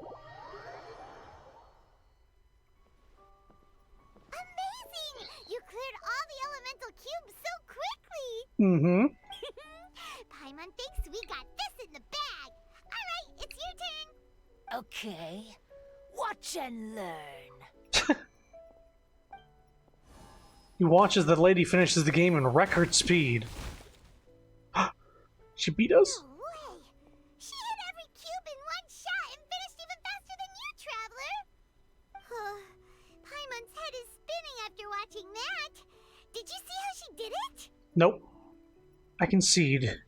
Speaker 3: You cleared all the elemental cubes so quickly!
Speaker 1: Mm-hmm.
Speaker 3: Paimon thinks we got this in the bag. Alright, it's your turn.
Speaker 11: Okay. Watch and learn.
Speaker 1: You watch as the lady finishes the game in record speed. She beat us?
Speaker 3: No way! She hit every cube in one shot and finished even faster than you, Traveler! Paimon's head is spinning after watching that. Did you see how she did it?
Speaker 1: Nope. I concede.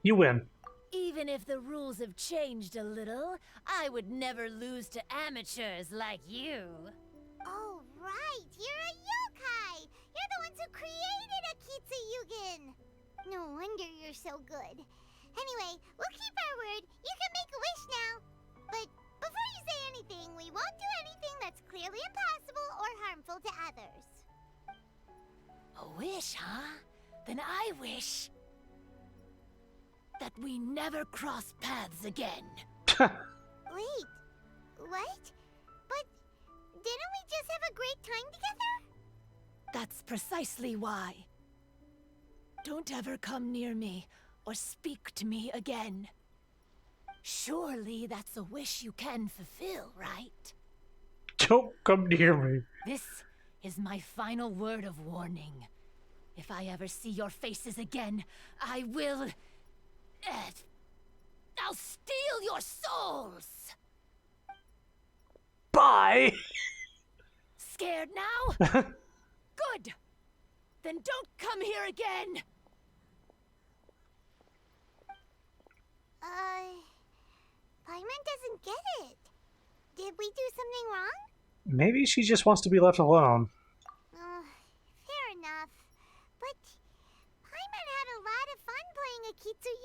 Speaker 1: You win.
Speaker 11: Even if the rules have changed a little, I would never lose to amateurs like you.
Speaker 3: Oh, right! You're a yokai! You're the ones who created a Kitsuyugen! No wonder you're so good. Anyway, we'll keep our word. You can make a wish now. But before you say anything, we won't do anything that's clearly impossible or harmful to others.
Speaker 11: A wish, huh? Then I wish that we never cross paths again.
Speaker 3: Wait, what? But didn't we just have a great time together?
Speaker 11: That's precisely why. Don't ever come near me or speak to me again. Surely that's a wish you can fulfill, right?
Speaker 1: Don't come near me.
Speaker 11: This is my final word of warning. If I ever see your faces again, I will... I'll steal your souls!
Speaker 1: Bye!
Speaker 11: Scared now? Good! Then don't come here again!
Speaker 3: Paimon doesn't get it. Did we do something wrong?
Speaker 1: Maybe she just wants to be left alone.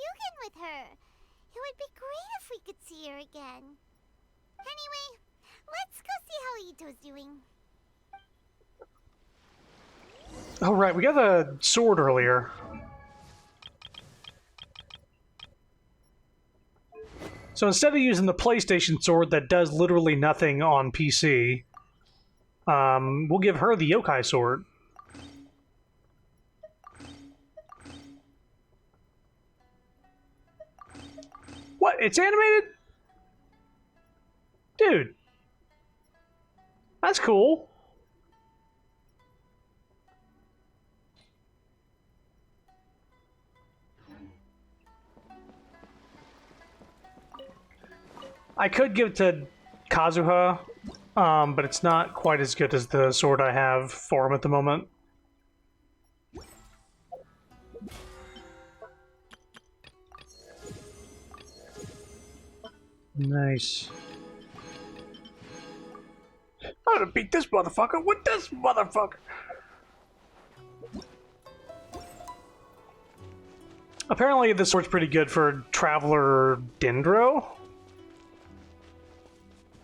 Speaker 3: Ryugen with her. It would be great if we could see her again. Anyway, let's go see how Ito's doing.
Speaker 1: Oh, right, we got a sword earlier. So instead of using the PlayStation sword that does literally nothing on PC, we'll give her the yokai sword. What? It's animated? Dude. That's cool. I could give it to Kazuha, but it's not quite as good as the sword I have for him at the moment. Nice. I'm gonna beat this motherfucker with this motherfucker! Apparently this sword's pretty good for Traveler Dendro.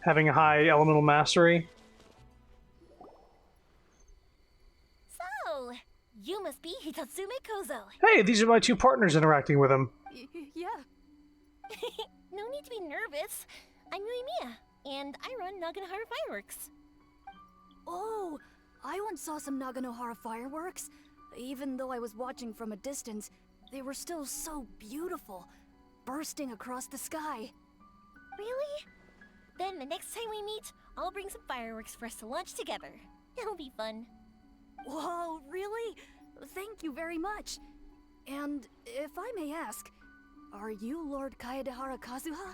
Speaker 1: Having a high elemental mastery.
Speaker 13: So, you must be Hitatsume Kozo.
Speaker 1: Hey, these are my two partners interacting with him.
Speaker 6: Yeah.
Speaker 13: No need to be nervous. I'm Yuimiya, and I run Naganohara Fireworks.
Speaker 6: Oh, I once saw some Naganohara fireworks. Even though I was watching from a distance, they were still so beautiful, bursting across the sky.
Speaker 13: Really? Then the next time we meet, I'll bring some fireworks for us to launch together. It'll be fun.
Speaker 6: Whoa, really? Thank you very much. And if I may ask, are you Lord Kaedehara Kazuha?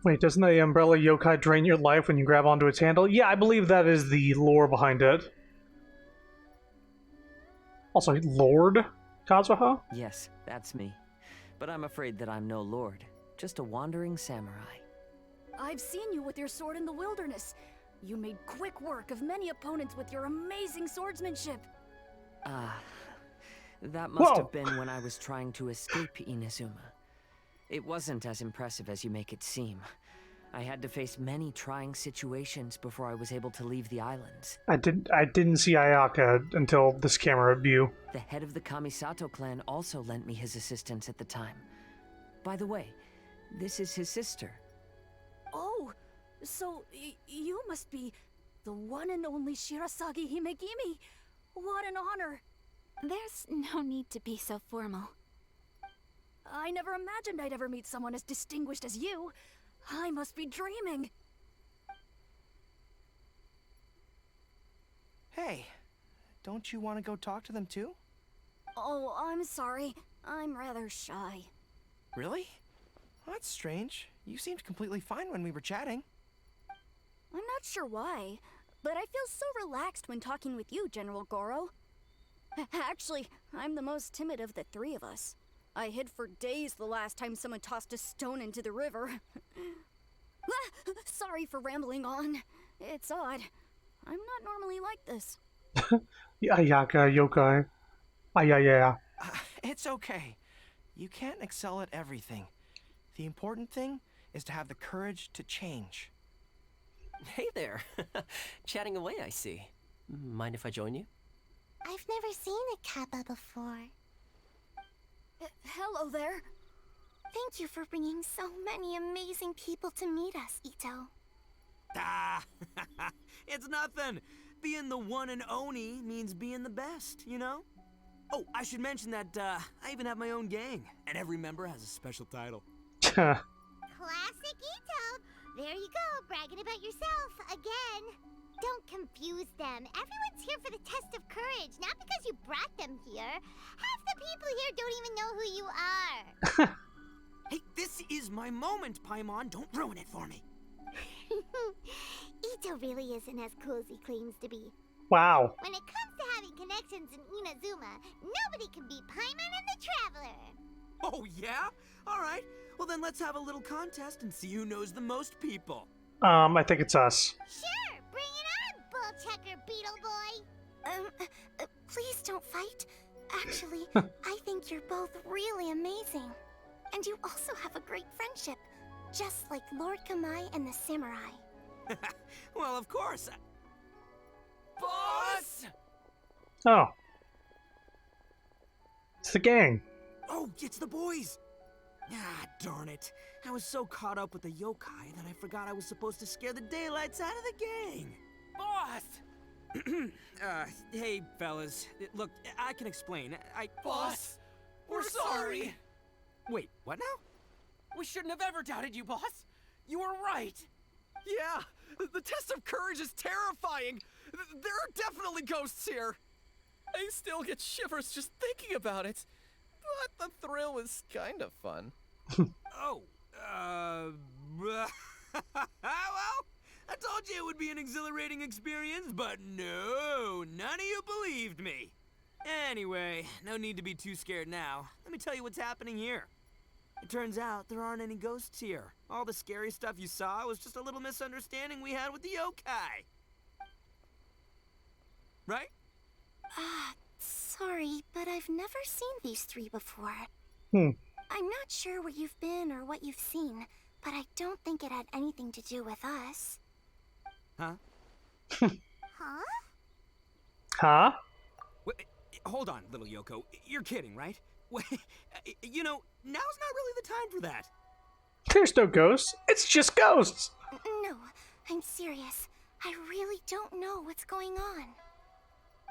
Speaker 1: Wait, doesn't the umbrella yokai drain your life when you grab onto its handle? Yeah, I believe that is the lore behind it. Also, Lord Kazuha?
Speaker 9: Yes, that's me. But I'm afraid that I'm no lord, just a wandering samurai.
Speaker 6: I've seen you with your sword in the wilderness. You made quick work of many opponents with your amazing swordsmanship.
Speaker 9: That must have been when I was trying to escape Inazuma. It wasn't as impressive as you make it seem. I had to face many trying situations before I was able to leave the islands.
Speaker 1: I didn't see Ayaka until this camera view.
Speaker 9: The head of the Kamisato clan also lent me his assistance at the time. By the way, this is his sister.
Speaker 6: Oh, so you must be the one and only Shirasagi Himegimi. What an honor.
Speaker 7: There's no need to be so formal.
Speaker 6: I never imagined I'd ever meet someone as distinguished as you. I must be dreaming.
Speaker 8: Hey, don't you want to go talk to them too?
Speaker 6: Oh, I'm sorry. I'm rather shy.
Speaker 8: Really? Well, that's strange. You seemed completely fine when we were chatting.
Speaker 6: I'm not sure why, but I feel so relaxed when talking with you, General Goro. Actually, I'm the most timid of the three of us. I hid for days the last time someone tossed a stone into the river. Sorry for rambling on. It's odd. I'm not normally like this.
Speaker 1: Ayaka, yokai. Yeah.
Speaker 8: It's okay. You can't excel at everything. The important thing is to have the courage to change.
Speaker 12: Hey there. Chatting away, I see. Mind if I join you?
Speaker 3: I've never seen a kappa before.
Speaker 6: Hello there.
Speaker 3: Thank you for bringing so many amazing people to meet us, Ito.
Speaker 4: Ah, it's nothing. Being the one and only means being the best, you know? Oh, I should mention that I even have my own gang, and every member has a special title.
Speaker 3: Classic Ito! There you go, bragging about yourself again. Don't confuse them. Everyone's here for the test of courage, not because you brought them here. Half the people here don't even know who you are.
Speaker 4: Hey, this is my moment, Paimon. Don't ruin it for me.
Speaker 3: Ito really isn't as cool as he claims to be.
Speaker 1: Wow.
Speaker 3: When it comes to having connections in Inazuma, nobody can beat Paimon and the Traveler.
Speaker 4: Oh, yeah? All right. Well, then let's have a little contest and see who knows the most people.
Speaker 1: I think it's us.
Speaker 3: Sure, bring it on, Bullchecker Beetle Boy.
Speaker 7: Please don't fight. Actually, I think you're both really amazing.
Speaker 3: And you also have a great friendship, just like Lord Kamai and the samurai.
Speaker 4: Well, of course.
Speaker 8: Boss!
Speaker 1: Oh. It's the gang.
Speaker 4: Oh, it's the boys! Ah, darn it. I was so caught up with the yokai that I forgot I was supposed to scare the daylights out of the gang.
Speaker 8: Boss!
Speaker 4: Hey, fellas. Look, I can explain.
Speaker 8: Boss! We're sorry!
Speaker 4: Wait, what now?
Speaker 8: We shouldn't have ever doubted you, boss! You were right! Yeah! The test of courage is terrifying! There are definitely ghosts here! I still get shivers just thinking about it. But the thrill was kind of fun.
Speaker 4: Oh, well, I told you it would be an exhilarating experience, but no, none of you believed me. Anyway, no need to be too scared now. Let me tell you what's happening here. It turns out there aren't any ghosts here. All the scary stuff you saw was just a little misunderstanding we had with the yokai. Right?
Speaker 3: Sorry, but I've never seen these three before.
Speaker 1: Hmm.
Speaker 3: I'm not sure where you've been or what you've seen, but I don't think it had anything to do with us.
Speaker 4: Huh?
Speaker 3: Huh?
Speaker 1: Huh?
Speaker 4: Wait, hold on, little Yoko. You're kidding, right? Wait, you know, now's not really the time for that.
Speaker 1: There's no ghosts. It's just ghosts.
Speaker 3: No, I'm serious. I really don't know what's going on.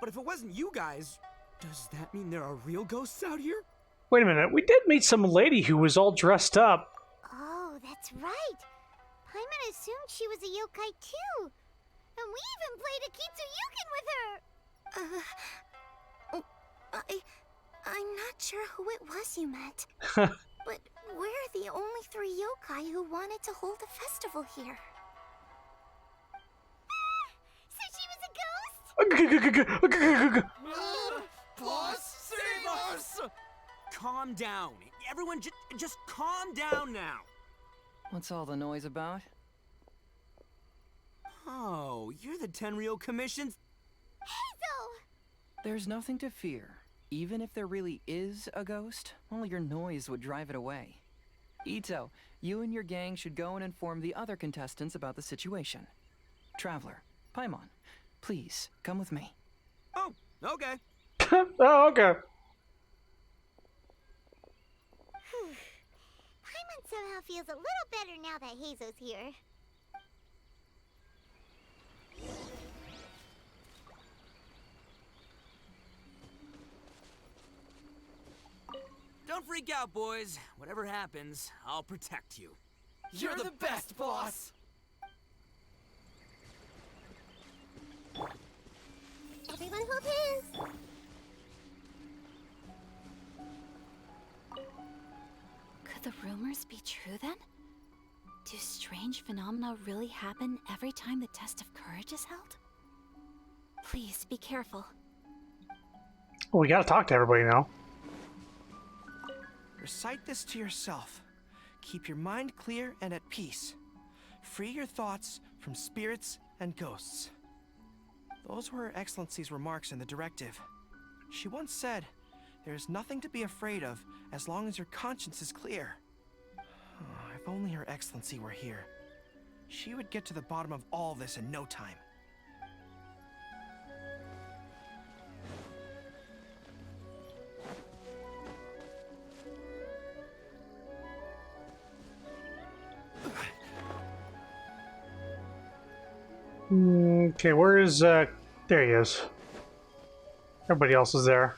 Speaker 4: But if it wasn't you guys, does that mean there are real ghosts out here?
Speaker 1: Wait a minute. We did meet some lady who was all dressed up.
Speaker 3: Oh, that's right. Paimon assumed she was a yokai too. And we even played a Kitsu Yukin with her. I'm not sure who it was you met. But we're the only three yokai who wanted to hold a festival here. So she was a ghost?
Speaker 8: Boss, save us!
Speaker 4: Calm down. Everyone just calm down now.
Speaker 16: What's all the noise about?
Speaker 4: Oh, you're the Tenryou Commission's...
Speaker 3: Hazel!
Speaker 16: There's nothing to fear. Even if there really is a ghost, only your noise would drive it away. Ito, you and your gang should go and inform the other contestants about the situation. Traveler, Paimon, please, come with me.
Speaker 4: Oh, okay.
Speaker 1: Oh, okay.
Speaker 3: Paimon somehow feels a little better now that Hazo's here.
Speaker 4: Don't freak out, boys. Whatever happens, I'll protect you.
Speaker 8: You're the best, boss!
Speaker 3: Everyone hold hands!
Speaker 7: Could the rumors be true then? Do strange phenomena really happen every time the test of courage is held? Please be careful.
Speaker 1: Well, we gotta talk to everybody now.
Speaker 8: Recite this to yourself. Keep your mind clear and at peace. Free your thoughts from spirits and ghosts. Those were Her Excellency's remarks in the directive. She once said, there is nothing to be afraid of as long as your conscience is clear. Oh, if only Her Excellency were here. She would get to the bottom of all this in no time.
Speaker 1: Okay, where is, there he is. Everybody else is there.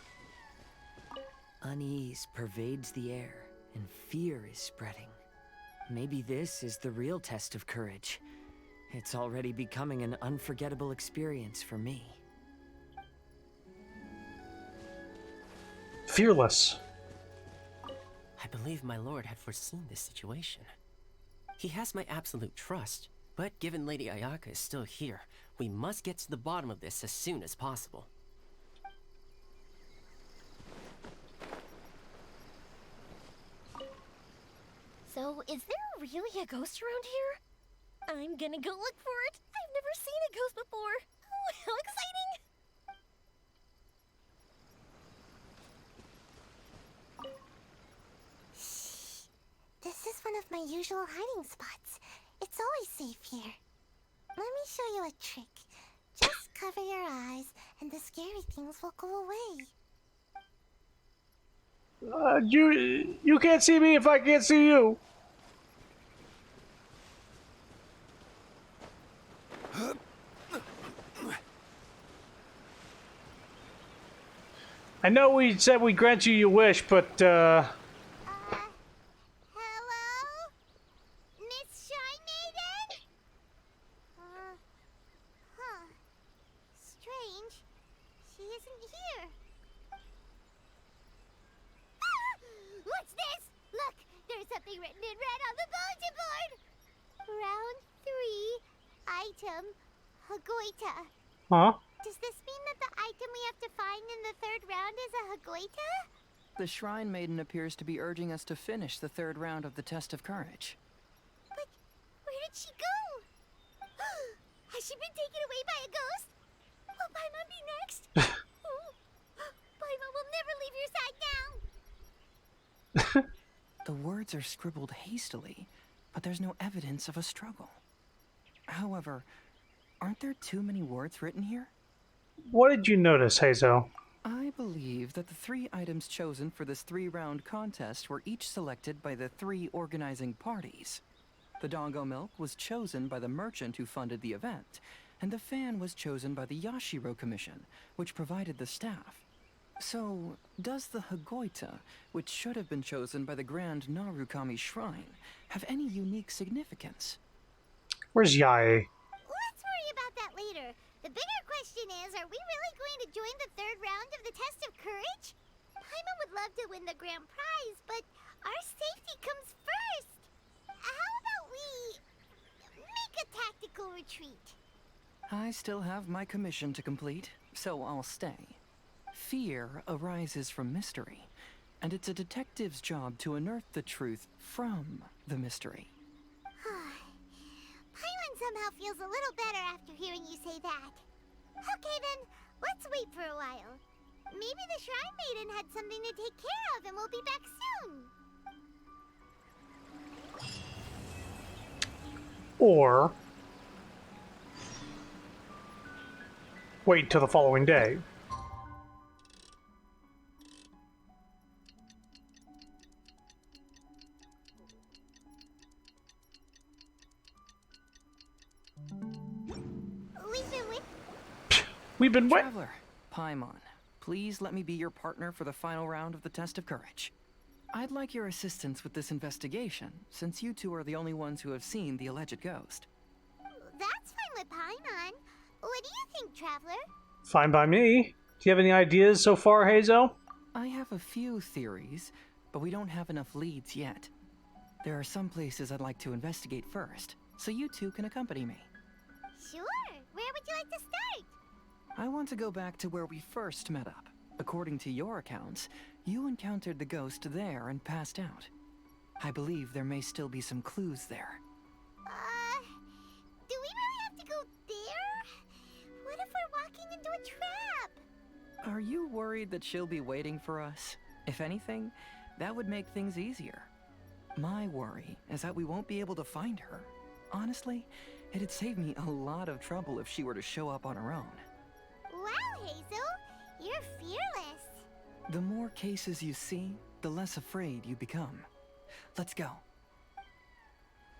Speaker 9: Unease pervades the air, and fear is spreading. Maybe this is the real test of courage. It's already becoming an unforgettable experience for me.
Speaker 1: Fearless.
Speaker 12: I believe my lord had foreseen this situation. He has my absolute trust, but given Lady Ayaka is still here, we must get to the bottom of this as soon as possible.
Speaker 13: So, is there really a ghost around here? I'm gonna go look for it. I've never seen a ghost before. Oh, how exciting!
Speaker 3: my usual hiding spots. It's always safe here. Let me show you a trick. Just cover your eyes, and the scary things will go away.
Speaker 1: You can't see me if I can't see you. I know we said we'd grant you your wish, but
Speaker 3: Hello? Miss Shrine Maiden? Huh. Strange. She isn't here. Ah! What's this? Look, there's something written in red on the bulletin board. Round 3, item, Hagoita.
Speaker 1: huh?
Speaker 3: Does this mean that the item we have to find in the 3rd round is a Hagoita?
Speaker 16: The Shrine Maiden appears to be urging us to finish the 3rd round of the Test of Courage.
Speaker 3: But where did she go? Has she been taken away by a ghost? Will Paimon be next? Paimon will never leave your side now.
Speaker 16: The words are scribbled hastily, but there's no evidence of a struggle. However, aren't there too many words written here?
Speaker 1: What did you notice, Hazel?
Speaker 16: I believe that the 3 items chosen for this 3-round contest were each selected by the 3 organizing parties. The Dongo Milk was chosen by the merchant who funded the event, and the fan was chosen by the Yashiro Commission, which provided the staff. So, does the Hagoita, which should have been chosen by the Grand Narukami Shrine, have any unique significance?
Speaker 1: Where's Yae?
Speaker 3: Let's worry about that later. The bigger question is, are we really going to join the 3rd round of the Test of Courage? Paimon would love to win the grand prize, but our safety comes first. How about we make a tactical retreat?
Speaker 16: I still have my commission to complete, so I'll stay. Fear arises from mystery, and it's a detective's job to unearth the truth from the mystery.
Speaker 3: Paimon somehow feels a little better after hearing you say that. Okay then, let's wait for a while. Maybe the Shrine Maiden had something to take care of and we'll be back soon.
Speaker 1: Or wait till the following day. We've been wait.
Speaker 16: Traveler, Paimon, please let me be your partner for the final round of the Test of Courage. I'd like your assistance with this investigation, since you 2 are the only ones who have seen the alleged ghost.
Speaker 3: That's fine with Paimon. What do you think, Traveler?
Speaker 1: Fine by me. Do you have any ideas so far, Hazel?
Speaker 16: I have a few theories, but we don't have enough leads yet. There are some places I'd like to investigate first, so you 2 can accompany me.
Speaker 3: Sure. Where would you like to start?
Speaker 16: I want to go back to where we first met up. According to your accounts, you encountered the ghost there and passed out. I believe there may still be some clues there.
Speaker 3: Do we really have to go there? What if we're walking into a trap?
Speaker 16: Are you worried that she'll be waiting for us? If anything, that would make things easier. My worry is that we won't be able to find her. Honestly, it'd save me a lot of trouble if she were to show up on her own.
Speaker 3: Wow, Hazel, you're fearless.
Speaker 16: The more cases you see, the less afraid you become. Let's go.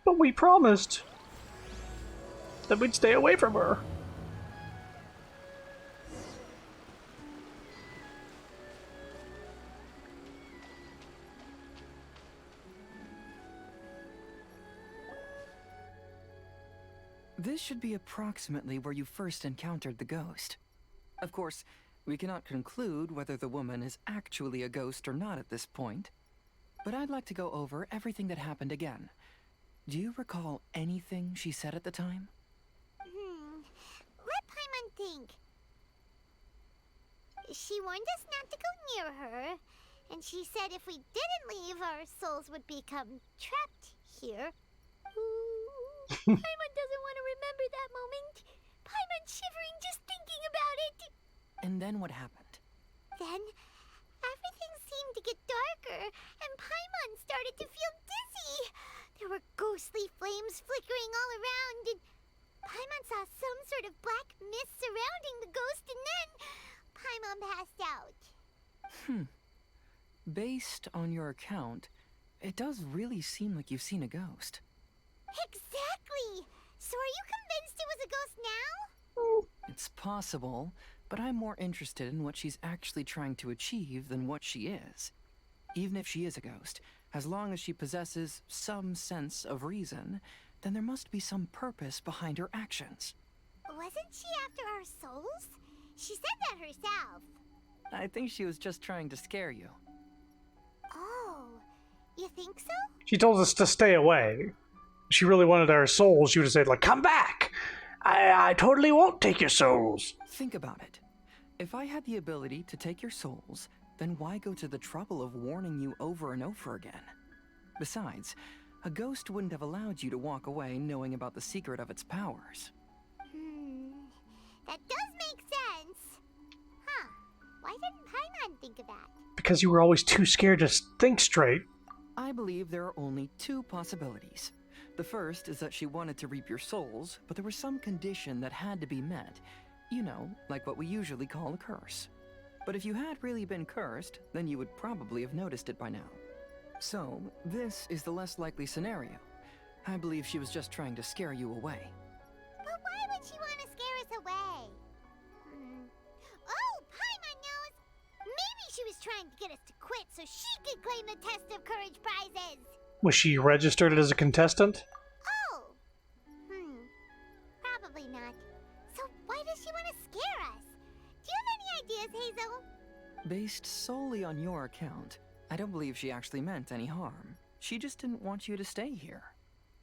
Speaker 1: But we promised that we'd stay away from her.
Speaker 16: This should be approximately where you first encountered the ghost. Of course, we cannot conclude whether the woman is actually a ghost or not at this point. But I'd like to go over everything that happened again. Do you recall anything she said at the time?
Speaker 3: Let Paimon think. She warned us not to go near her, and she said if we didn't leave, our souls would become trapped here. Paimon doesn't want to remember that moment. Paimon's shivering just thinking about it.
Speaker 16: And then what happened?
Speaker 3: Then, everything seemed to get darker, and Paimon started to feel dizzy. There saw some sort of black mist surrounding the ghost, and then Paimon passed out.
Speaker 16: Based on your account, it does really seem like you've seen a ghost.
Speaker 3: Exactly! So are you convinced it was a ghost now?
Speaker 16: It's possible, but I'm more interested in what she's actually trying to achieve than what she is. Even if she is a ghost, as long as she possesses some sense of reason, then there must be some purpose behind her actions.
Speaker 3: Wasn't she after our souls? She said that herself.
Speaker 16: I think she was just trying to scare you.
Speaker 3: Oh, you think so?
Speaker 1: She told us to stay away. If she really wanted our souls, she would have said, like, come back! I totally won't take your souls.
Speaker 16: Think about it. If I had the ability to take your souls, then why go to the trouble of warning you over and over again? Besides, a ghost wouldn't have allowed you to walk away knowing about the secret of its powers.
Speaker 3: That does make sense. Huh. Why didn't Paimon think of that?
Speaker 1: Because you were always too scared to think straight.
Speaker 16: I believe there are only two possibilities. The first is that she wanted to reap your souls, but there was some condition that had to be met. You know, like what we usually call a curse. But if you had really been cursed, then you would probably have noticed it by now. So, this is the less likely scenario. I believe she was just trying to scare you away.
Speaker 3: But why would she want to scare us away? Oh, Paimon knows! Maybe she was trying to get us to quit so she could claim the Test of Courage prizes!
Speaker 1: Was she registered as a contestant?
Speaker 3: Oh! Probably not. So why does she want to scare us? Do you have any ideas, Hazel?
Speaker 16: Based solely on your account, I don't believe she actually meant any harm. She just didn't want you to stay here.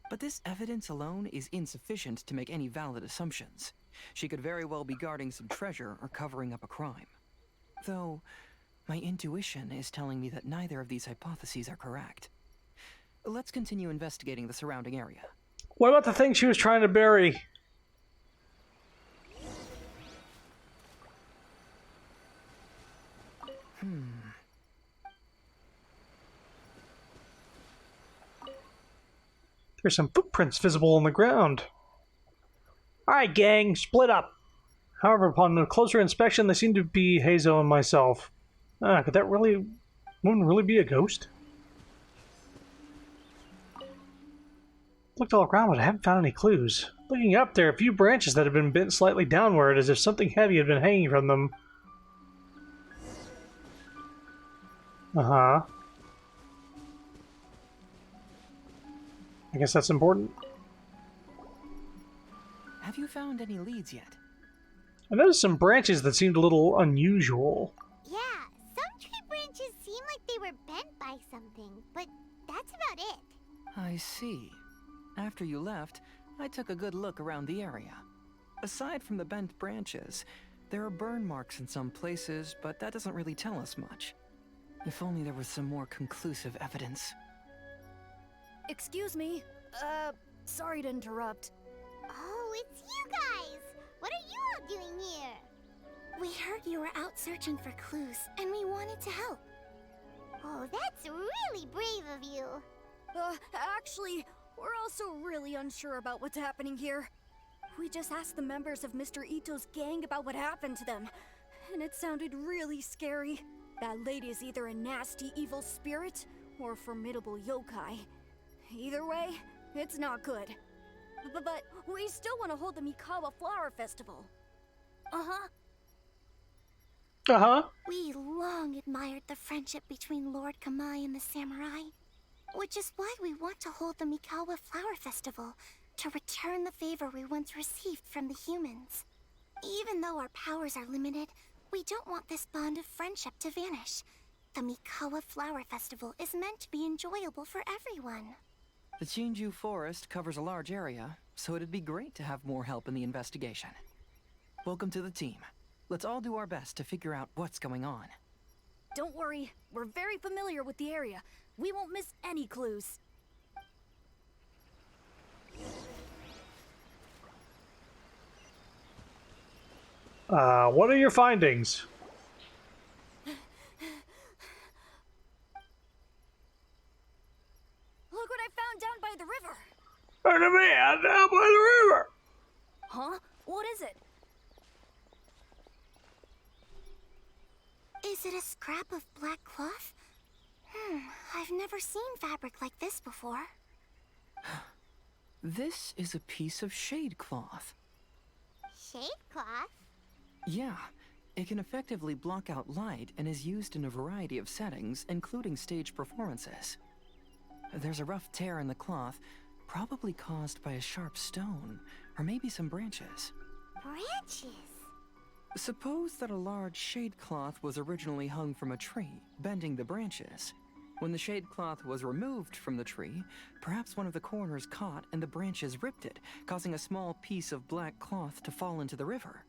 Speaker 16: But this evidence alone is insufficient to make any valid assumptions. She could very well be guarding some treasure or covering up a crime. Though, my intuition is telling me that neither of these hypotheses are correct. Let's continue investigating the surrounding area.
Speaker 1: What about the thing she was trying to bury? There's some footprints visible on the ground. Alright, gang, split up. However, upon a closer inspection, they seem to be Hazel and myself. Could that really... wouldn't really be a ghost? Looked all around, but I haven't found any clues. Looking up, there are a few branches that have been bent slightly downward, as if something heavy had been hanging from them. I guess that's important.
Speaker 16: Have you found any leads yet?
Speaker 1: I noticed some branches that seemed a little unusual.
Speaker 3: Yeah, some tree branches seem like they were bent by something, but that's about it.
Speaker 16: I see. After you left, I took a good look around the area. Aside from the bent branches, there are burn marks in some places, but that doesn't really tell us much. If only there was some more conclusive evidence.
Speaker 6: Excuse me. Sorry to interrupt.
Speaker 3: Oh, it's you guys! What are you all doing here? We heard you were out searching for clues, and we wanted to help. Oh, that's really brave of you.
Speaker 6: Actually, we're also really unsure about what's happening here. We just asked the members of Mr. Ito's gang about what happened to them, and it sounded really scary. That lady is either a nasty evil spirit or a formidable yokai. Either way, it's not good. But we still want to hold the Mikawa Flower Festival.
Speaker 3: We long admired the friendship between Lord Kamai and the samurai, which is why we want to hold the Mikawa Flower Festival to return the favor we once received from the humans. Even though our powers are limited, we don't want this bond of friendship to vanish. The Mikawa Flower Festival is meant to be enjoyable for everyone.
Speaker 16: The Chinju Forest covers a large area, so it'd be great to have more help in the investigation. Welcome to the team. Let's all do our best to figure out what's going on.
Speaker 6: Don't worry, we're very familiar with the area. We won't miss any clues.
Speaker 1: What are your findings?
Speaker 6: Look what I found down by the river!
Speaker 1: There's a man down by the river!
Speaker 6: Huh? What is it?
Speaker 3: Is it a scrap of black cloth? I've never seen fabric like this before.
Speaker 16: This is a piece of shade cloth.
Speaker 3: Shade cloth?
Speaker 16: Yeah, it can effectively block out light and is used in a variety of settings, including stage performances. There's a rough tear in the cloth, probably caused by a sharp stone, or maybe some branches.
Speaker 3: Branches?
Speaker 16: Suppose that a large shade cloth was originally hung from a tree, bending the branches. When the shade cloth was removed from the tree, perhaps one of the corners caught and the branches ripped it, causing a small piece of black cloth to fall into the river.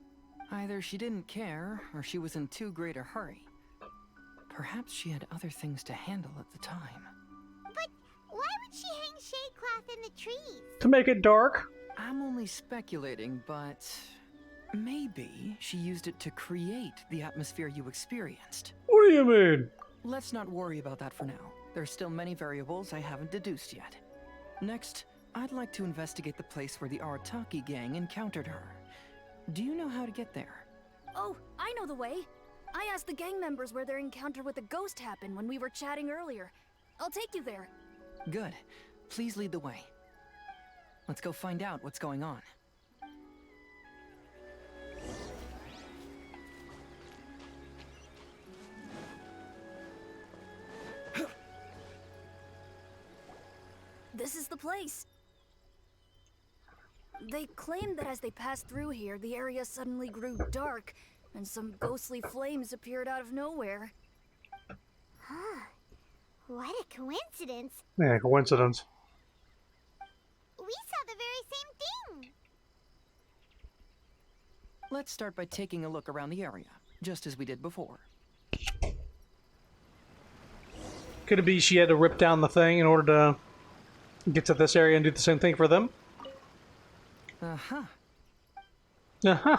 Speaker 16: Either she didn't care, or she was in too great a hurry. Perhaps she had other things to handle at the time.
Speaker 3: But why would she hang shade cloth in the trees?
Speaker 1: To make it dark?
Speaker 16: I'm only speculating, but maybe she used it to create the atmosphere you experienced.
Speaker 1: What do you mean?
Speaker 16: Let's not worry about that for now. There's still many variables I haven't deduced yet. Next, I'd like to investigate the place where the Arataki gang encountered her. Do you know how to get there?
Speaker 6: Oh, I know the way. I asked the gang members where their encounter with the ghost happened when we were chatting earlier. I'll take you there.
Speaker 16: Good. Please lead the way. Let's go find out what's going on.
Speaker 6: This is the place. They claimed that as they passed through here, the area suddenly grew dark, and some ghostly flames appeared out of nowhere.
Speaker 3: Huh. What a coincidence.
Speaker 1: Yeah, coincidence.
Speaker 3: We saw the very same thing.
Speaker 16: Let's start by taking a look around the area, just as we did before.
Speaker 1: Could it be she had to rip down the thing in order to get to this area and do the same thing for them?
Speaker 16: Uh-huh.
Speaker 1: Uh-huh.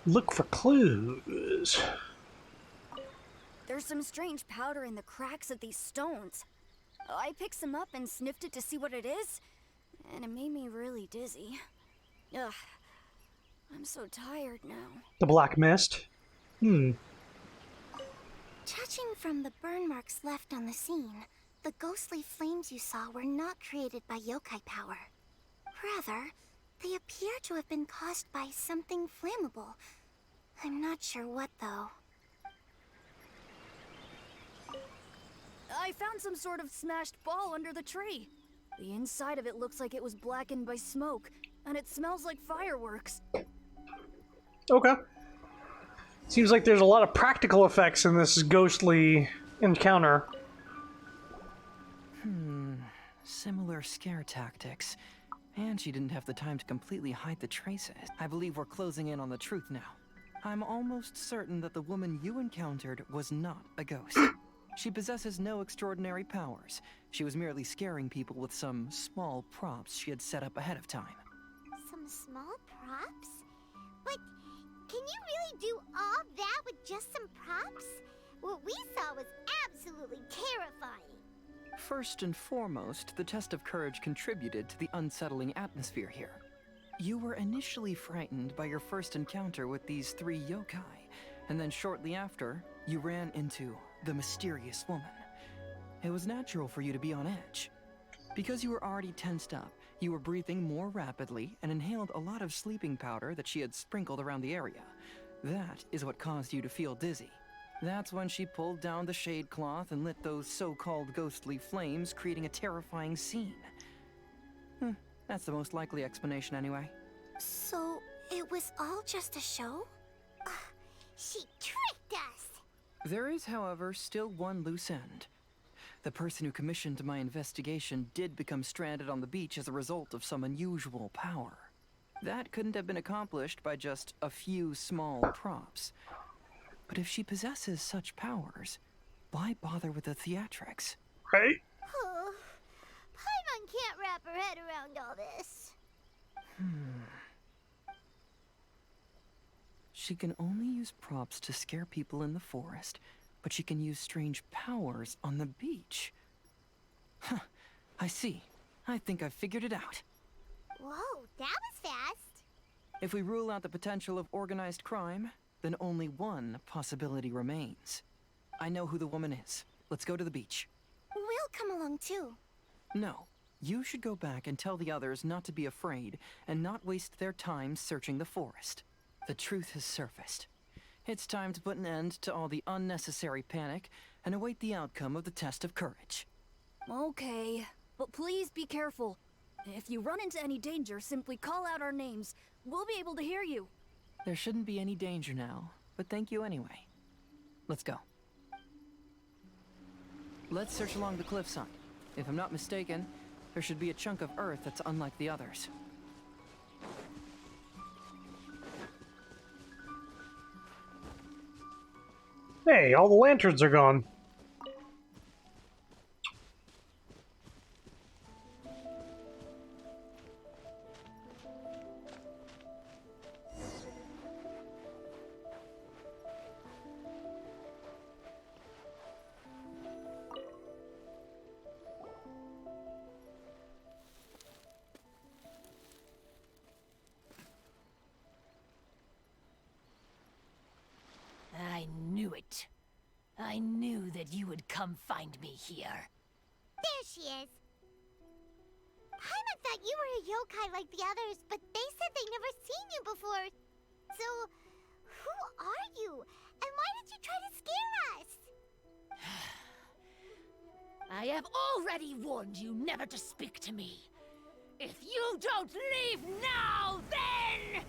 Speaker 1: Look for clues.
Speaker 6: There's some strange powder in the cracks of these stones. I picked some up and sniffed it to see what it is, and it made me really dizzy. Ugh. I'm so tired now.
Speaker 1: The black mist?
Speaker 3: Judging from the burn marks left on the scene, the ghostly flames you saw were not created by yokai power. Rather, they appear to have been caused by something flammable. I'm not sure what, though.
Speaker 6: I found some sort of smashed ball under the tree. The inside of it looks like it was blackened by smoke, and it smells like fireworks.
Speaker 1: Okay. Seems like there's a lot of practical effects in this ghostly encounter.
Speaker 16: Similar scare tactics. And she didn't have the time to completely hide the traces. I believe we're closing in on the truth now. I'm almost certain that the woman you encountered was not a ghost. She possesses no extraordinary powers. She was merely scaring people with some small props she had set up ahead of time.
Speaker 3: Some small props? But can you really do all that with just some props? What we saw was absolutely terrifying.
Speaker 16: First and foremost, the test of courage contributed to the unsettling atmosphere here. You were initially frightened by your first encounter with these three yokai, and then shortly after, you ran into the mysterious woman. It was natural for you to be on edge. Because you were already tensed up, you were breathing more rapidly and inhaled a lot of sleeping powder that she had sprinkled around the area. That is what caused you to feel dizzy. That's when she pulled down the shade cloth and lit those so-called ghostly flames, creating a terrifying scene. That's the most likely explanation anyway.
Speaker 3: So, it was all just a show? She tricked us!
Speaker 16: There is, however, still one loose end. The person who commissioned my investigation did become stranded on the beach as a result of some unusual power. That couldn't have been accomplished by just a few small props. But if she possesses such powers, why bother with the theatrics?
Speaker 1: Right?
Speaker 3: Oh, Paimon can't wrap her head around all this.
Speaker 16: She can only use props to scare people in the forest, but she can use strange powers on the beach. Huh, I see. I think I've figured it out.
Speaker 3: Whoa, that was fast.
Speaker 16: If we rule out the potential of organized crime, then only one possibility remains. I know who the woman is. Let's go to the beach.
Speaker 3: We'll come along too.
Speaker 16: No. You should go back and tell the others not to be afraid and not waste their time searching the forest. The truth has surfaced. It's time to put an end to all the unnecessary panic and await the outcome of the test of courage.
Speaker 6: Okay, but please be careful. If you run into any danger, simply call out our names. We'll be able to hear you.
Speaker 16: There shouldn't be any danger now, but thank you anyway. Let's go. Let's search along the cliffside. If I'm not mistaken, there should be a chunk of earth that's unlike the others.
Speaker 1: Hey, all the lanterns are gone.
Speaker 11: I knew it. I knew that you would come find me here.
Speaker 3: There she is. Paimon thought you were a yokai like the others, but they said they never seen you before. So, who are you? And why did you try to scare us?
Speaker 11: I have already warned you never to speak to me. If you don't leave now, then...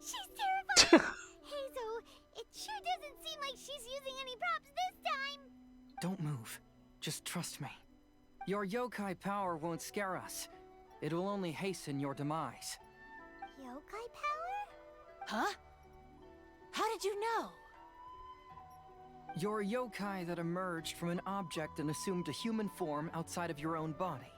Speaker 3: She's terrifying! Hazel, it sure doesn't seem like she's using any props this time!
Speaker 16: Don't move. Just trust me. Your yokai power won't scare us. It will only hasten your demise.
Speaker 3: Yokai power?
Speaker 11: Huh? How did you know?
Speaker 16: You're a yokai that emerged from an object and assumed a human form outside of your own body.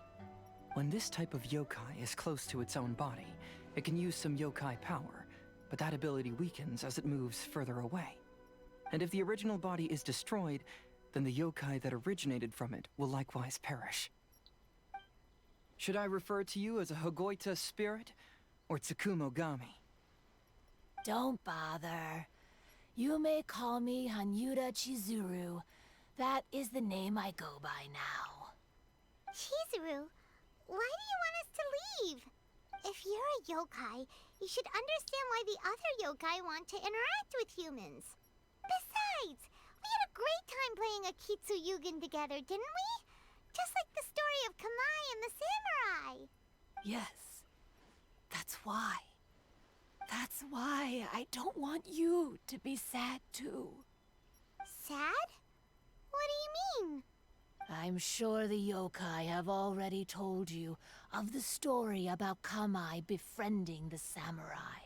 Speaker 16: When this type of yokai is close to its own body, it can use some yokai power, but that ability weakens as it moves further away. And if the original body is destroyed, then the yokai that originated from it will likewise perish. Should I refer to you as a Hagoita spirit or Tsukumo Gami?
Speaker 11: Don't bother. You may call me Hanyuda Chizuru. That is the name I go by now.
Speaker 3: Chizuru, why do you want us to leave? If you're a yokai, you should understand why the other yokai want to interact with humans. Besides, we had a great time playing a Kitsuyugen together, didn't we? Just like the story of Kamai and the samurai.
Speaker 11: Yes. That's why. That's why I don't want you to be sad too.
Speaker 3: Sad? What do you mean?
Speaker 11: I'm sure the yokai have already told you of the story about Kamai befriending the samurai.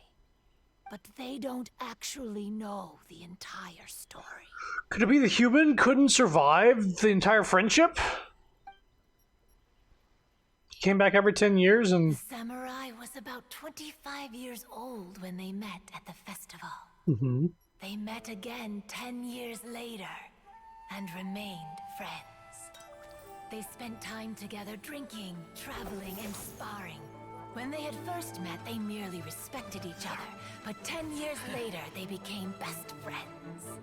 Speaker 11: But they don't actually know the entire story.
Speaker 1: Could it be the human couldn't survive the entire friendship? He came back every 10 years and...
Speaker 11: The samurai was about 25 years old when they met at the festival.
Speaker 1: Mm-hmm.
Speaker 11: They met again 10 years later and remained friends. They spent time together drinking, traveling, and sparring. When they had first met, they merely respected each other, but 10 years later, they became best friends.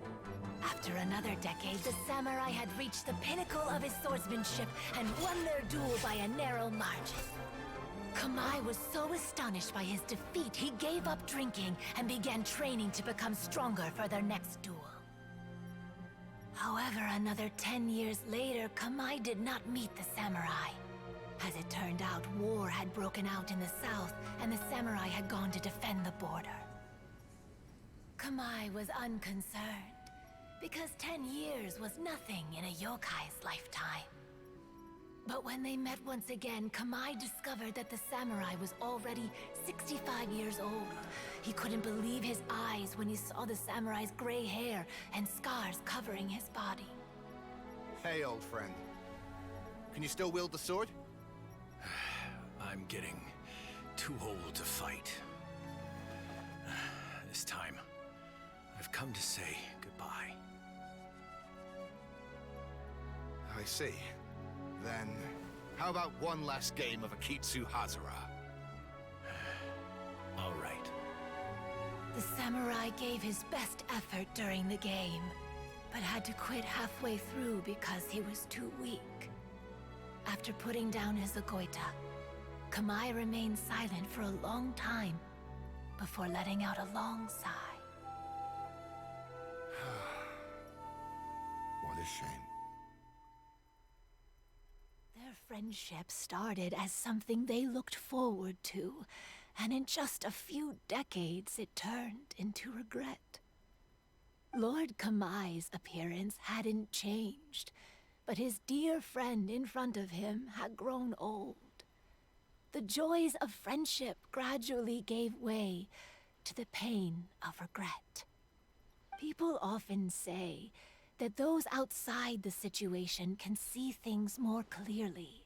Speaker 11: After another decade, the samurai had reached the pinnacle of his swordsmanship and won their duel by a narrow margin. Kamai was so astonished by his defeat, he gave up drinking and began training to become stronger for their next duel. However, another 10 years later, Kamai did not meet the samurai. As it turned out, war had broken out in the south, and the samurai had gone to defend the border. Kamai was unconcerned, because 10 years was nothing in a yokai's lifetime. But when they met once again, Kamai discovered that the samurai was already 65 years old. He couldn't believe his eyes when he saw the samurai's gray hair and scars covering his body.
Speaker 17: Hey, old friend. Can you still wield the sword?
Speaker 14: I'm getting too old to fight. This time, I've come to say goodbye.
Speaker 17: I see. Then, how about one last game of Akitsu Hazara?
Speaker 14: All right.
Speaker 11: The samurai gave his best effort during the game, but had to quit halfway through because he was too weak. After putting down his Agoita, Kamai remained silent for a long time before letting out a long sigh.
Speaker 17: What a shame.
Speaker 11: Their friendship started as something they looked forward to, and in just a few decades it turned into regret. Lord Kamai's appearance hadn't changed, but his dear friend in front of him had grown old. The joys of friendship gradually gave way to the pain of regret. People often say that those outside the situation can see things more clearly,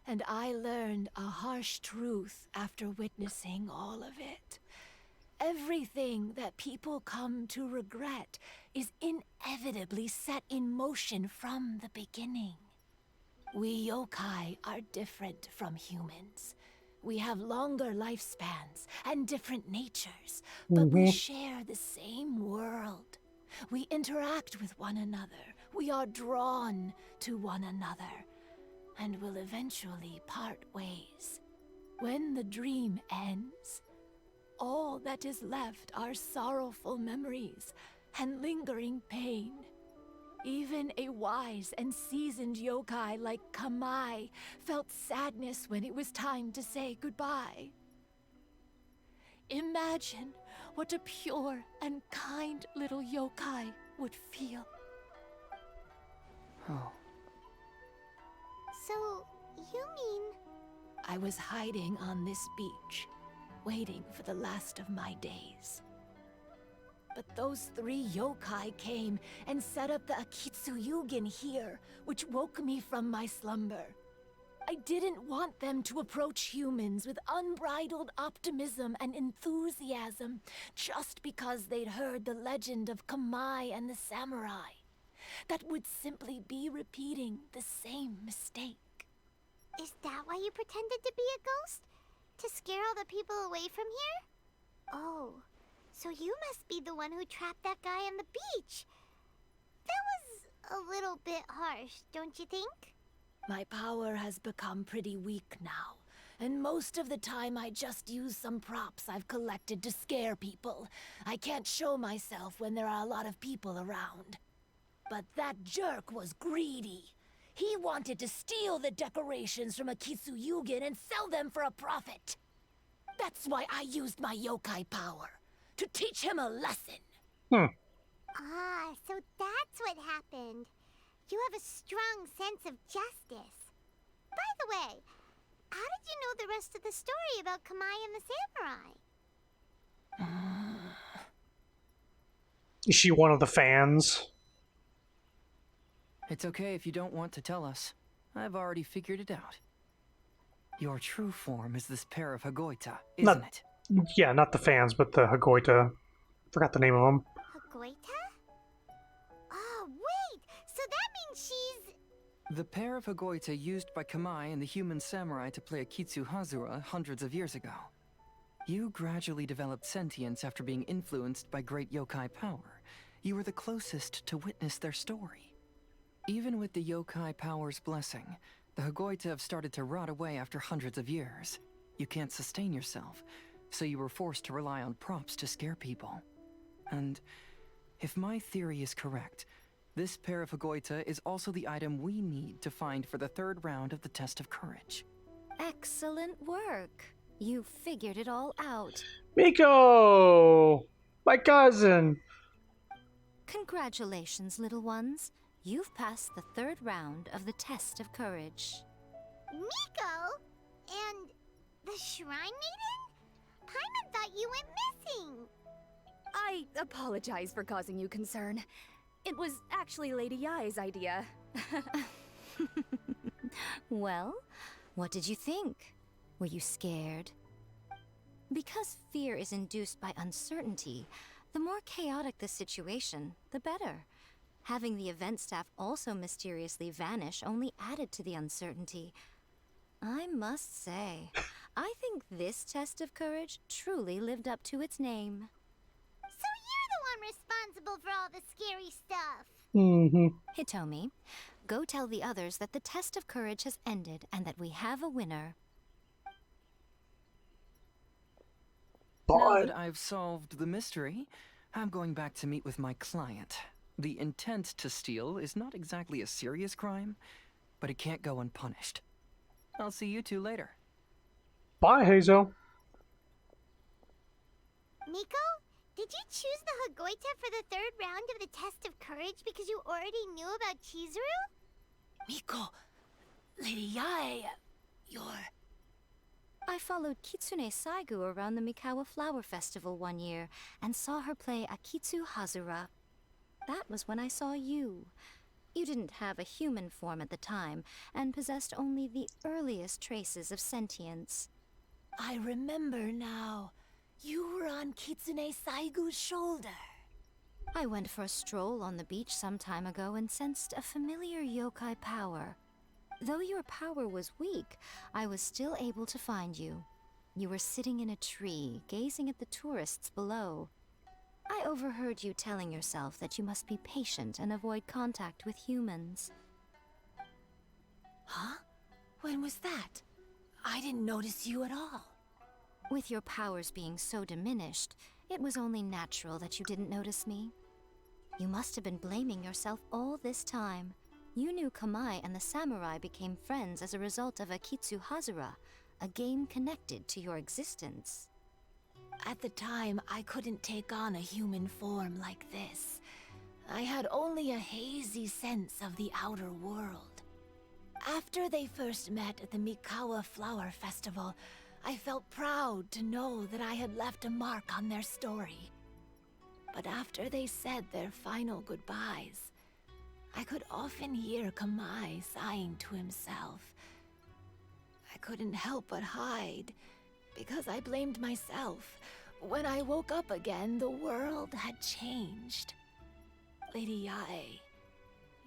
Speaker 11: and I learned a harsh truth after witnessing all of it. Everything that people come to regret is inevitably set in motion from the beginning. We yokai are different from humans. We have longer lifespans and different natures, but we share the same world. We interact with one another. We are drawn to one another, and will eventually part ways. When the dream ends, all that is left are sorrowful memories and lingering pain. Even a wise and seasoned yokai like Kamai felt sadness when it was time to say goodbye. Imagine what a pure and kind little yokai would feel.
Speaker 16: Oh.
Speaker 3: So, you mean...
Speaker 11: I was hiding on this beach, waiting for the last of my days. But those 3 yokai came and set up the Akitsu Yugen here, which woke me from my slumber. I didn't want them to approach humans with unbridled optimism and enthusiasm just because they'd heard the legend of Kamai and the samurai. That would simply be repeating the same mistake.
Speaker 3: Is that why you pretended to be a ghost? To scare all the people away from here? Oh, so you must be the one who trapped that guy on the beach. That was a little bit harsh, don't you think?
Speaker 11: My power has become pretty weak now, and most of the time I just use some props I've collected to scare people. I can't show myself when there are a lot of people around. But that jerk was greedy. He wanted to steal the decorations from Akitsu Yugen and sell them for a profit. That's why I used my yokai power, to teach him a lesson.
Speaker 3: Ah, so that's what happened. You have a strong sense of justice. By the way, how did you know the rest of the story about Kamai and the samurai?
Speaker 1: Is she one of the fans?
Speaker 16: It's okay if you don't want to tell us. I've already figured it out. Your true form is this pair of Hagoita, isn't it?
Speaker 1: Yeah, not the fans, but the Hagoita. Forgot the name of them.
Speaker 3: Hagoita? Oh, wait! So that means she's...
Speaker 16: The pair of Hagoita used by Kamai and the human samurai to play Akitsu Hazura hundreds of years ago. You gradually developed sentience after being influenced by great yokai power. You were the closest to witness their story. Even with the yokai power's blessing, the Hagoita have started to rot away after hundreds of years. You can't sustain yourself, so you were forced to rely on props to scare people. And if my theory is correct, this pair of Hagoita is also the item we need to find for the 3rd round of the test of courage.
Speaker 6: Excellent work. You figured it all out.
Speaker 1: Miko! My cousin!
Speaker 6: Congratulations, little ones. You've passed the 3rd round of the test of courage.
Speaker 3: Miko? And the Shrine Maiden? Paimon thought you went missing.
Speaker 6: I apologize for causing you concern. It was actually Lady Yai's idea. Well, what did you think? Were you scared? Because fear is induced by uncertainty, the more chaotic the situation, the better. Having the event staff also mysteriously vanish only added to the uncertainty. I must say, I think this test of courage truly lived up to its name.
Speaker 3: So you're the one responsible for all the scary stuff.
Speaker 6: Hitomi, go tell the others that the test of courage has ended and that we have a winner.
Speaker 16: Now that I've solved the mystery, I'm going back to meet with my client. The intent to steal is not exactly a serious crime, but it can't go unpunished. I'll see you two later.
Speaker 1: Bye, Hazel.
Speaker 3: Miko, did you choose the Hagoita for the third round of the test of courage because you already knew about Chizuru?
Speaker 11: Miko, Lady Yae, you're...
Speaker 6: I followed Kitsune Saigu around the Mikawa Flower Festival one year and saw her play Akitsu Hazura. That was when I saw you. You didn't have a human form at the time and possessed only the earliest traces of sentience.
Speaker 11: I remember now. You were on Kitsune Saigu's shoulder.
Speaker 6: I went for a stroll on the beach some time ago and sensed a familiar yokai power. Though your power was weak, I was still able to find you. You were sitting in a tree, gazing at the tourists below. I overheard you telling yourself that you must be patient and avoid contact with humans.
Speaker 11: Huh? When was that? I didn't notice you at all.
Speaker 6: With your powers being so diminished, it was only natural that you didn't notice me. You must have been blaming yourself all this time. You knew Kamai and the samurai became friends as a result of Akitsu Hazura, a game connected to your existence.
Speaker 11: At the time, I couldn't take on a human form like this. I had only a hazy sense of the outer world. After they first met at the Mikawa Flower Festival, I felt proud to know that I had left a mark on their story. But after they said their final goodbyes, I could often hear Kamai sighing to himself. I couldn't help but hide, because I blamed myself. When I woke up again, the world had changed. Lady Yae,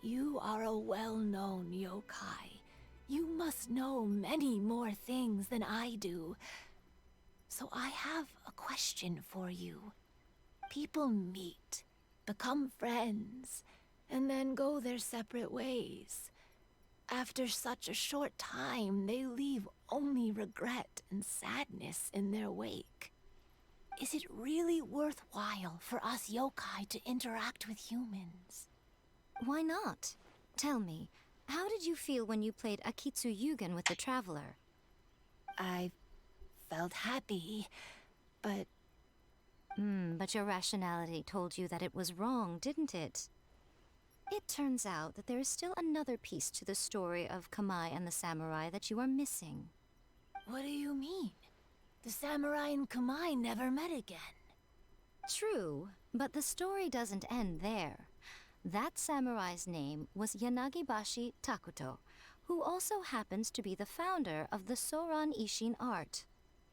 Speaker 11: you are a well-known yokai. You must know many more things than I do. So I have a question for you. People meet, become friends, and then go their separate ways. After such a short time, they leave only regret and sadness in their wake. Is it really worthwhile for us yokai to interact with humans?
Speaker 6: Why not? Tell me, how did you feel when you played Akitsu Yugen with the Traveler?
Speaker 11: I felt happy, but...
Speaker 6: But your rationality told you that it was wrong, didn't it? It turns out that there is still another piece to the story of Kamai and the samurai that you are missing.
Speaker 11: What do you mean? The samurai and Kamai never met again.
Speaker 6: True, but the story doesn't end there. That samurai's name was Yanagibashi Takuto, who also happens to be the founder of the Soran Ishin art.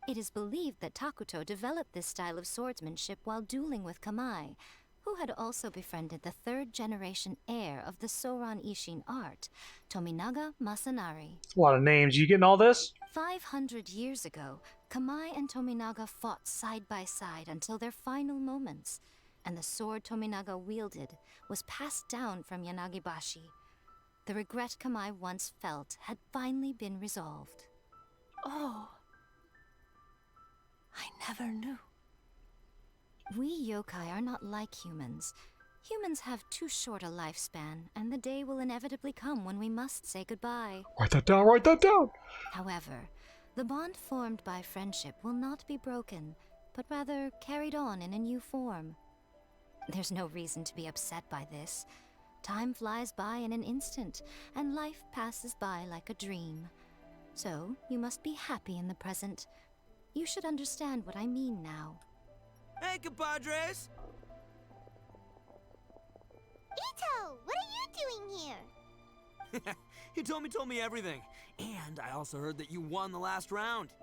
Speaker 6: It is believed that Takuto developed this style of swordsmanship while dueling with Kamai, who had also befriended the third-generation heir of the Soran Ishin art, Tominaga Masanari.
Speaker 1: A lot of names. You getting all this?
Speaker 6: 500 years ago, Kamai and Tominaga fought side by side until their final moments, and the sword Tominaga wielded was passed down from Yanagibashi. The regret Kamai once felt had finally been resolved.
Speaker 11: Oh. I never knew.
Speaker 6: We yokai are not like humans. Humans have too short a lifespan, and the day will inevitably come when we must say goodbye.
Speaker 1: Write that down, write that down!
Speaker 6: However, the bond formed by friendship will not be broken, but rather carried on in a new form. There's no reason to be upset by this. Time flies by in an instant, and life passes by like a dream. So, you must be happy in the present. You should understand what I mean now.
Speaker 4: Hey, compadres!
Speaker 3: Ito, what are you doing here?
Speaker 4: He told me everything. And I also heard that you won the last round.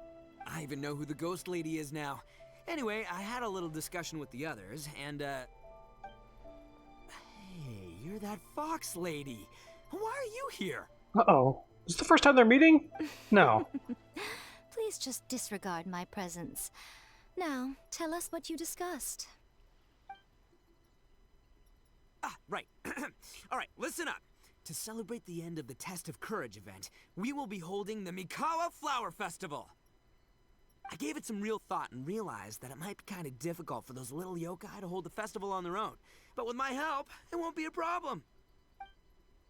Speaker 4: I even know who the ghost lady is now. Anyway, I had a little discussion with the others, and, Hey, you're
Speaker 12: that fox lady. Why are you here?
Speaker 1: Uh-oh. Is this the first time they're meeting? No.
Speaker 6: Please just disregard my presence. Now, tell us what you discussed.
Speaker 4: Ah, right. Alright, listen up. To celebrate the end of the Test of Courage event, we will be holding the Mikawa Flower Festival. I gave it some real thought and realized that it might be kind of difficult for those little yokai to hold the festival on their own. But with my help, it won't be a problem.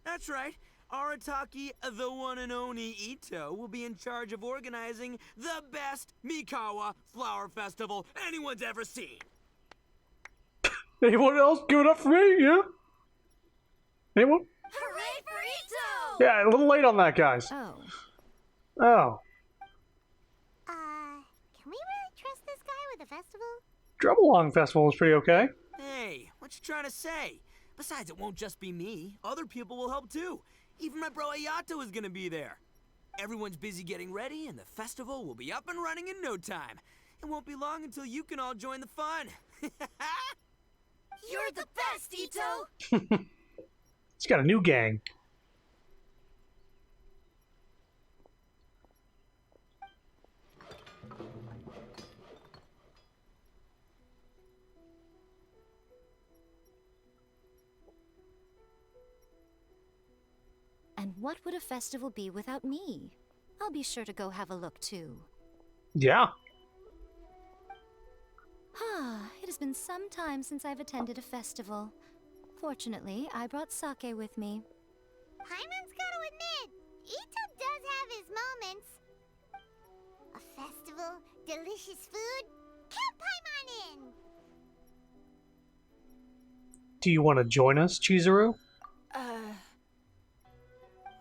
Speaker 4: That's right. Arataki, the one and only Ito, will be in charge of organizing the best Mikawa Flower Festival anyone's ever seen.
Speaker 1: Anyone else give it up for me? Yeah? Anyone?
Speaker 6: Hooray for Ito!
Speaker 1: Yeah, a little late on that, guys.
Speaker 6: Oh.
Speaker 1: Oh.
Speaker 3: Can we really trust this guy with the festival?
Speaker 1: Drum Along Festival was pretty okay.
Speaker 4: Hey, what you trying to say? Besides, it won't just be me. Other people will help too. Even my bro Ayato is gonna be there. Everyone's busy getting ready, and the festival will be up and running in no time. It won't be long until you can all join the fun.
Speaker 6: You're the best, Ito!
Speaker 1: He's got a new gang.
Speaker 6: And what would a festival be without me? I'll be sure to go have a look too.
Speaker 1: Yeah.
Speaker 6: It has been some time since I've attended a festival. Fortunately, I brought sake with me.
Speaker 3: Paimon's gotta admit, Ito does have his moments. A festival, delicious food, count Paimon in!
Speaker 1: Do you want to join us, Chizuru?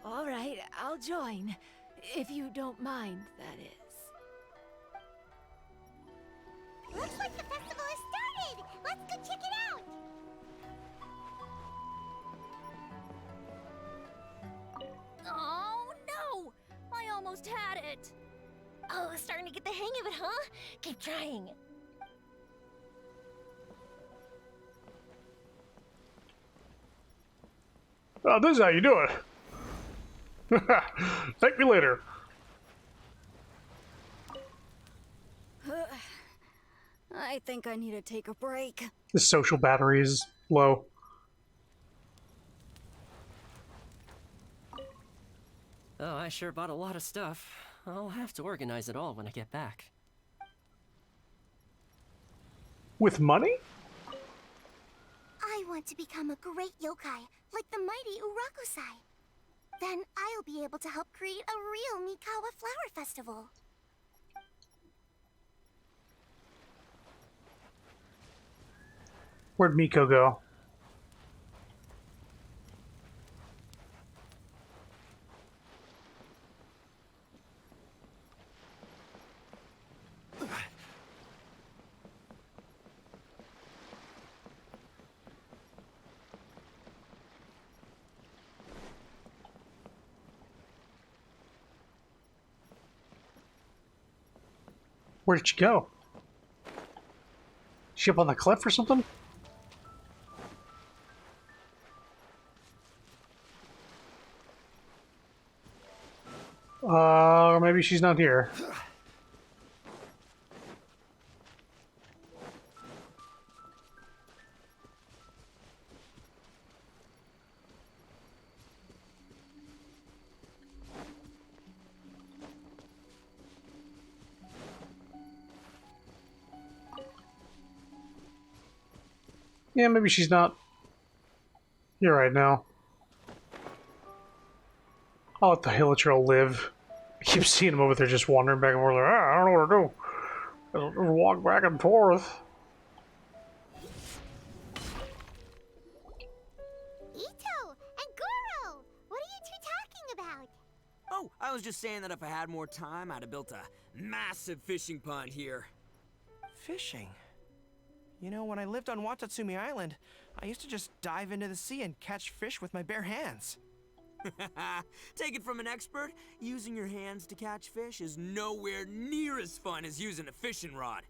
Speaker 11: All right, I'll join. If you don't mind, that is.
Speaker 3: Looks like the festival has started! Let's go check it out!
Speaker 6: Oh, no! I almost had it!
Speaker 13: Oh, starting to get the hang of it, huh? Keep trying.
Speaker 1: Oh, this is how you do it. Thank me later.
Speaker 6: I think I need to take a break.
Speaker 1: The social battery is low.
Speaker 12: Oh, I sure bought a lot of stuff. I'll have to organize it all when I get back.
Speaker 1: With money?
Speaker 3: I want to become a great yokai, like the mighty Urakusai. Then I'll be able to help create a real Mikawa Flower Festival.
Speaker 1: Where'd Miko go? Where did she go? She up on the cliff or something? Or maybe she's not here. Yeah, maybe she's not here right now. I'll let the Hilichurl live. I keep seeing him over there just wandering back and forth like, I don't know what to do. Just walk back and forth.
Speaker 3: Ito and Goro! What are you two talking about?
Speaker 4: Oh, I was just saying that if I had more time, I'd have built a massive fishing pond here.
Speaker 8: Fishing? You know, when I lived on Watatsumi Island, I used to just dive into the sea and catch fish with my bare hands.
Speaker 4: Take it from an expert, using your hands to catch fish is nowhere near as fun as using a fishing rod.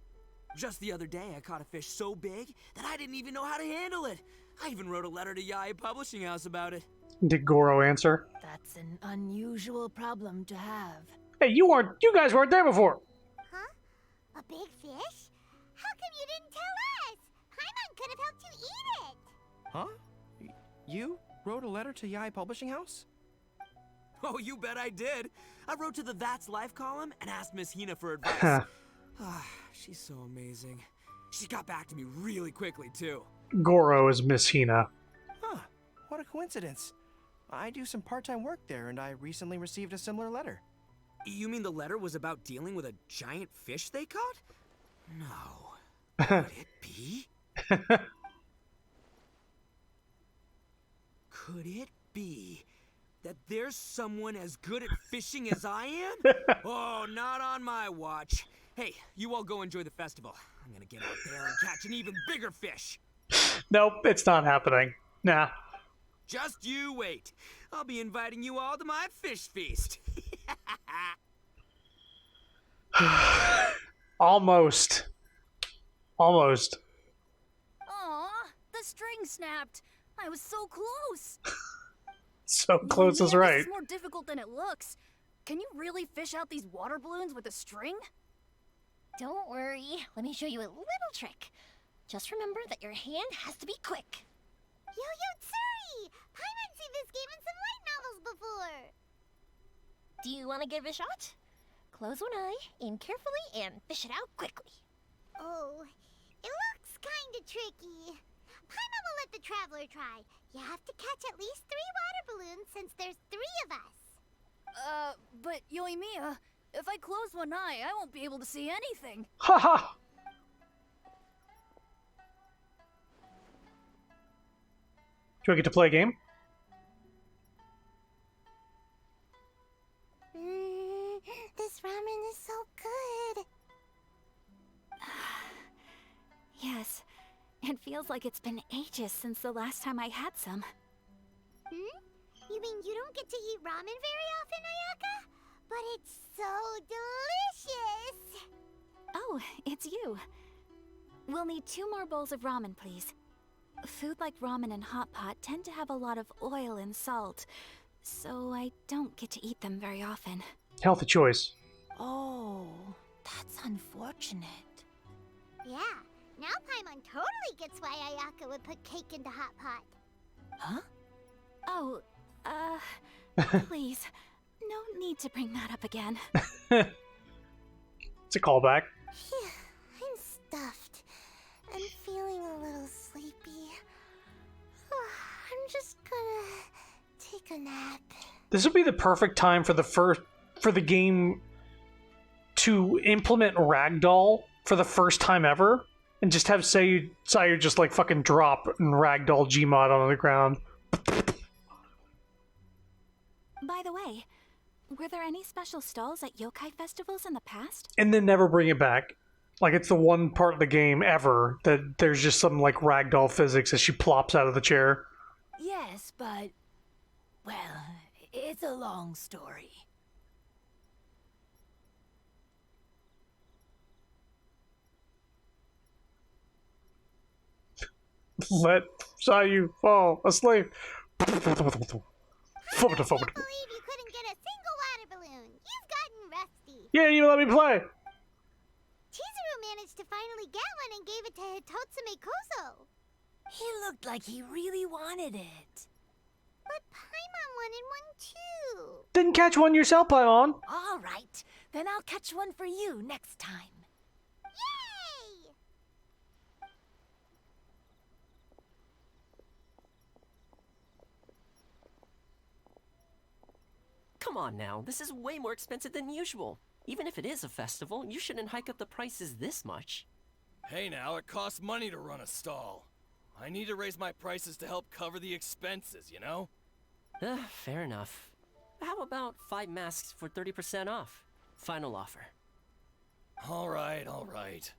Speaker 4: Just the other day, I caught a fish so big that I didn't even know how to handle it. I even wrote a letter to Yai Publishing House about it.
Speaker 1: Did Goro answer?
Speaker 11: That's an unusual problem to have.
Speaker 1: Hey, you guys weren't there before.
Speaker 3: Huh? A big fish? How come you didn't tell us? Paimon could have helped you eat it.
Speaker 8: Huh? You wrote a letter to Yai Publishing House?
Speaker 4: Oh, you bet I did. I wrote to the That's Life column and asked Miss Hina for advice. She's so amazing. She got back to me really quickly, too.
Speaker 1: Goro is Miss Hina.
Speaker 8: Huh. What a coincidence. I do some part-time work there, and I recently received a similar letter.
Speaker 4: You mean the letter was about dealing with a giant fish they caught? No. Could it be? Could it be that there's someone as good at fishing as I am? Oh, not on my watch. Hey, you all go enjoy the festival. I'm gonna get out there and catch an even bigger fish.
Speaker 1: Nope, it's not happening. Nah.
Speaker 4: Just you wait. I'll be inviting you all to my fish feast.
Speaker 1: Almost. Almost.
Speaker 6: Aw, the string snapped. I was so close.
Speaker 1: So close is right.
Speaker 6: This is more difficult than it looks. Can you really fish out these water balloons with a string?
Speaker 13: Don't worry. Let me show you a little trick. Just remember that your hand has to be quick.
Speaker 3: Yo-Yo Tsuri! Paimon's seen this game in some light novels before.
Speaker 13: Do you want to give it a shot? Close one eye, aim carefully, and fish it out quickly.
Speaker 3: Oh, it looks kinda tricky. Paimon will let the traveler try. You have to catch at least 3 water balloons since there's 3 of us.
Speaker 6: But Yoimiya, if I close one eye, I won't be able to see anything.
Speaker 1: Haha! Do I get to play a game?
Speaker 3: This ramen is so good.
Speaker 7: Yes, it feels like it's been ages since the last time I had some.
Speaker 3: You mean you don't get to eat ramen very often, Ayaka? But it's so delicious!
Speaker 7: Oh, it's you. We'll need 2 more bowls of ramen, please. Food like ramen and hot pot tend to have a lot of oil and salt, so I don't get to eat them very often.
Speaker 1: Healthy choice.
Speaker 11: Oh, that's unfortunate.
Speaker 3: Yeah, now Paimon totally gets why Ayaka would put cake into hot pot.
Speaker 11: Huh?
Speaker 7: Oh, please, no need to bring that up again.
Speaker 1: It's a callback.
Speaker 3: Phew, I'm stuffed. I'm feeling a little sleepy. I'm just gonna take a nap.
Speaker 1: This would be the perfect time for the game to implement ragdoll for the first time ever, and just have Sayu just like fucking drop and ragdoll Gmod on the ground.
Speaker 7: By the way, were there any special stalls at yokai festivals in the past?
Speaker 1: And then never bring it back. Like, it's the one part of the game ever that there's just some like ragdoll physics as she plops out of the chair.
Speaker 11: Yes, but... well, it's a long story.
Speaker 1: Let Sayu fall asleep.
Speaker 3: I can't believe you couldn't get a single water balloon. You've gotten rusty.
Speaker 1: Yeah, you let me play.
Speaker 3: Chizuru managed to finally get one and gave it to Hitotsume Kozo.
Speaker 11: He looked like he really wanted it.
Speaker 3: But Paimon wanted one too.
Speaker 1: Didn't catch one yourself, Paimon.
Speaker 11: All right, then I'll catch one for you next time.
Speaker 3: Yay!
Speaker 12: Come on now, this is way more expensive than usual. Even if it is a festival, you shouldn't hike up the prices this much.
Speaker 14: Hey now, it costs money to run a stall. I need to raise my prices to help cover the expenses, you know?
Speaker 12: Fair enough. How about 5 masks for 30% off? Final offer.
Speaker 14: Alright, alright.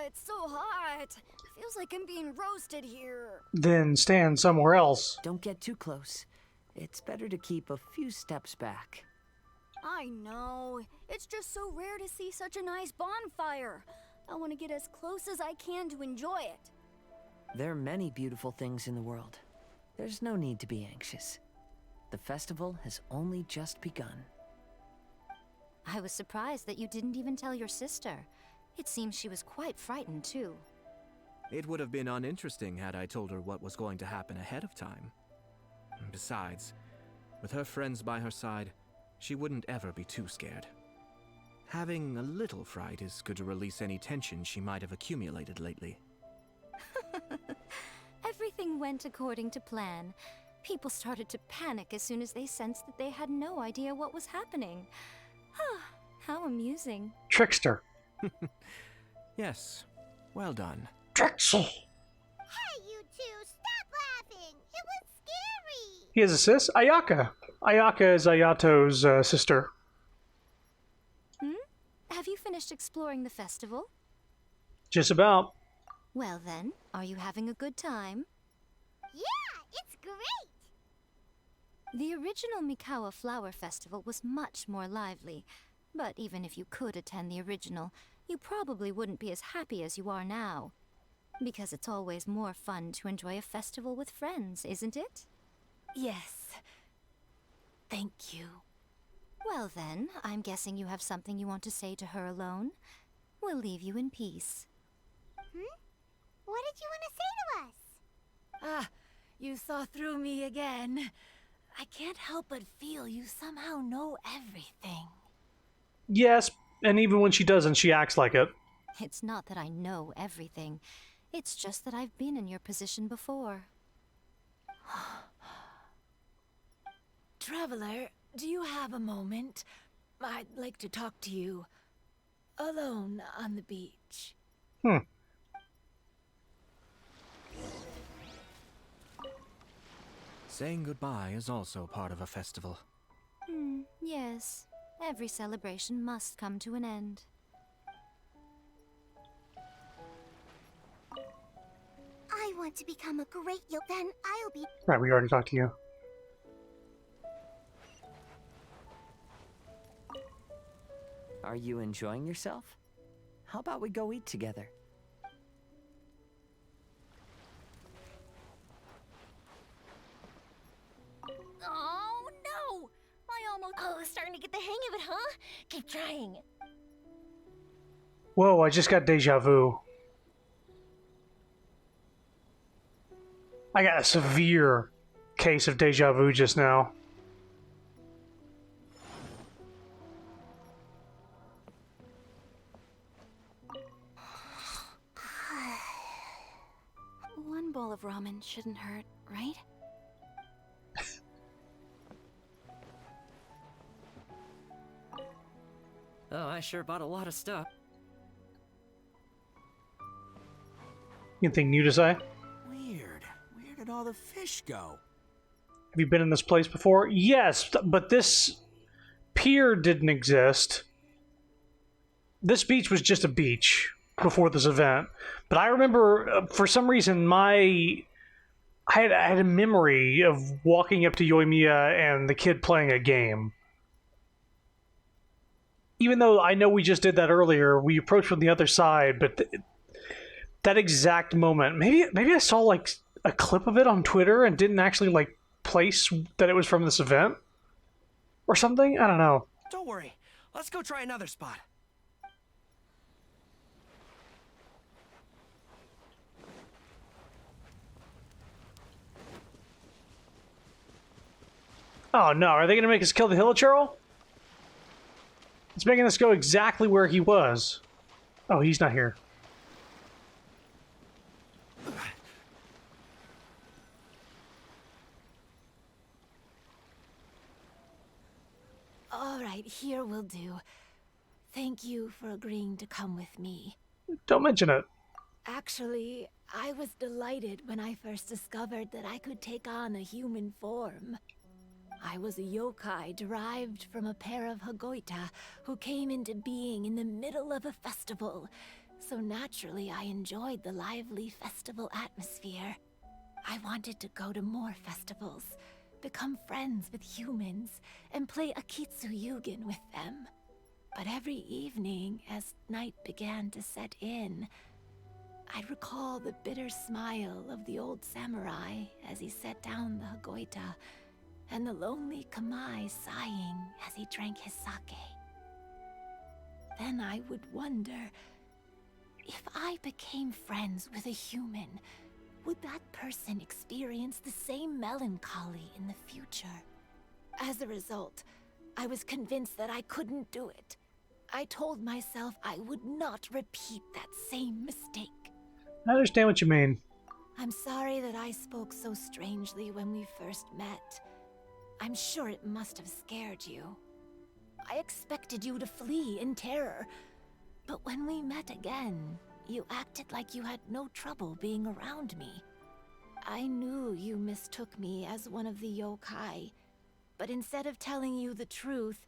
Speaker 6: It's so hot. Feels like I'm being roasted here.
Speaker 1: Then stand somewhere else.
Speaker 9: Don't get too close. It's better to keep a few steps back.
Speaker 6: I know. It's just so rare to see such a nice bonfire. I want to get as close as I can to enjoy it.
Speaker 9: There are many beautiful things in the world. There's no need to be anxious. The festival has only just begun.
Speaker 18: I was surprised that you didn't even tell your sister. It seems she was quite frightened, too.
Speaker 2: It would have been uninteresting had I told her what was going to happen ahead of time. Besides, with her friends by her side, she wouldn't ever be too scared. Having a little fright is good to release any tension she might have accumulated lately.
Speaker 18: Everything went according to plan. People started to panic as soon as they sensed that they had no idea what was happening. How amusing.
Speaker 1: Trickster.
Speaker 2: Yes, well done.
Speaker 1: Trickster.
Speaker 3: Hey, you two, stop laughing! It was scary!
Speaker 1: He has a sis? Ayaka. Ayaka is Ayato's sister.
Speaker 18: Have you finished exploring the festival?
Speaker 1: Just about.
Speaker 18: Well then, are you having a good time?
Speaker 3: Yeah, it's great!
Speaker 18: The original Mikawa Flower Festival was much more lively, but even if you could attend the original, you probably wouldn't be as happy as you are now. Because it's always more fun to enjoy a festival with friends, isn't it?
Speaker 11: Yes. Thank you.
Speaker 18: Well then, I'm guessing you have something you want to say to her alone. We'll leave you in peace.
Speaker 3: What did you want to say to us?
Speaker 11: Ah, you saw through me again. I can't help but feel you somehow know everything.
Speaker 1: Yes, and even when she doesn't, she acts like it.
Speaker 18: It's not that I know everything. It's just that I've been in your position before.
Speaker 11: Traveler, do you have a moment? I'd like to talk to you. Alone on the beach.
Speaker 2: Saying goodbye is also part of a festival.
Speaker 18: Yes. Every celebration must come to an end.
Speaker 3: I want to become a great then I'll be...
Speaker 1: Right, we already talked to you.
Speaker 9: Are you enjoying yourself? How about we go eat together?
Speaker 13: Oh, no! I almost... Oh, starting to get the hang of it, huh? Keep trying.
Speaker 1: Whoa, I just got deja vu. I got a severe case of deja vu just now.
Speaker 6: One bowl of ramen shouldn't hurt, right?
Speaker 12: Oh, I sure bought a lot of stuff.
Speaker 1: Anything new to say?
Speaker 4: Weird. Where did all the fish go?
Speaker 1: Have you been in this place before? Yes, but this pier didn't exist. This beach was just a beach before this event. But I remember, for some reason, I had a memory of walking up to Yoimiya and the kid playing a game. Even though I know we just did that earlier, we approached from the other side, but that exact moment, maybe I saw like a clip of it on Twitter and didn't actually like place that it was from this event or something. I don't know.
Speaker 8: Don't worry. Let's go try another spot.
Speaker 1: Oh no, are they going to make us kill the Hilichurl? It's making us go exactly where he was. Oh, he's not here.
Speaker 11: All right, here will do. Thank you for agreeing to come with me.
Speaker 1: Don't mention it.
Speaker 11: Actually, I was delighted when I first discovered that I could take on a human form. I was a yokai derived from a pair of Hagoita who came into being in the middle of a festival. So naturally, I enjoyed the lively festival atmosphere. I wanted to go to more festivals, become friends with humans and play Akitsu Yugen with them. But every evening, as night began to set in, I'd recall the bitter smile of the old samurai as he set down the Hagoita, and the lonely Kamai sighing as he drank his sake. Then I would wonder, if I became friends with a human, would that person experience the same melancholy in the future? As a result, I was convinced that I couldn't do it. I told myself I would not repeat that same mistake.
Speaker 1: I understand what you mean.
Speaker 11: I'm sorry that I spoke so strangely when we first met. I'm sure it must have scared you. I expected you to flee in terror, but when we met again, you acted like you had no trouble being around me. I knew you mistook me as one of the yokai, but instead of telling you the truth,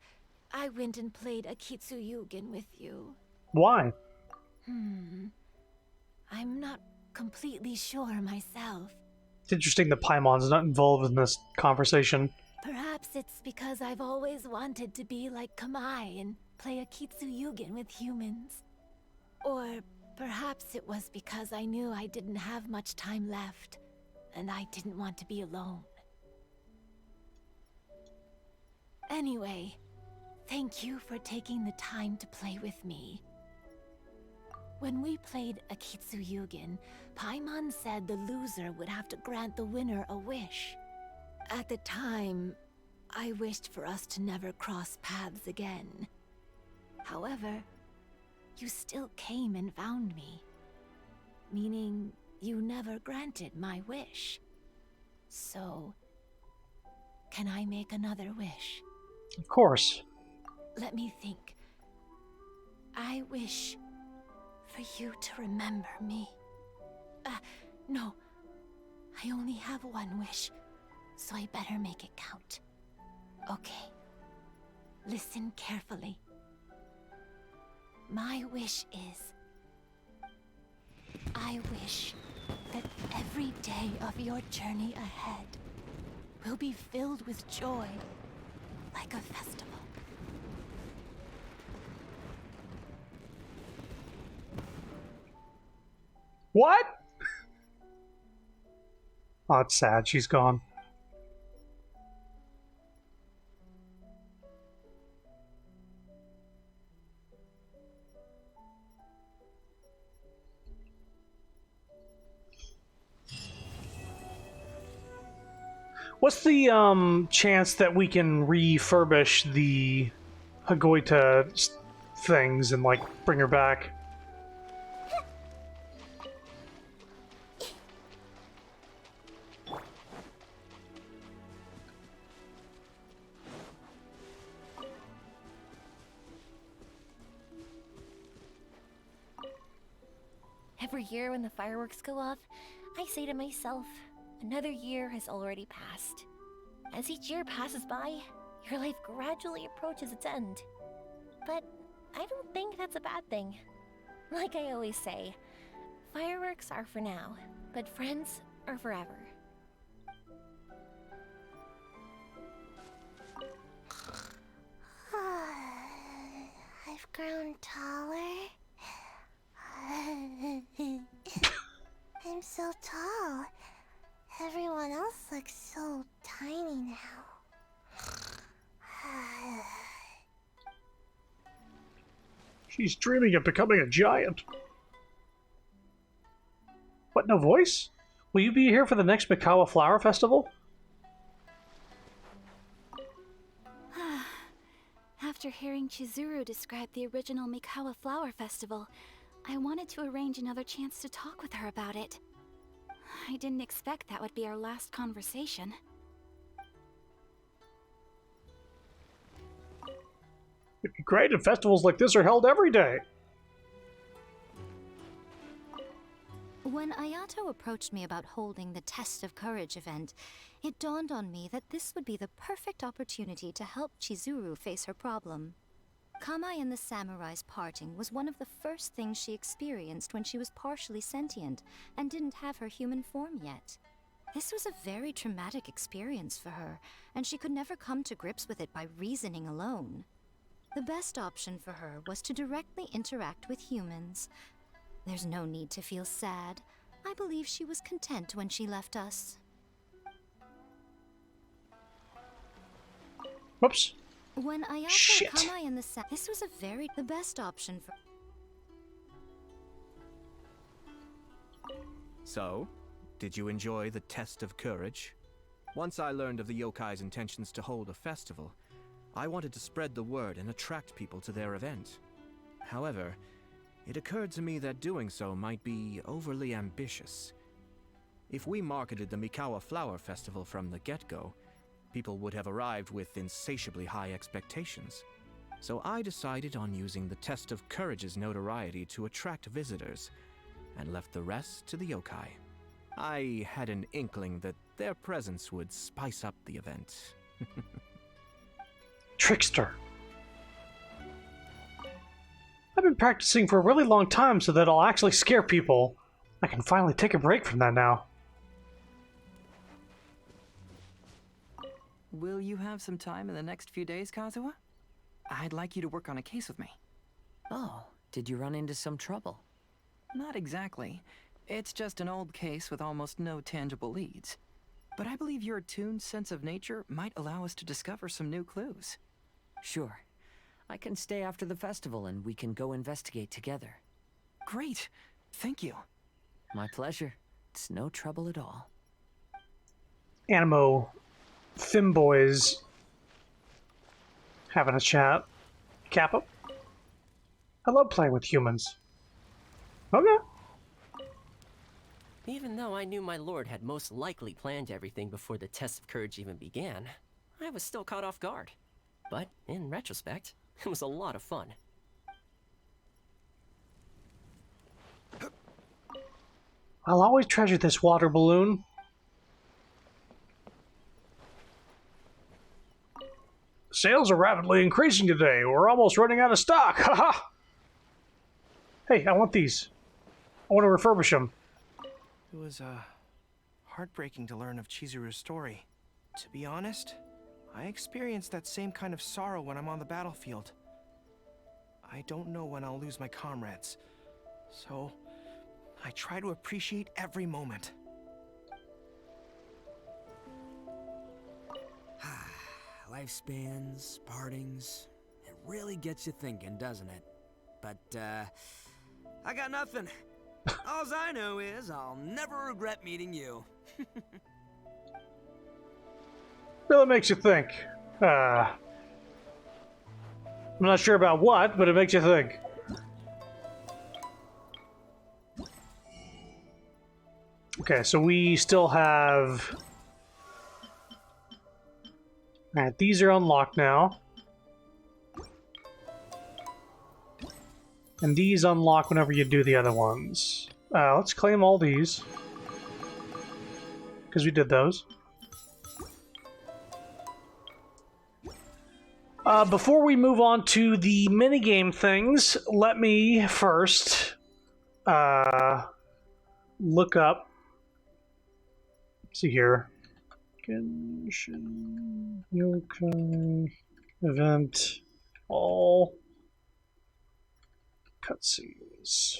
Speaker 11: I went and played Akitsu Yugen with you.
Speaker 1: Why?
Speaker 11: I'm not completely sure myself.
Speaker 1: It's interesting that Paimon's not involved in this conversation.
Speaker 11: Perhaps it's because I've always wanted to be like Kamai and play Akitsu Yugen with humans. Or perhaps it was because I knew I didn't have much time left, and I didn't want to be alone. Anyway, thank you for taking the time to play with me. When we played Akitsu Yugen, Paimon said the loser would have to grant the winner a wish. At the time, I wished for us to never cross paths again. However, you still came and found me, meaning you never granted my wish. So, can I make another wish?
Speaker 1: Of course.
Speaker 11: Let me think. I wish for you to remember me. No. I only have one wish, so I better make it count. Okay. Listen carefully. My wish is, I wish that every day of your journey ahead will be filled with joy, like a festival.
Speaker 1: What? Oh, it's sad. She's gone. What's the chance that we can refurbish the Hagoita things and like bring her back?
Speaker 13: Every year when the fireworks go off, I say to myself, another year has already passed. As each year passes by, your life gradually approaches its end. But I don't think that's a bad thing. Like I always say, fireworks are for now, but friends are forever.
Speaker 3: I've grown taller. I'm so tall. Everyone else looks so tiny now.
Speaker 1: She's dreaming of becoming a giant. What, no voice? Will you be here for the next Mikawa Flower Festival?
Speaker 6: After hearing Chizuru describe the original Mikawa Flower Festival, I wanted to arrange another chance to talk with her about it. I didn't expect that would be our last conversation.
Speaker 1: It'd be great if festivals like this are held every day.
Speaker 18: When Ayato approached me about holding the Test of Courage event, it dawned on me that this would be the perfect opportunity to help Chizuru face her problem. Kamai and the samurai's parting was one of the first things she experienced when she was partially sentient and didn't have her human form yet. This was a very traumatic experience for her, and she could never come to grips with it by reasoning alone. The best option for her was to directly interact with humans. There's no need to feel sad. I believe she was content when she left us.
Speaker 1: Whoops.
Speaker 18: When Ayato
Speaker 1: Shit.
Speaker 18: Kanai and this was the best option for.
Speaker 2: So, did you enjoy the test of courage? Once I learned of the yokai's intentions to hold a festival, I wanted to spread the word and attract people to their event. However, it occurred to me that doing so might be overly ambitious. If we marketed the Mikawa Flower Festival from the get-go, people would have arrived with insatiably high expectations. So I decided on using the test of courage's notoriety to attract visitors, and left the rest to the yokai. I had an inkling that their presence would spice up the event.
Speaker 1: Trickster. I've been practicing for a really long time so that I'll actually scare people. I can finally take a break from that now.
Speaker 16: Will you have some time in the next few days, Kazuha? I'd like you to work on a case with me.
Speaker 9: Oh, did you run into some trouble?
Speaker 16: Not exactly. It's just an old case with almost no tangible leads. But I believe your attuned sense of nature might allow us to discover some new clues.
Speaker 9: Sure. I can stay after the festival and we can go investigate together.
Speaker 16: Great. Thank you.
Speaker 9: My pleasure. It's no trouble at all.
Speaker 1: Animo Femboys having a chat. Kappa. I love playing with humans. Okay.
Speaker 12: Even though I knew my lord had most likely planned everything before the test of courage even began, I was still caught off guard. But in retrospect, it was a lot of fun.
Speaker 1: I'll always treasure this water balloon. Sales are rapidly increasing today. We're almost running out of stock. Haha. Hey, I want these. I want to refurbish them.
Speaker 8: It was, heartbreaking to learn of Chizuru's story. To be honest, I experience that same kind of sorrow when I'm on the battlefield. I don't know when I'll lose my comrades, so I try to appreciate every moment.
Speaker 4: Lifespans, partings, it really gets you thinking, doesn't it? But, I got nothing. Alls I know is I'll never regret meeting you.
Speaker 1: Really makes you think. I'm not sure about what, but it makes you think. Okay, so we still have... Alright, these are unlocked now. And these unlock whenever you do the other ones. Let's claim all these. Because we did those. Before we move on to the minigame things, let me first look up. Let's see here. Genshin Yokai event all cutscenes.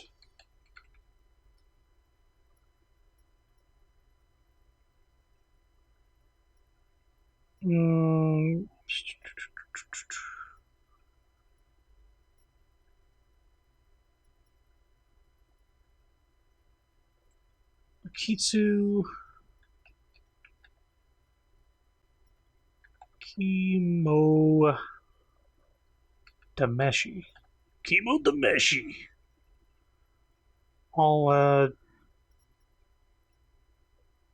Speaker 1: Kitsu Kimo Dameshi. Kimo Dameshi. All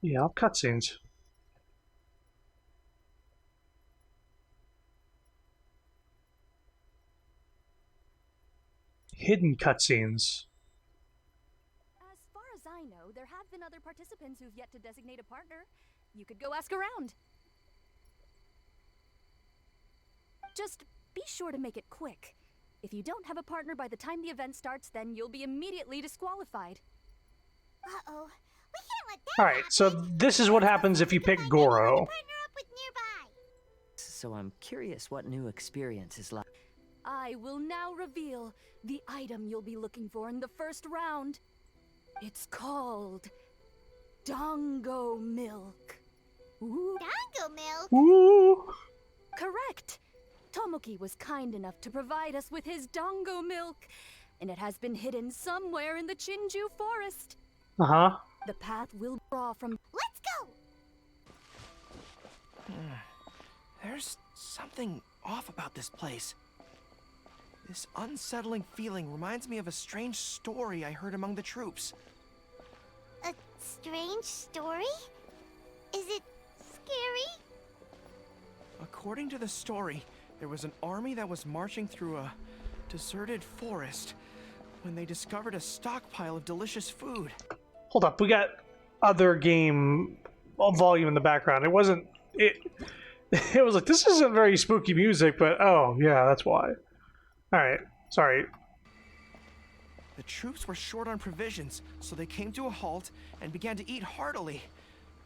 Speaker 1: yeah, all cutscenes. Hidden cutscenes.
Speaker 6: As far as I know, there have been other participants who've yet to designate a partner. You could go ask around. Just be sure to make it quick. If you don't have a partner by the time the event starts, then you'll be immediately disqualified.
Speaker 3: Uh-oh.
Speaker 1: Alright, so this is what happens if you pick Goro.
Speaker 9: So I'm curious what new experience is like.
Speaker 6: I will now reveal the item you'll be looking for in the first round. It's called Dongo Milk. Ooh.
Speaker 3: Dongo Milk?
Speaker 1: Ooh.
Speaker 6: Correct. Tomoki was kind enough to provide us with his Dongo Milk, and it has been hidden somewhere in the Chinju forest.
Speaker 1: Uh-huh.
Speaker 6: The path will draw from...
Speaker 3: Let's go!
Speaker 8: There's something off about this place. This unsettling feeling reminds me of a strange story I heard among the troops.
Speaker 3: A strange story? Is it scary?
Speaker 8: According to the story, there was an army that was marching through a deserted forest when they discovered a stockpile of delicious food.
Speaker 1: Hold up, we got other game volume in the background. It wasn't... It was like, this isn't very spooky music, but oh, yeah, that's why. Alright, sorry.
Speaker 8: The troops were short on provisions, so they came to a halt and began to eat heartily.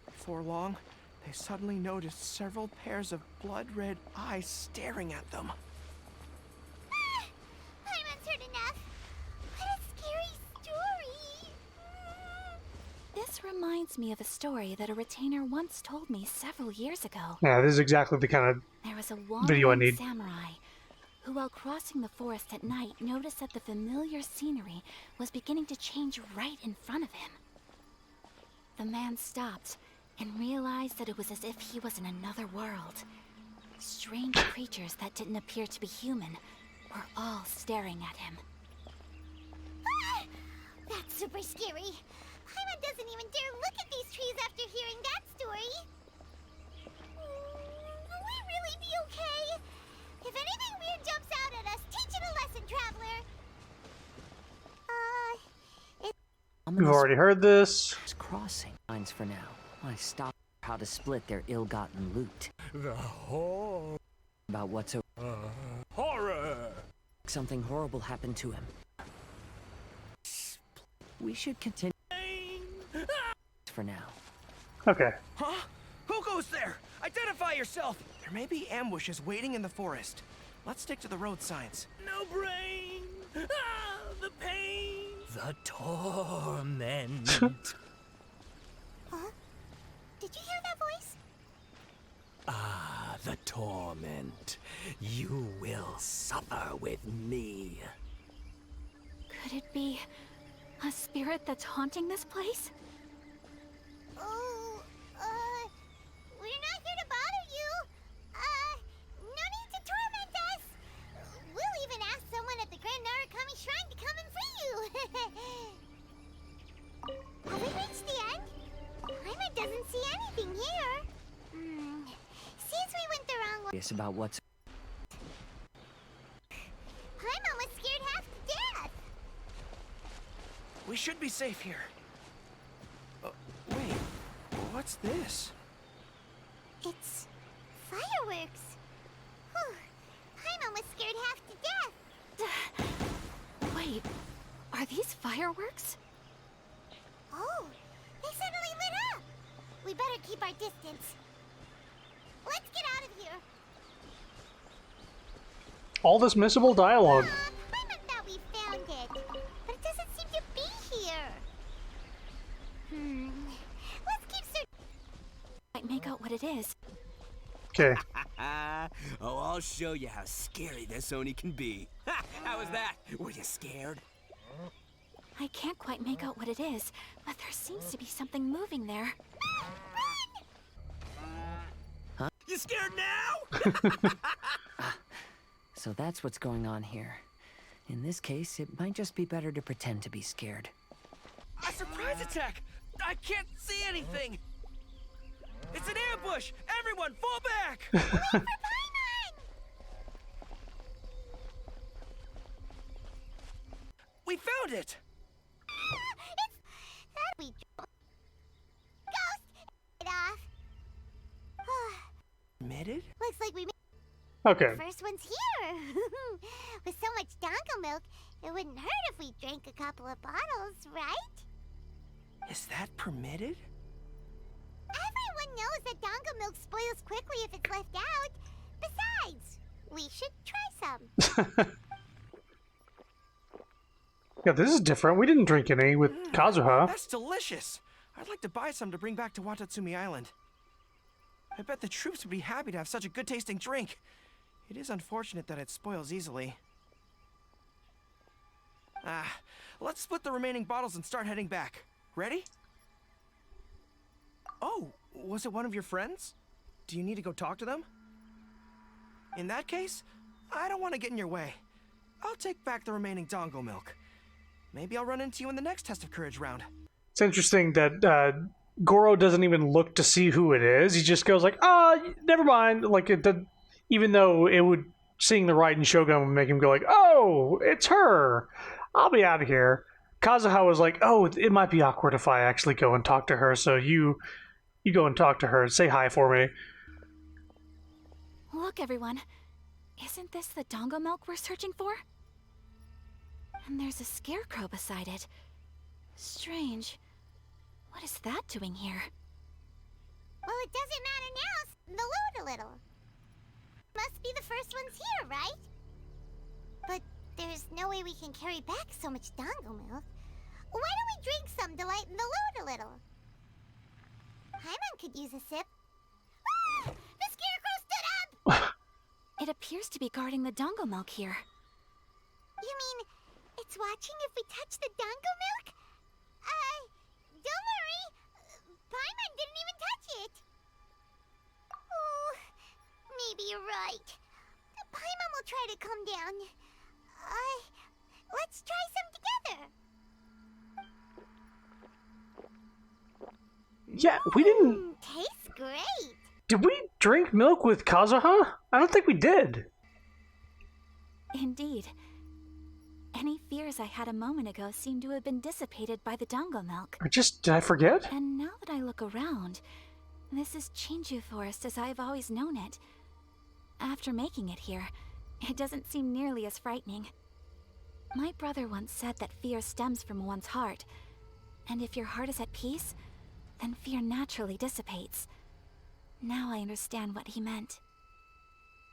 Speaker 8: Before long, they suddenly noticed several pairs of blood-red eyes staring at them.
Speaker 3: Paimon's heard enough. What a scary story.
Speaker 7: This reminds me of a story that a retainer once told me several years ago.
Speaker 1: Yeah, this is exactly the kind of
Speaker 7: There was a
Speaker 1: video I
Speaker 7: wandering
Speaker 1: need.
Speaker 7: samurai who, while crossing the forest at night, noticed that the familiar scenery was beginning to change right in front of him. The man stopped and realized that it was as if he was in another world. Strange creatures that didn't appear to be human were all staring at him.
Speaker 3: That's super scary. Paimon doesn't even dare look at these trees after hearing that story. Will we really be okay? If anything weird jumps out at us, teach it a lesson, traveler.
Speaker 1: We've already heard this.
Speaker 9: It's crossing lines for now. I stopped how to split their ill-gotten loot.
Speaker 14: The horror.
Speaker 9: About what's
Speaker 14: Horror.
Speaker 9: Something horrible happened to him. We should continue for now.
Speaker 1: Okay.
Speaker 8: Huh? Who goes there? Identify yourself! There may be ambushes waiting in the forest. Let's stick to the road signs.
Speaker 14: No brain. The pain. The torment.
Speaker 3: Huh? Did you hear that voice?
Speaker 14: Ah, the torment. You will suffer with me.
Speaker 7: Could it be a spirit that's haunting this place?
Speaker 3: Oh, we're not here to bother you. No need to torment us. We'll even ask someone at the Grand Narukami Shrine to come and free you. Have we reached the end? Paimon doesn't see anything here. Seems we went the wrong way.
Speaker 9: It's about what's...
Speaker 3: Paimon was scared half to death.
Speaker 8: We should be safe here. Wait, what's this?
Speaker 3: It's fireworks. Whew. Paimon was scared half to death.
Speaker 7: Wait, are these fireworks?
Speaker 3: Oh, they suddenly lit up. We better keep our distance. Let's get out of here.
Speaker 1: All this missable dialogue.
Speaker 3: Paimon thought we found it, but it doesn't seem to be here. Let's keep searching.
Speaker 7: Might make out what it is.
Speaker 1: Okay.
Speaker 4: Oh, I'll show you how scary this Oni can be. How was that? Were you scared?
Speaker 7: I can't quite make out what it is, but there seems to be something moving there.
Speaker 9: Huh?
Speaker 4: You scared now?
Speaker 9: So that's what's going on here. In this case, it might just be better to pretend to be scared.
Speaker 8: A surprise attack! I can't see anything! It's an ambush! Everyone, fall back!
Speaker 3: Wait for Paimon!
Speaker 8: We found it!
Speaker 3: It's that we Ghost! It off.
Speaker 8: Admitted?
Speaker 3: Looks like we made
Speaker 1: Okay.
Speaker 3: first one's here. With so much dongo milk, it wouldn't hurt if we drank a couple of bottles, right?
Speaker 8: Is that permitted?
Speaker 3: Everyone knows that dongo milk spoils quickly if it's left out. Besides, we should try some.
Speaker 1: Yeah, this is different. We didn't drink any with Kazuha.
Speaker 8: That's delicious. I'd like to buy some to bring back to Watatsumi Island. I bet the troops would be happy to have such a good-tasting drink. It is unfortunate that it spoils easily. Let's split the remaining bottles and start heading back. Ready? Oh, was it one of your friends? Do you need to go talk to them? In that case, I don't want to get in your way. I'll take back the remaining dongo milk. Maybe I'll run into you in the next test of courage round.
Speaker 1: It's interesting that Goro doesn't even look to see who it is. He just goes like, never mind. Like, even though it would, seeing the Raiden Shogun would make him go like, oh, it's her. I'll be out of here. Kazuha was like, oh, it might be awkward if I actually go and talk to her, so you go and talk to her. Say hi for me.
Speaker 7: Look, everyone. Isn't this the dongo milk we're searching for? And there's a scarecrow beside it. Strange. What is that doing here?
Speaker 3: Well, it doesn't matter now. Load a little. Must be the first ones here, right? But there's no way we can carry back so much dongo milk. Why don't we drink some to lighten the load a little? Paimon could use a sip. Ah! The scarecrow stood up!
Speaker 7: It appears to be guarding the dongo milk here.
Speaker 3: You mean it's watching if we touch the dongo milk? Don't worry. Paimon didn't even touch it. Oh, maybe you're right. Paimon will try to calm down. Let's try some together.
Speaker 1: Yeah, we didn't...
Speaker 3: Tastes great.
Speaker 1: Did we drink milk with Kazuha? I don't think we did.
Speaker 7: Indeed. Any fears I had a moment ago seem to have been dissipated by the dongo milk.
Speaker 1: Did I forget?
Speaker 7: And now that I look around, this is Chinju Forest as I've always known it. After making it here, it doesn't seem nearly as frightening. My brother once said that fear stems from one's heart, and if your heart is at peace, then fear naturally dissipates. Now I understand what he meant.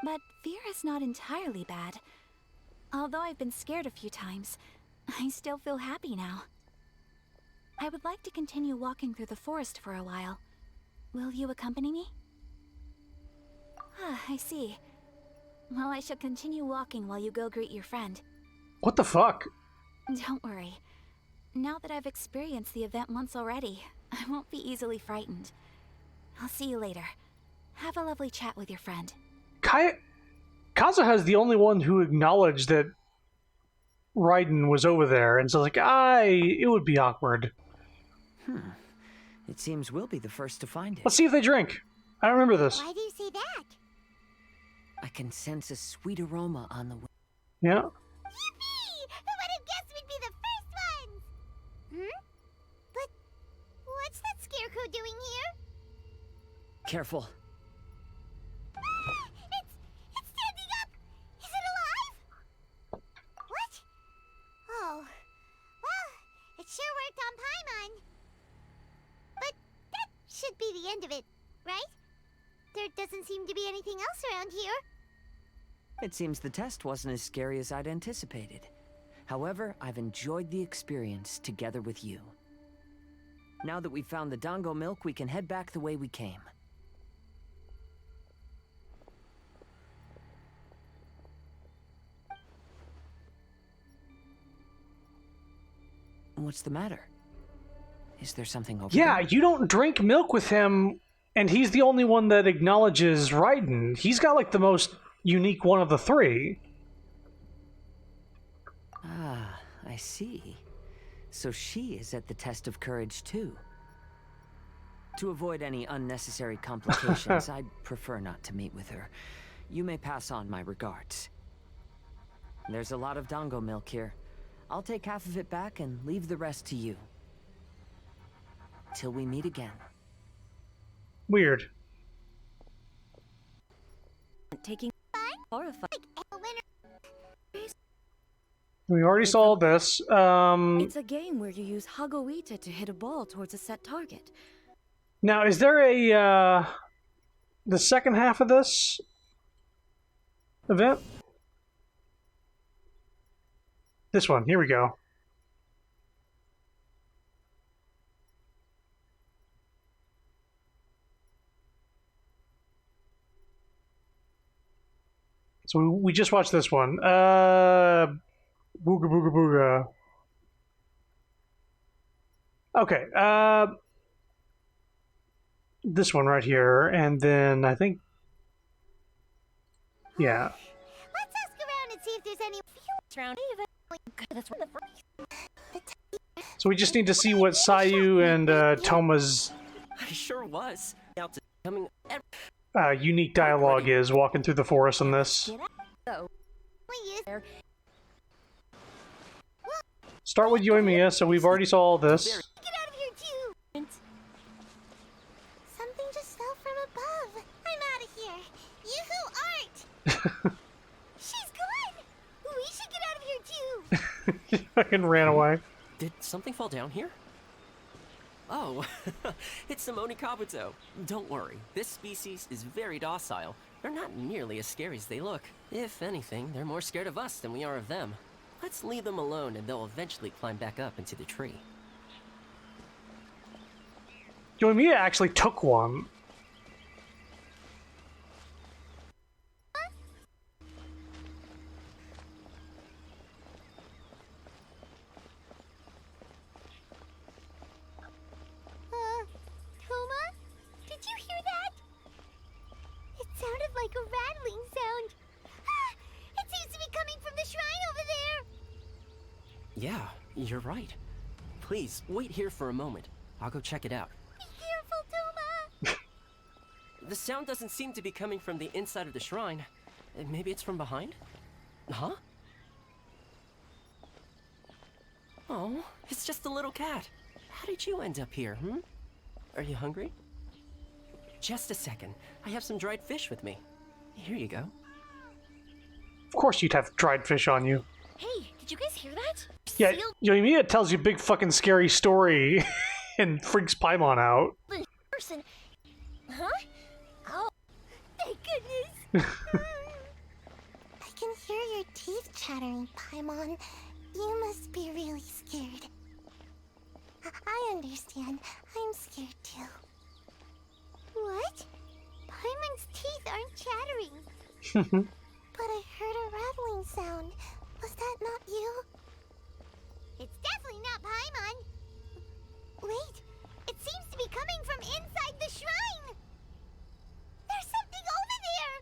Speaker 7: But fear is not entirely bad. Although I've been scared a few times, I still feel happy now. I would like to continue walking through the forest for a while. Will you accompany me? I see. Well, I shall continue walking while you go greet your friend.
Speaker 1: What the fuck?
Speaker 7: Don't worry. Now that I've experienced the event once already, I won't be easily frightened. I'll see you later. Have a lovely chat with your friend.
Speaker 1: Kazuha's the only one who acknowledged that Raiden was over there, and so like, it would be awkward.
Speaker 9: It seems we'll be the first to find it.
Speaker 1: Let's see if they drink. I don't remember this.
Speaker 3: Why do you say that?
Speaker 9: I can sense a sweet aroma on the wind.
Speaker 1: Yeah.
Speaker 3: Yippee! Who would have guessed we'd be the first ones? But what's that scarecrow doing here?
Speaker 9: Careful.
Speaker 3: It's standing up! Is it alive? What? Oh. Well, it sure worked on Paimon. But that should be the end of it, right? There doesn't seem to be anything else around here.
Speaker 9: It seems the test wasn't as scary as I'd anticipated. However, I've enjoyed the experience together with you. Now that we've found the dongo milk, we can head back the way we came. What's the matter? Is there something over
Speaker 1: Yeah,
Speaker 9: there?
Speaker 1: you don't drink milk with him, and he's the only one that acknowledges Raiden. He's got like the most unique one of the three.
Speaker 9: Ah, I see. So she is at the test of courage too. To avoid any unnecessary complications, I'd prefer not to meet with her. You may pass on my regards. There's a lot of dongo milk here. I'll take half of it back and leave the rest to you. Till we meet again.
Speaker 1: Weird.
Speaker 10: Taking horrified.
Speaker 1: We already saw this.
Speaker 10: It's a game where you use Hagoita to hit a ball towards a set target.
Speaker 1: Now, is there a the second half of this event? This one. Here we go. So we just watched this one. Booga booga booga. Okay. This one right here, and then I think, yeah.
Speaker 3: Let's ask around and see if there's any around.
Speaker 1: So we just need to see what Sayu and Toma's
Speaker 12: I sure was. Out to coming.
Speaker 1: unique dialogue is walking through the forest in this. Start with Yoimiya, so we've already saw all this.
Speaker 3: Get out of here too! Something just fell from above. I'm out of here. You who aren't. She's gone. We should get out of here too.
Speaker 1: He fucking ran away.
Speaker 12: Did something fall down here? Oh, it's Simone Kabuto. Don't worry, this species is very docile. They're not nearly as scary as they look. If anything, they're more scared of us than we are of them. Let's leave them alone and they'll eventually climb back up into the tree.
Speaker 1: Yoimiya actually took one.
Speaker 3: Toma? Did you hear that? It sounded like a rattling sound. Ah, it seems to be coming from the shrine over there.
Speaker 12: Yeah, you're right. Please, wait here for a moment. I'll go check it out.
Speaker 3: Be careful, Toma.
Speaker 12: The sound doesn't seem to be coming from the inside of the shrine. Maybe it's from behind? Huh? Oh, it's just a little cat. How did you end up here, hmm? Are you hungry? Just a second. I have some dried fish with me. Here you go.
Speaker 1: Of course you'd have dried fish on you.
Speaker 13: Hey, did you guys hear that?
Speaker 1: Yeah, Yoimiya tells you a big fucking scary story and freaks Paimon out.
Speaker 13: Person. Huh? Oh, thank goodness.
Speaker 3: I can hear your teeth chattering, Paimon. You must be really scared. I understand. I'm scared too. What? Paimon's teeth aren't chattering. But I heard a rattling sound. Was that not you? It's definitely not Paimon. Wait, it seems to be coming from inside the shrine. There's something over there.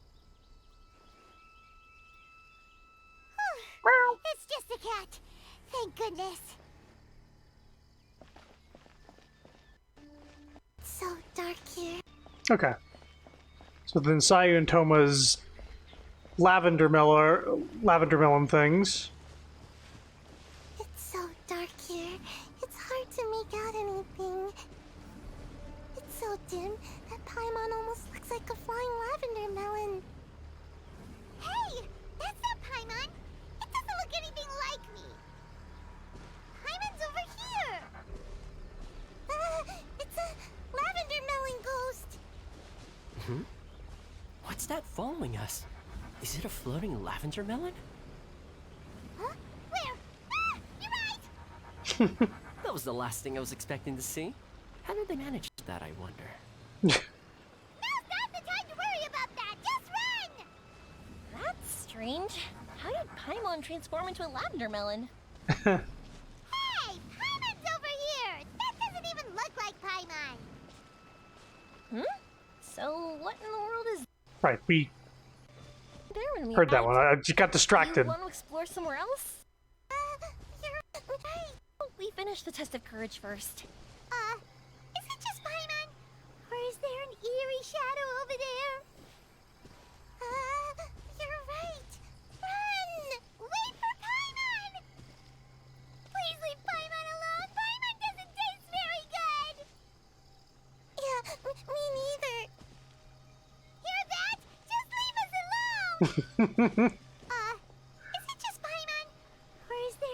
Speaker 3: It's just a cat. Thank goodness. It's so dark here.
Speaker 1: Okay. So then Sayu and Toma's lavender melon things.
Speaker 3: It's so dark here. It's hard to make out anything. It's so dim that Paimon almost looks like a flying lavender melon. Hey! That's not Paimon! It doesn't look anything like me! Paimon's over here! It's a lavender melon ghost!
Speaker 12: Hmm? What's that following us? Is it a floating lavender melon?
Speaker 3: Huh? Where? Ah! You're right!
Speaker 12: That was the last thing I was expecting to see. How did they manage that, I wonder?
Speaker 3: Now's not the time to worry about that! Just run!
Speaker 13: That's strange. How did Paimon transform into a lavender melon?
Speaker 3: Hey! Paimon's over here! That doesn't even look like Paimon!
Speaker 13: Hmm? So what in the world is
Speaker 1: Right, we
Speaker 13: there when we
Speaker 1: heard that one. I just got distracted.
Speaker 13: You want to explore somewhere else?
Speaker 3: You're right.
Speaker 13: We finished the test of courage first.
Speaker 3: Is it just Paimon? Or is there an eerie shadow over there? You're right. Run! Wait for Paimon! Please leave Paimon alone. Paimon doesn't taste very good. Yeah, me neither. Hear that? Just leave us alone! Is it just Paimon? Or is there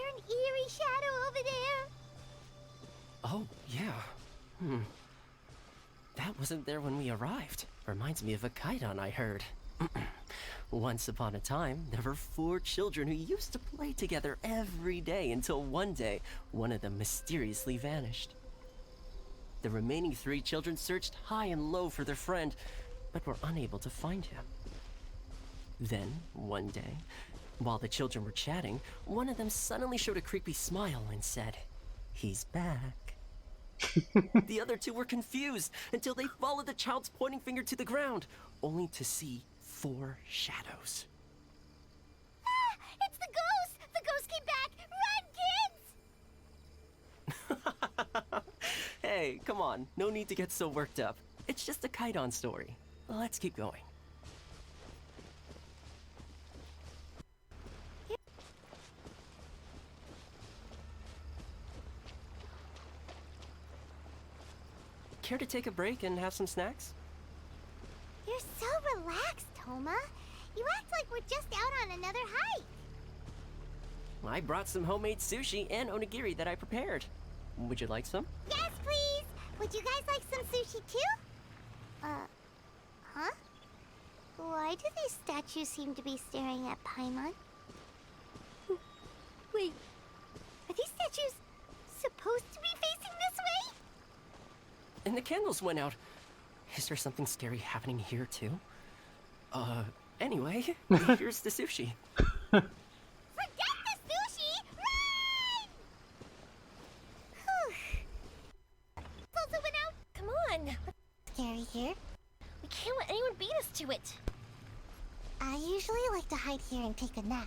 Speaker 12: Yeah. That wasn't there when we arrived. Reminds me of a kaidan I heard. Once upon a time, there were 4 children who used to play together every day until one day, one of them mysteriously vanished. The remaining 3 children searched high and low for their friend, but were unable to find him. Then, one day, while the children were chatting, one of them suddenly showed a creepy smile and said, "He's back." The other 2 were confused until they followed the child's pointing finger to the ground, only to see 4 shadows.
Speaker 3: Ah! It's the ghost! The ghost came back! Run, kids!
Speaker 12: Hey, come on. No need to get so worked up. It's just a kaidan story. Let's keep going. Care to take a break and have some snacks?
Speaker 3: You're so relaxed, Toma. You act like we're just out on another hike.
Speaker 12: I brought some homemade sushi and onigiri that I prepared. Would you like some?
Speaker 3: Yes, please! Would you guys like some sushi too? Huh? Why do these statues seem to be staring at Paimon? Wait, are these statues supposed to be facing this way?
Speaker 12: And the candles went out. Is there something scary happening here too? Anyway, here's the sushi.
Speaker 3: Forget the sushi! Run! Also went out.
Speaker 13: Come on.
Speaker 3: Scary here.
Speaker 13: We can't let anyone beat us to it.
Speaker 3: I usually like to hide here and take a nap.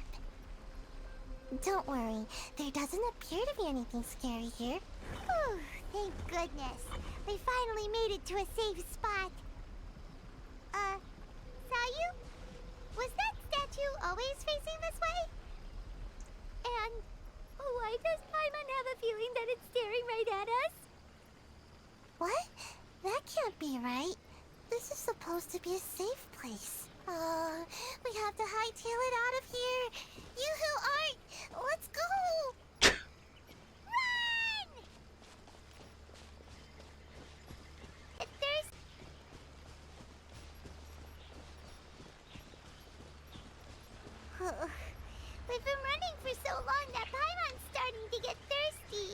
Speaker 3: Don't worry, there doesn't appear to be anything scary here. Whew, thank goodness. We finally made it to a safe spot. Sayu? Was that statue always facing this way? And why does Paimon have a feeling that it's staring right at us? What? That can't be right. This is supposed to be a safe place. We have to hightail it out of here. You who aren't, let's go! Run! There's... We've been running for so long that Paimon's starting to get thirsty.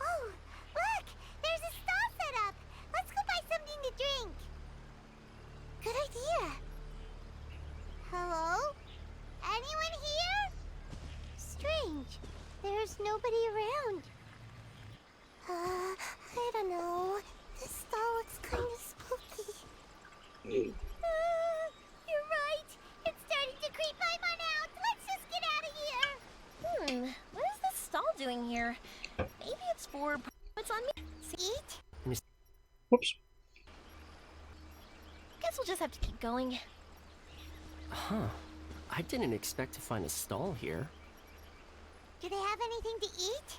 Speaker 3: Oh, look! There's a stall set up! Let's go buy something to drink. Good idea. Hello? Anyone here? Strange. There's nobody around. I don't know. This stall looks kind of spooky. You're right. It's starting to creep Paimon out. Let's just get out of here.
Speaker 13: What is this stall doing here? Maybe it's for... What's on me?
Speaker 3: Eat?
Speaker 1: Whoops.
Speaker 13: Guess we'll just have to keep going.
Speaker 12: Huh. I didn't expect to find a stall here.
Speaker 3: Do they have anything to eat?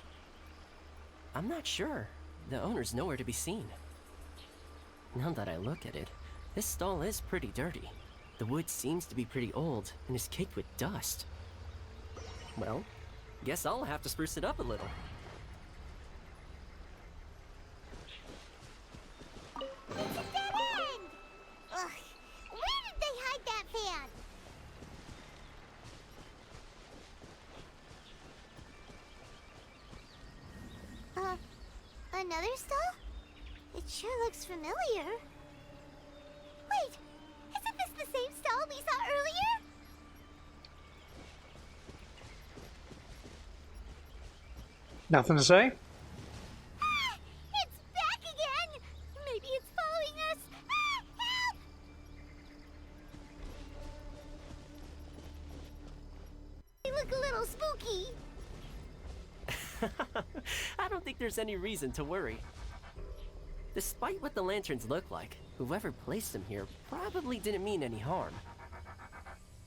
Speaker 12: I'm not sure. The owner's nowhere to be seen. Now that I look at it, this stall is pretty dirty. The wood seems to be pretty old and is caked with dust. Well, guess I'll have to spruce it up a little.
Speaker 3: It's a dead end! Ugh, where did they hide that fan? Another stall? It sure looks familiar. Wait, isn't this the same stall we saw earlier?
Speaker 1: Nothing to say?
Speaker 3: Ah, it's back again! Maybe it's following us! Ah, help! They look a little spooky.
Speaker 12: I don't think there's any reason to worry. Despite what the lanterns look like, whoever placed them here probably didn't mean any harm.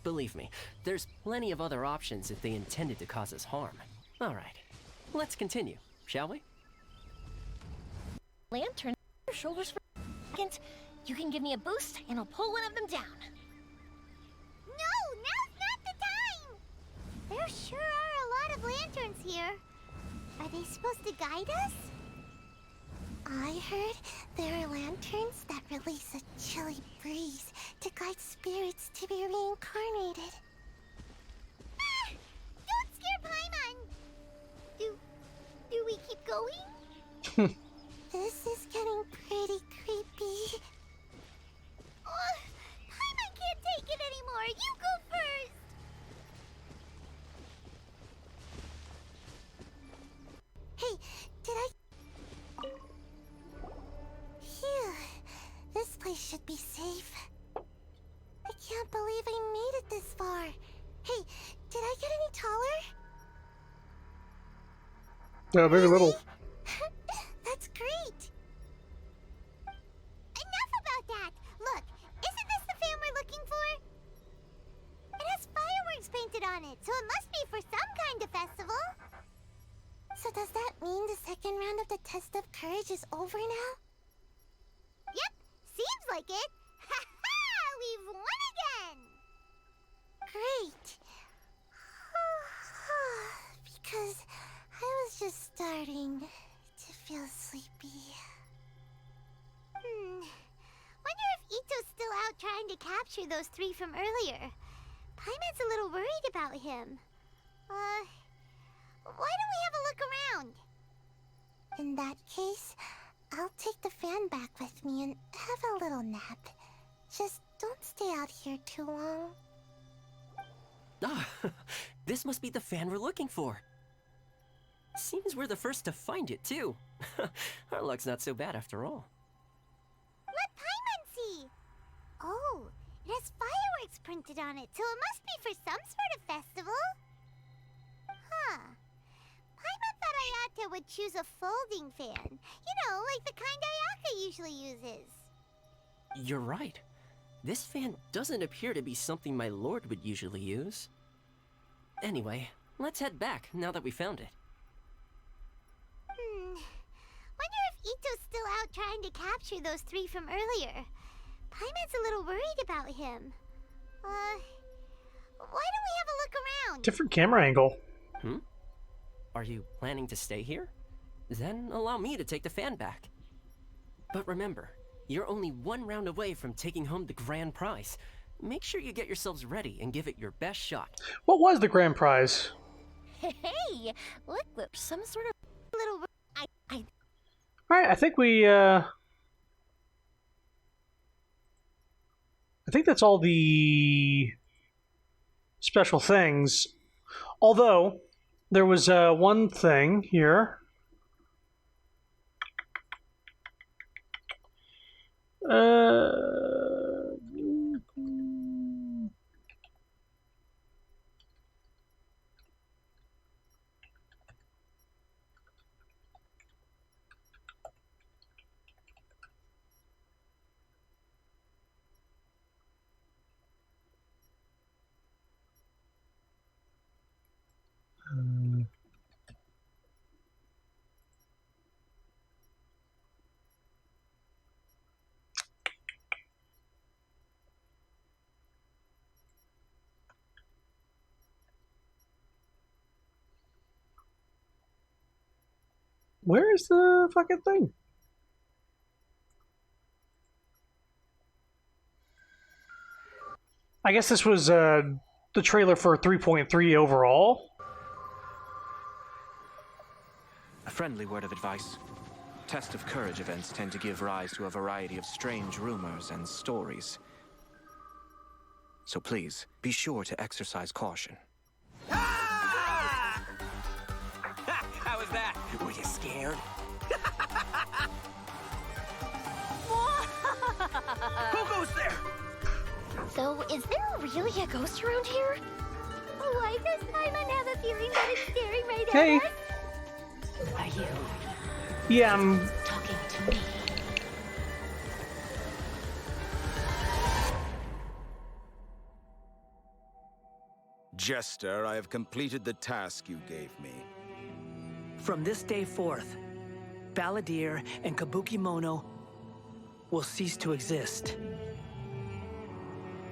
Speaker 12: Believe me, there's plenty of other options if they intended to cause us harm. Alright, let's continue, shall we?
Speaker 13: Lantern, your shoulders for a second. You can give me a boost, and I'll pull one of them down.
Speaker 3: No, now's not the time! There sure are a lot of lanterns here. Are they supposed to guide us? I heard there are lanterns that release a chilly breeze to guide spirits to be reincarnated. Ah! Don't scare Paimon! Do we keep going? This is getting pretty creepy. Oh, Paimon can't take it anymore. You go first. Hey, did I... Phew. This place should be safe. I can't believe I made it this far. Hey, did I get any taller?
Speaker 1: No, very little.
Speaker 3: That's great. Enough about that. Look, isn't this the fan we're looking for? It has fireworks painted on it, so it must be for some kind of festival. So does that mean the second round of the test of courage is over now? Yep, seems like it. Ha ha! We've won again! Great. Because I was just starting to feel sleepy. Wonder if Ito's still out trying to capture those 3 from earlier. Paimon's a little worried about him. Why don't we have a look around? In that case, I'll take the fan back with me and have a little nap. Just don't stay out here too long.
Speaker 12: Ah, this must be the fan we're looking for. Seems we're the first to find it, too. Our luck's not so bad after all.
Speaker 3: Let Paimon see! Oh, it has fireworks printed on it, so it must be for some sort of festival. Huh. Paimon thought Ayata would choose a folding fan. You know, like the kind Ayaka usually uses.
Speaker 12: You're right. This fan doesn't appear to be something my lord would usually use. Anyway, let's head back now that we found it.
Speaker 3: Wonder if Ito's still out trying to capture those 3 from earlier. Paimon's a little worried about him. Why don't we have a look around?
Speaker 1: Different camera angle.
Speaker 12: Are you planning to stay here? Then allow me to take the fan back. But remember, you're only 1 round away from taking home the grand prize. Make sure you get yourselves ready and give it your best shot.
Speaker 1: What was the grand prize?
Speaker 13: Hey, look, some sort of little...
Speaker 1: Alright, I think we, I think that's all the special things. Although, there was one thing here. Where is the fucking thing? I guess this was the trailer for 3.3 overall.
Speaker 2: A friendly word of advice. Test of Courage events tend to give rise to a variety of strange rumors and stories. So please, be sure to exercise caution.
Speaker 4: How was that? Were you scared?
Speaker 8: Who goes there?
Speaker 13: So, is there really a ghost around here?
Speaker 3: Why does Paimon have a feeling that it's staring right
Speaker 1: Hey.
Speaker 3: at us?
Speaker 11: Are you
Speaker 1: Yeah, I'm
Speaker 11: talking to me?
Speaker 19: Jester, I have completed the task you gave me.
Speaker 20: From this day forth, Balladeer and Kabukimono will cease to exist.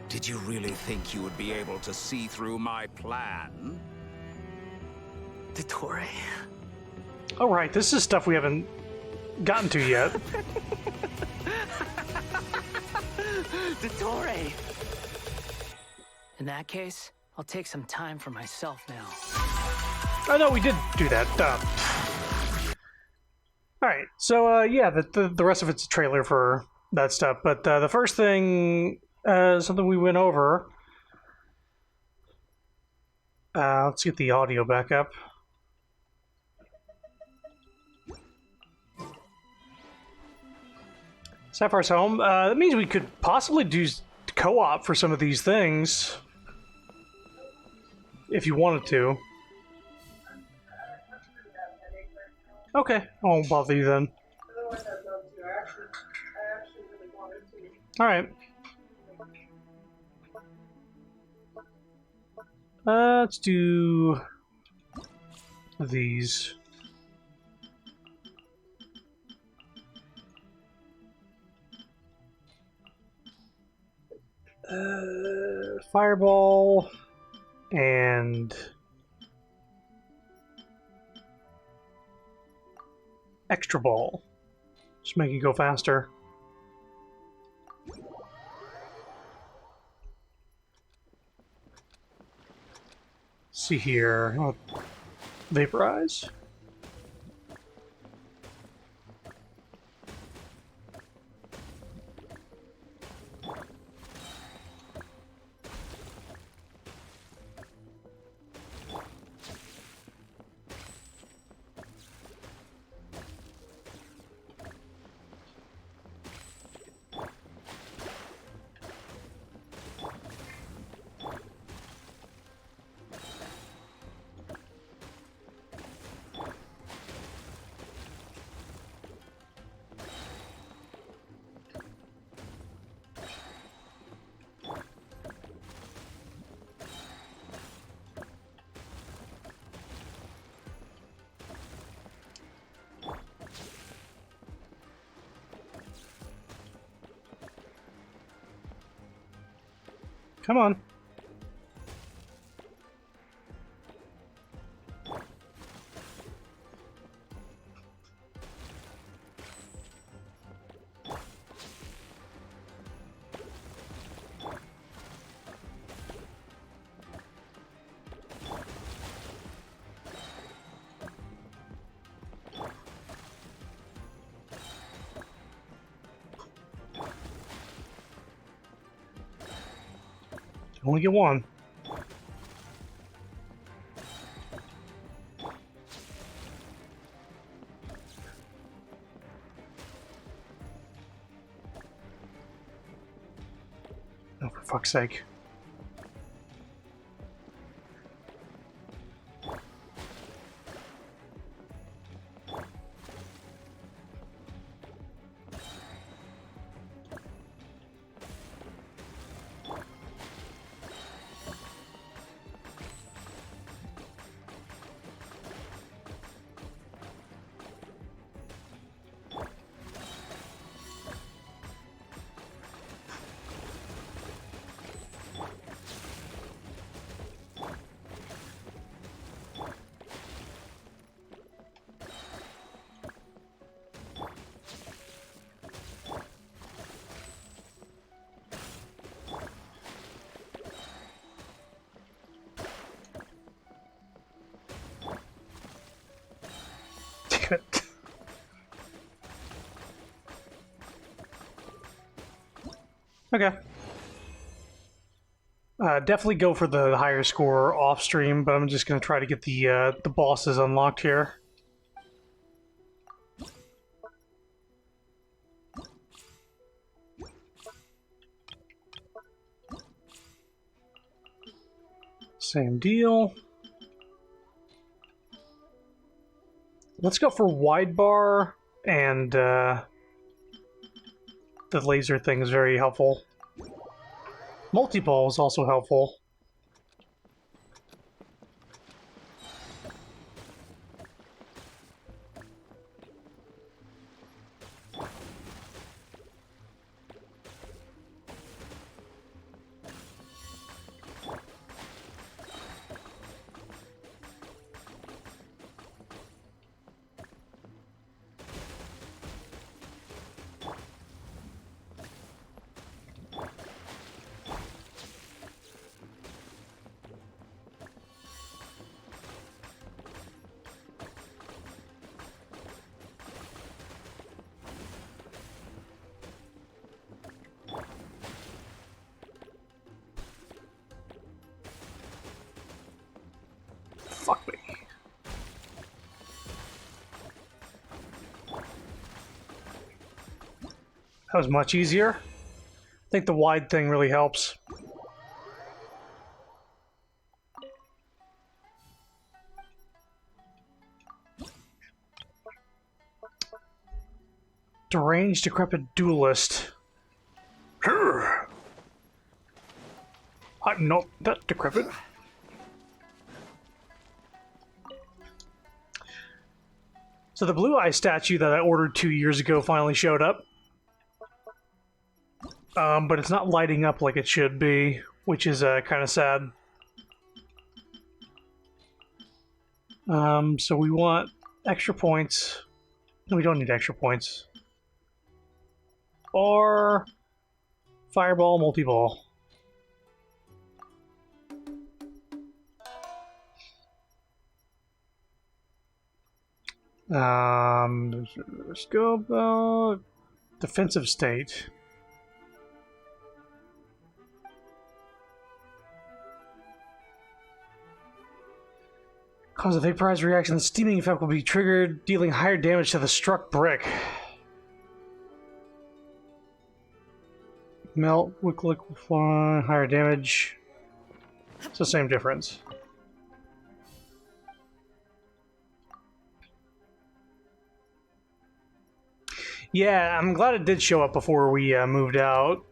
Speaker 19: Did you really think you would be able to see through my plan?
Speaker 20: Dottore.
Speaker 1: Alright, this is stuff we haven't gotten to yet.
Speaker 20: Dottore! In that case, I'll take some time for myself now.
Speaker 1: Oh no, we did do that. Alright, so yeah, the rest of it's a trailer for that stuff, but the first thing, something we went over, let's get the audio back up. Sapphire's home, that means we could possibly do co-op for some of these things, if you wanted to. Okay, I won't bother you then. Alright. Let's do these. Fireball and extra ball. Just make it go faster. See here. Oh, vaporize. Come on. Only get one. Oh, for fuck's sake. Okay. Definitely go for the higher score off stream, but I'm just gonna try to get the bosses unlocked here. Same deal. Let's go for wide bar, and the laser thing is very helpful. Multi-ball is also helpful. Fuck me. That was much easier. I think the wide thing really helps. Deranged, decrepit duelist. I'm not that decrepit. So the blue eye statue that I ordered 2 years ago finally showed up. But it's not lighting up like it should be, which is kind of sad. So we want extra points. No, we don't need extra points. Or fireball, multi-ball. Let's go about defensive state. Cause a vaporizer reaction, the steaming effect will be triggered, dealing higher damage to the struck brick. Melt, liquefy, higher damage. It's the same difference. Yeah, I'm glad it did show up before we moved out.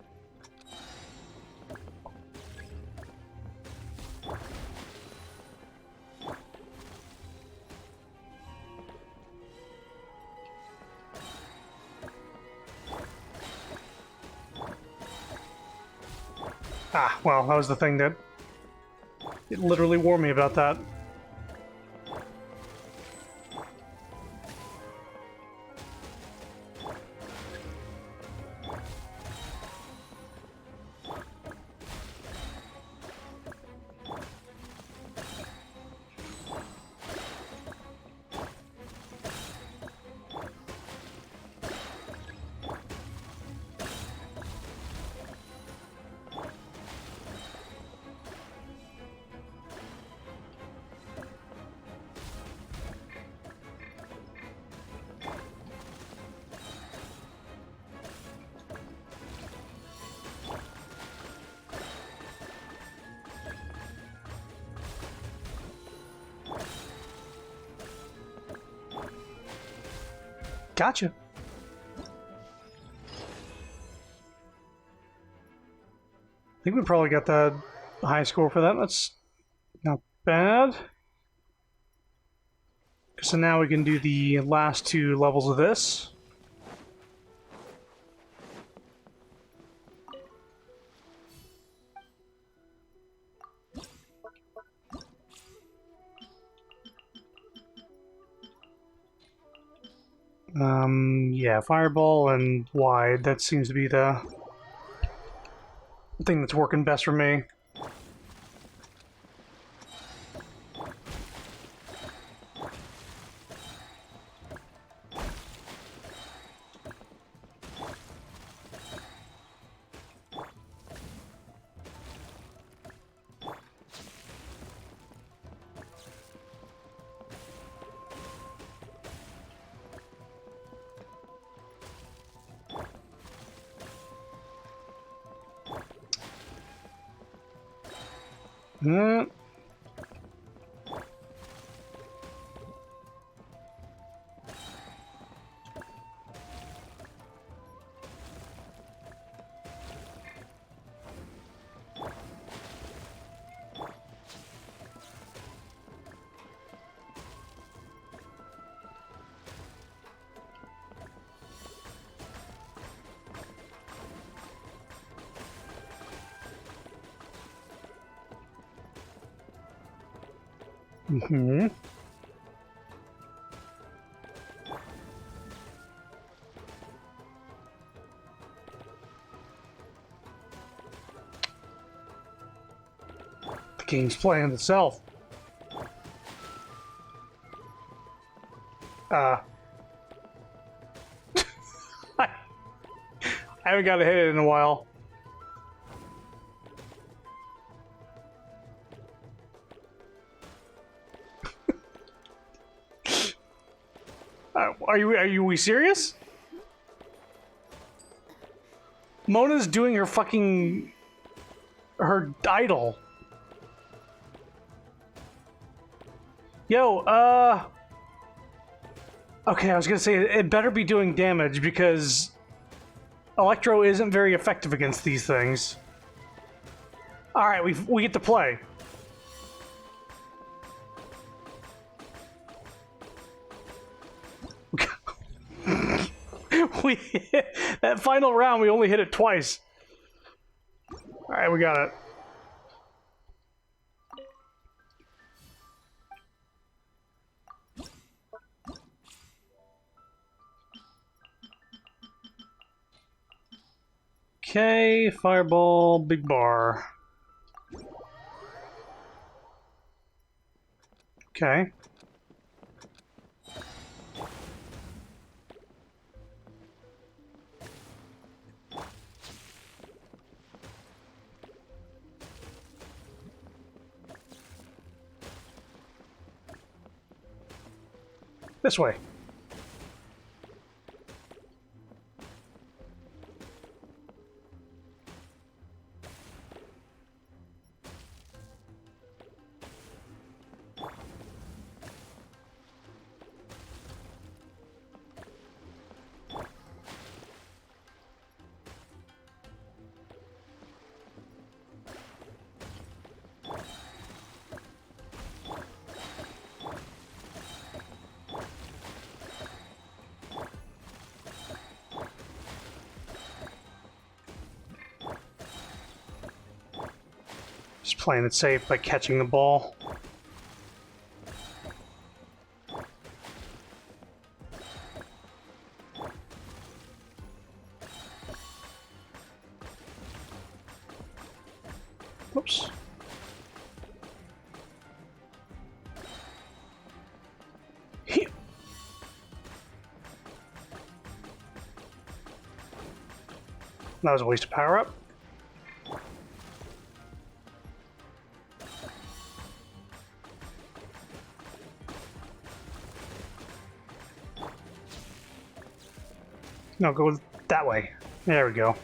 Speaker 1: Ah, well, that was the thing that... It literally warned me about that. Gotcha. I think we probably got the high score for that. That's not bad. So now we can do the last 2 levels of this. Yeah, fireball and wide. That seems to be the thing that's working best for me. Mm. Mm-hmm. The game's playing itself. I haven't got to hit it in a while. we serious? Mona's doing her idol. Yo, okay, I was gonna say it better be doing damage because Electro isn't very effective against these things. All right, we get to play. That final round, we only hit it twice. All right, we got it. Okay, fireball, big bar. Okay. This way. Just playing it safe by catching the ball. Whoops. That was a waste of power up. No, go that way. There we go.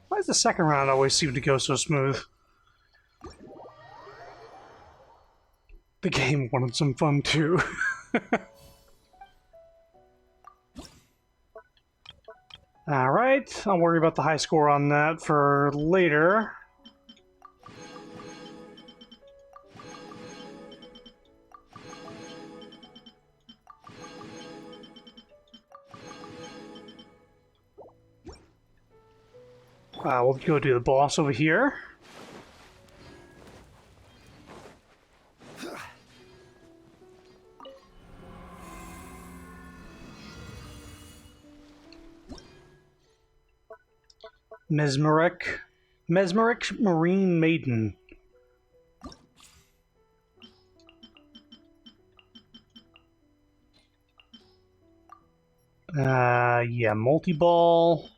Speaker 1: Why does the second round always seem to go so smooth? The game wanted some fun too. Alright, I'll worry about the high score on that for later. We'll go do the boss over here. Mesmeric Marine Maiden. Yeah, multi-ball,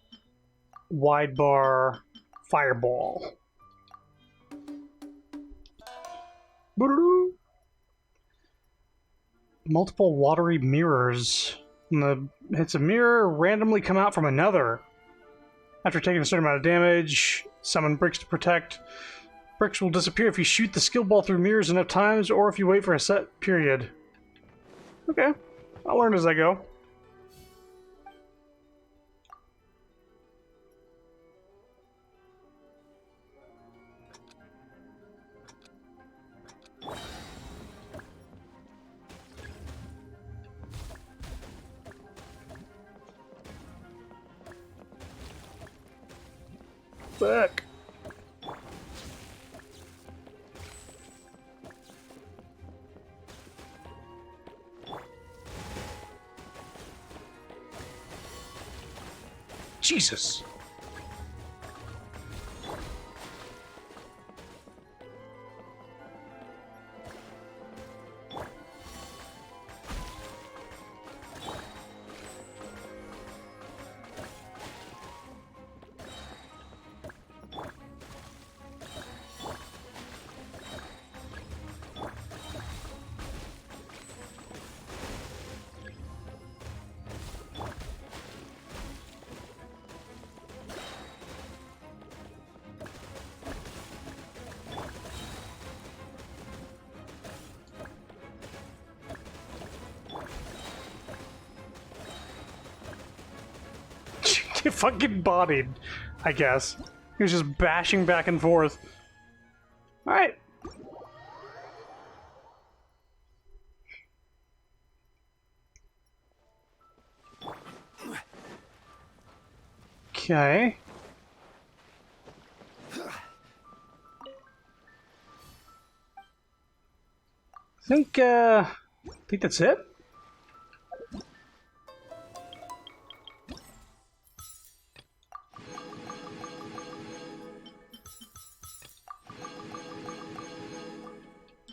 Speaker 1: wide bar, fireball. Multiple watery mirrors. When the hits a mirror, randomly come out from another. After taking a certain amount of damage, summon bricks to protect. Bricks will disappear if you shoot the skill ball through mirrors enough times or if you wait for a set period. Okay, I'll learn as I go. Fuck. Jesus. get fucking bodied, I guess. He was just bashing back and forth. Alright. Okay. I think that's it.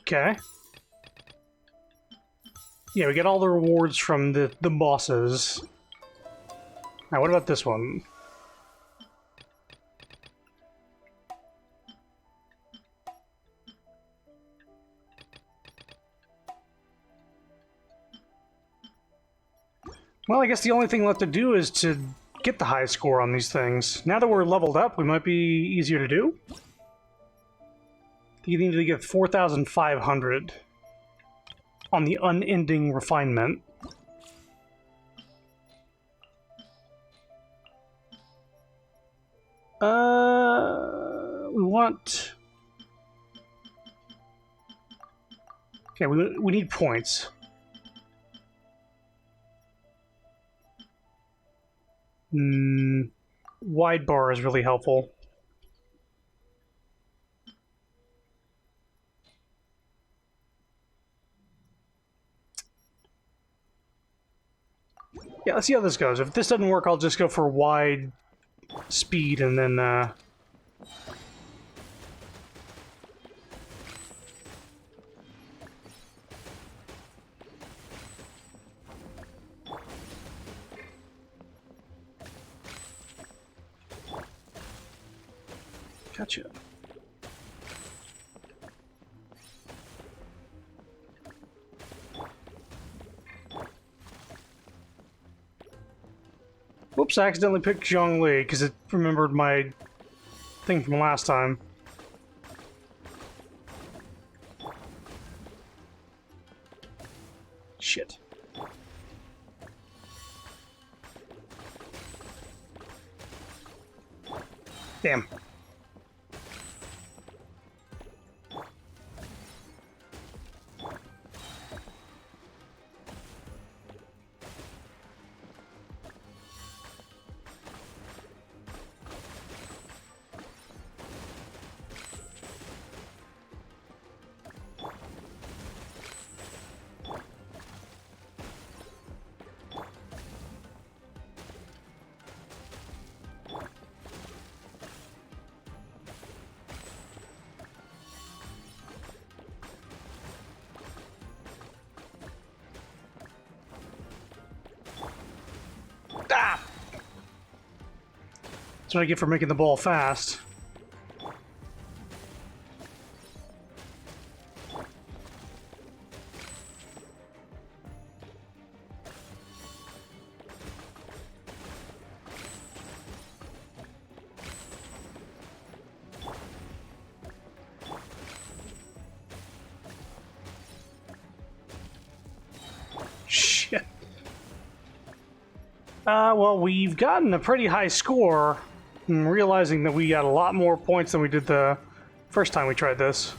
Speaker 1: Okay. Yeah, we get all the rewards from the bosses. Now, what about this one? Well, I guess the only thing left to do is to get the high score on these things. Now that we're leveled up, we might be easier to do. You need to get 4,500 on the unending refinement. We want... Okay, we need points. Wide bar is really helpful. Yeah, let's see how this goes. If this doesn't work, I'll just go for wide speed and then, Gotcha. Whoops, I accidentally picked Zhongli because it remembered my thing from last time. Shit. Damn. Ah! That's what I get for making the ball fast. Shit. Well, we've gotten a pretty high score. I'm realizing that we got a lot more points than we did the first time we tried this.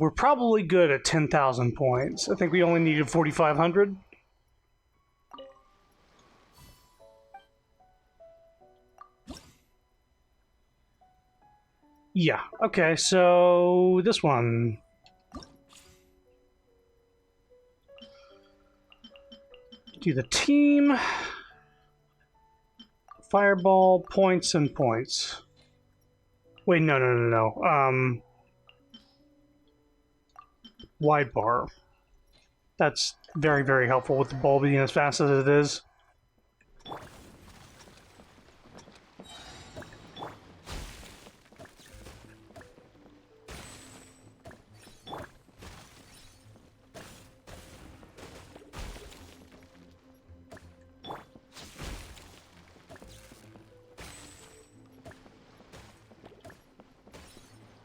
Speaker 1: We're probably good at 10,000 points. I think we only needed 4,500. Yeah, okay, so this one. Do the team. Fireball, points, and points. Wait, no. Wide bar. That's very, very helpful with the ball being as fast as it is.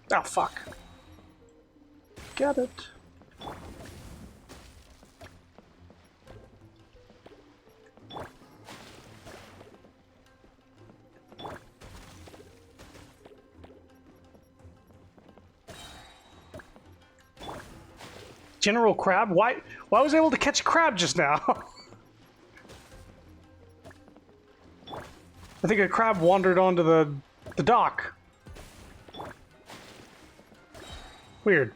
Speaker 1: Oh, fuck. Got it. General Crab? Why was I able to catch a crab just now? I think a crab wandered onto the dock. Weird.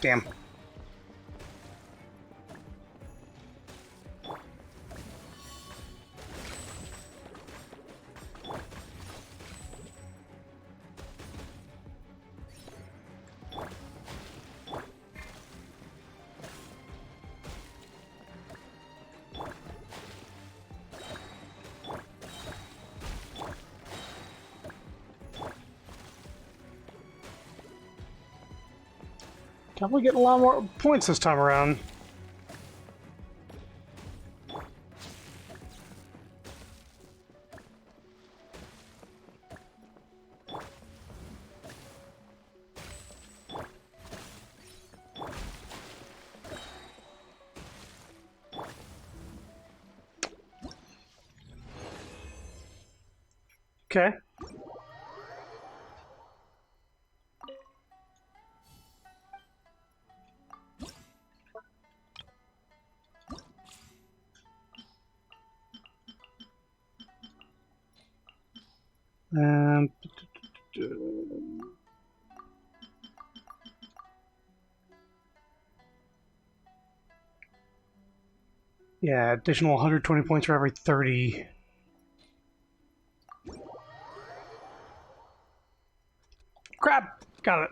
Speaker 1: Damn. Definitely getting a lot more points this time around. Okay. Um, yeah, additional 120 points for every 30. Crab! Got it.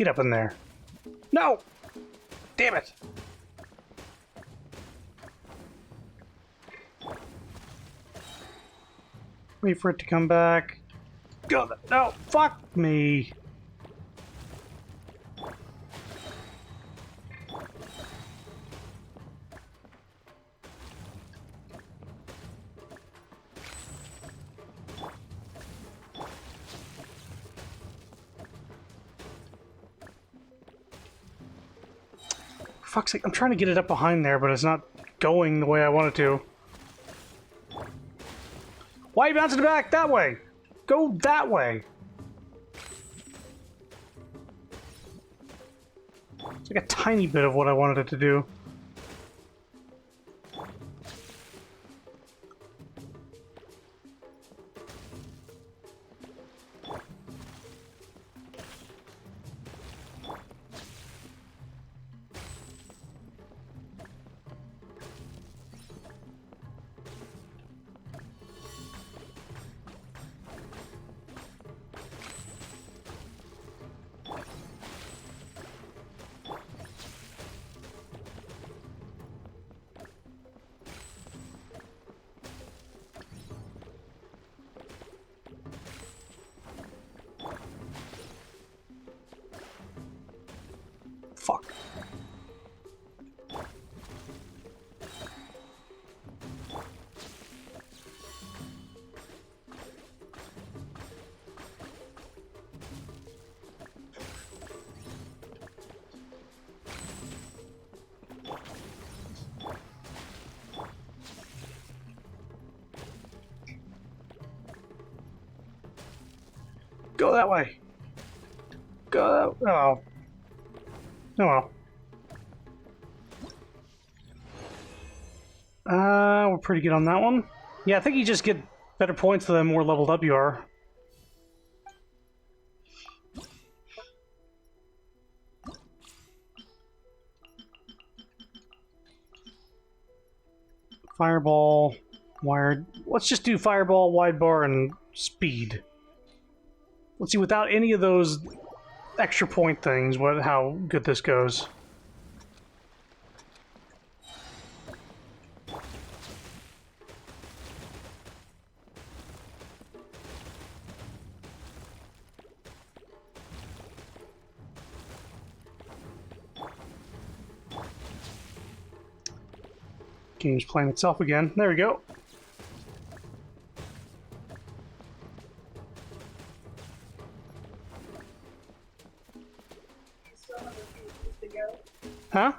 Speaker 1: Get up in there. No! Damn it! Wait for it to come back. Go! No! Fuck me! For fuck's sake, I'm trying to get it up behind there, but it's not going the way I want it to. Why are you bouncing it back that way? Go that way. It's like a tiny bit of what I wanted it to do. Go that way. Go that. Oh. Oh well. We're pretty good on that one. Yeah, I think you just get better points the more leveled up you are. Fireball, wired. Let's just do fireball, wide bar, and speed. Let's see, without any of those extra point things, how good this goes. Game's playing itself again. There we go. Huh?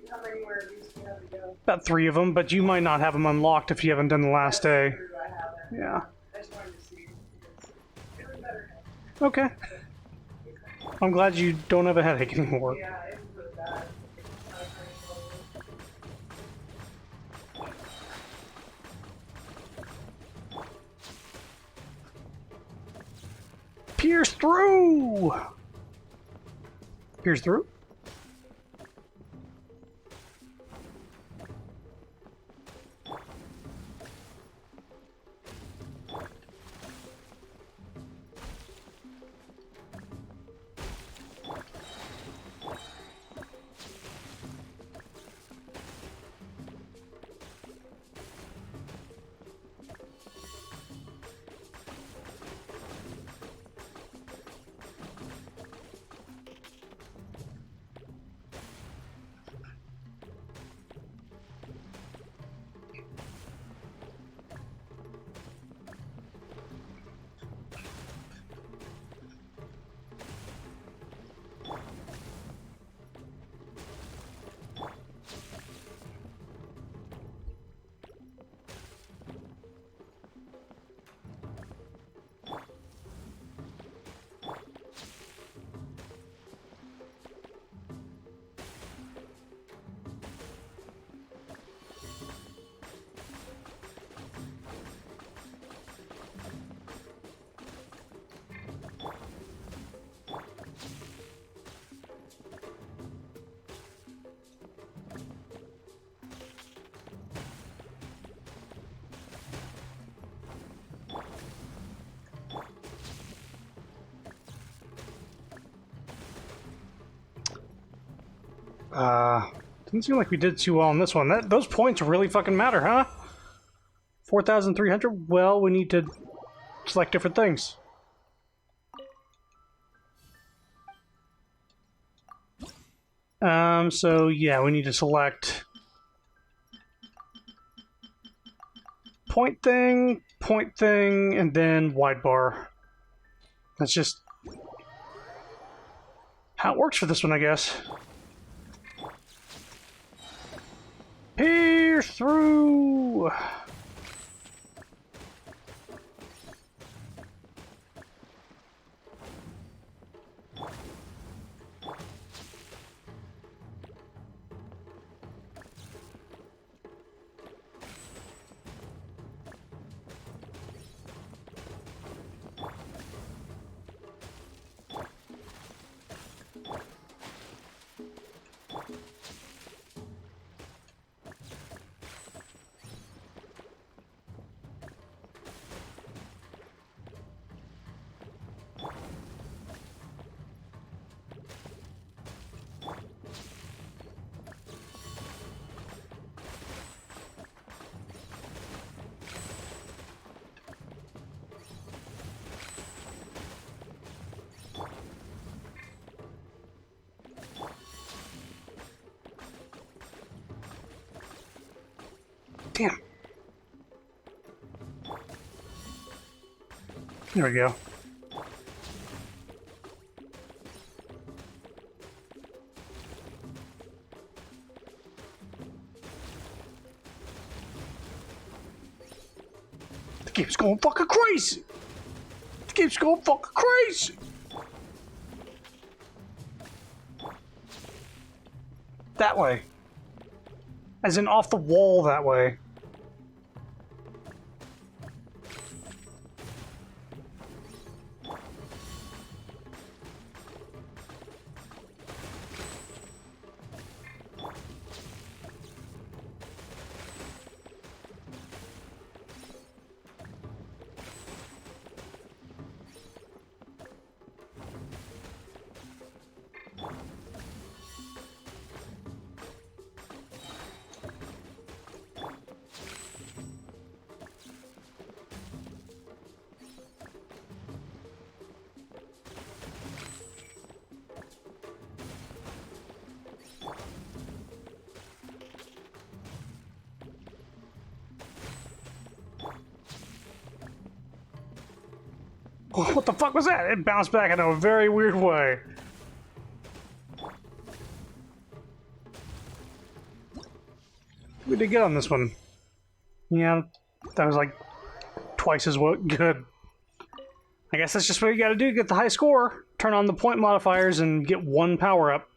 Speaker 21: How many more of these do you have to go?
Speaker 1: About 3 of them, but you might not have them unlocked if you haven't done the last day. Yeah.
Speaker 21: I just wanted to see. Feeling better
Speaker 1: Okay. I'm glad you don't have a headache anymore.
Speaker 21: Yeah, it was really bad.
Speaker 1: Pierce through! Pierce through? Didn't seem like we did too well on this one. Those points really fucking matter, huh? 4,300? Well, we need to select different things. So yeah, we need to select point thing, and then wide bar. That's just how it works for this one, I guess. Pierce through! Damn. There we go. The game's going fucking crazy! keeps going fucking crazy. That way. As in off the wall that way. What the fuck was that? It bounced back in a very weird way. We did good on this one. Yeah, that was like twice as good. I guess that's just what you gotta do to get the high score. Turn on the point modifiers and get one power up.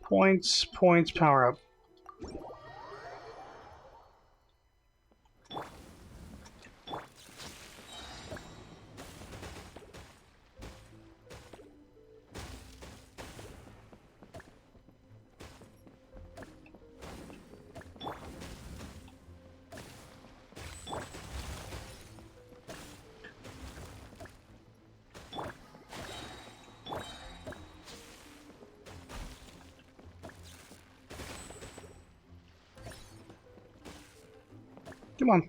Speaker 1: Points, power up. Come on.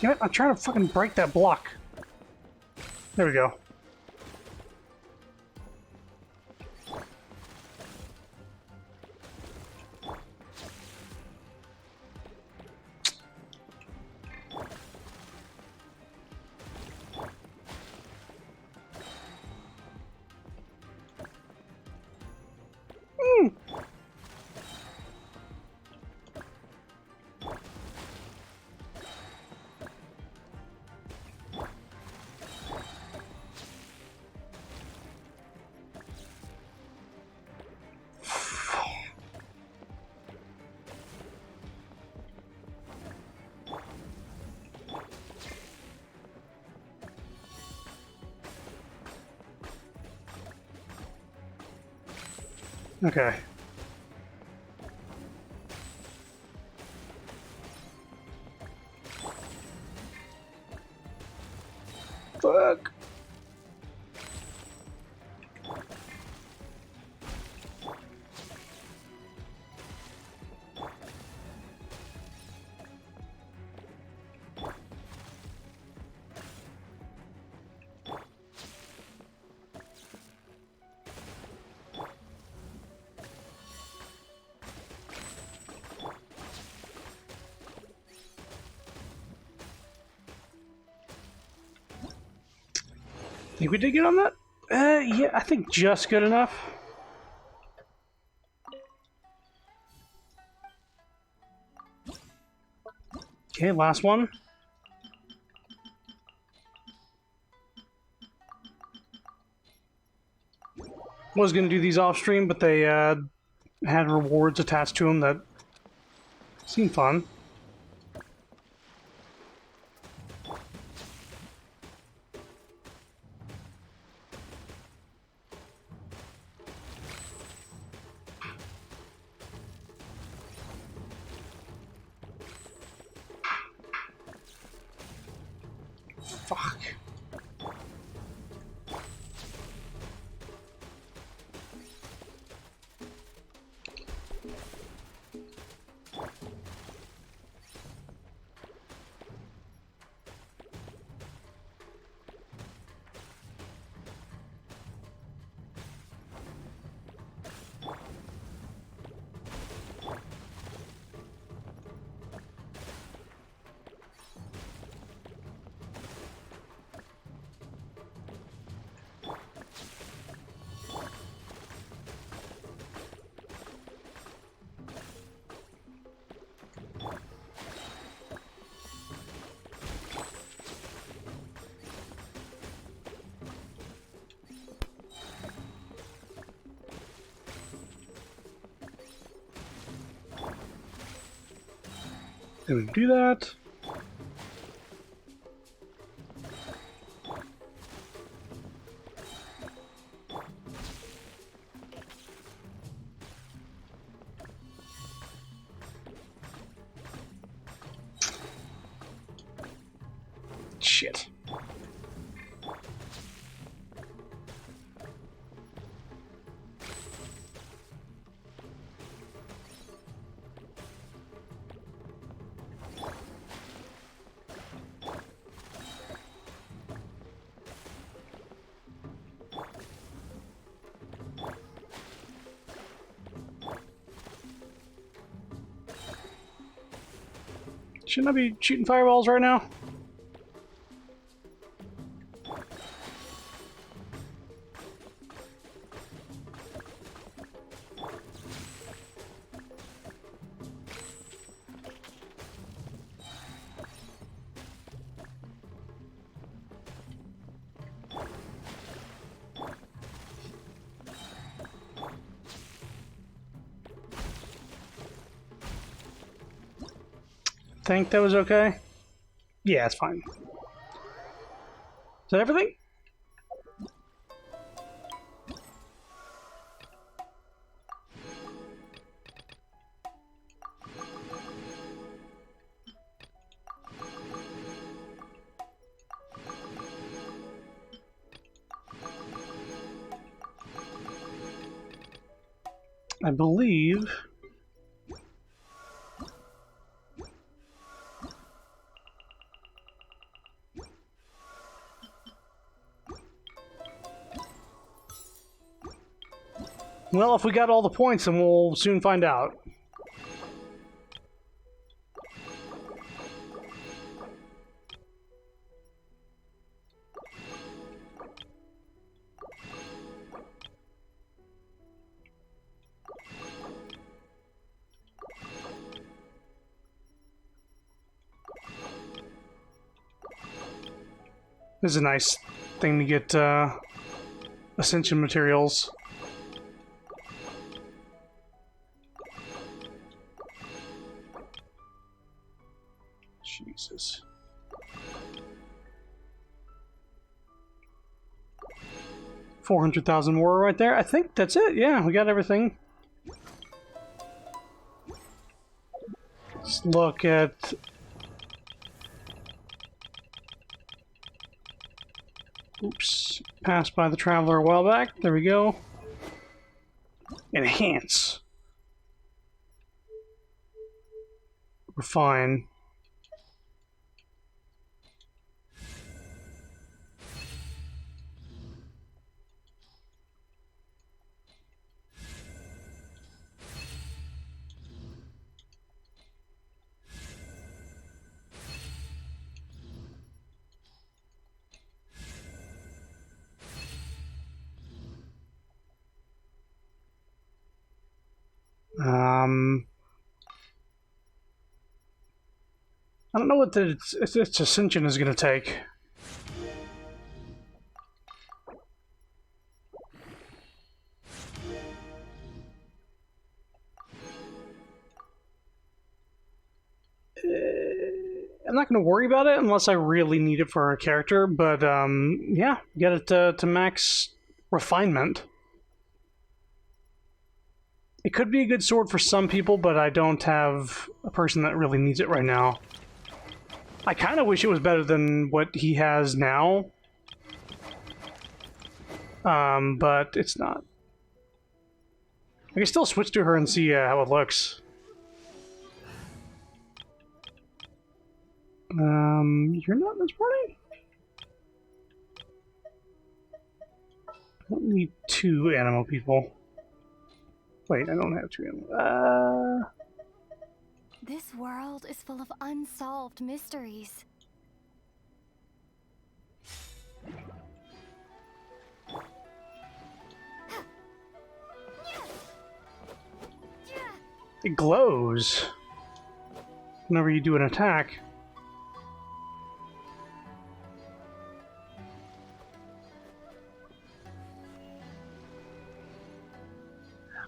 Speaker 1: Damn it, I'm trying to fucking break that block. There we go. Okay. Fuck. Think we did good on that? Yeah, I think just good enough. Okay, last one. Was gonna do these off stream, but they had rewards attached to them that seemed fun. Fuck. Gonna do that. Shit. Shouldn't I be shooting fireballs right now? Think that was okay? Yeah, it's fine. Is that everything? I believe. Well, if we got all the points, then we'll soon find out. This is a nice thing to get ascension materials. Jesus. $400,000 more right there. I think that's it. Yeah, we got everything. Let's look at... Oops. Passed by the Traveler a while back. There we go. Enhance. Refine. I don't know what its ascension is going to take. I'm not going to worry about it unless I really need it for a character, but yeah, get it to max refinement. It could be a good sword for some people, but I don't have a person that really needs it right now. I kind of wish it was better than what he has now, but it's not. I can still switch to her and see how it looks. You're not in this party? I don't need 2 animal people. Wait, I don't have 2 animal.
Speaker 18: This world is full of unsolved mysteries.
Speaker 1: It glows whenever you do an attack.